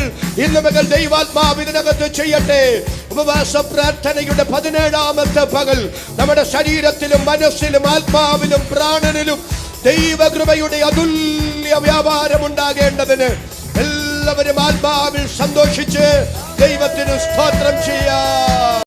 ഇന്ന് മകൾ ദൈവാത്മാവിനകത്ത് ചെയ്യട്ടെ. ഉപവാസ പ്രാർത്ഥനയുടെ 17ാമത്തെ പകൽ നമ്മുടെ ശരീരത്തിലും മനസ്സിലും ആത്മാവിലും പ്രാണനിലും ദൈവകൃപയുടെ അതുല്യ വ്യാപാരം ഉണ്ടാകേണ്ടതിന് എല്ലാവരും ആത്മാവിൽ സന്തോഷിച്ച് ദൈവത്തിന് സ്തോത്രം ചെയ്യാം.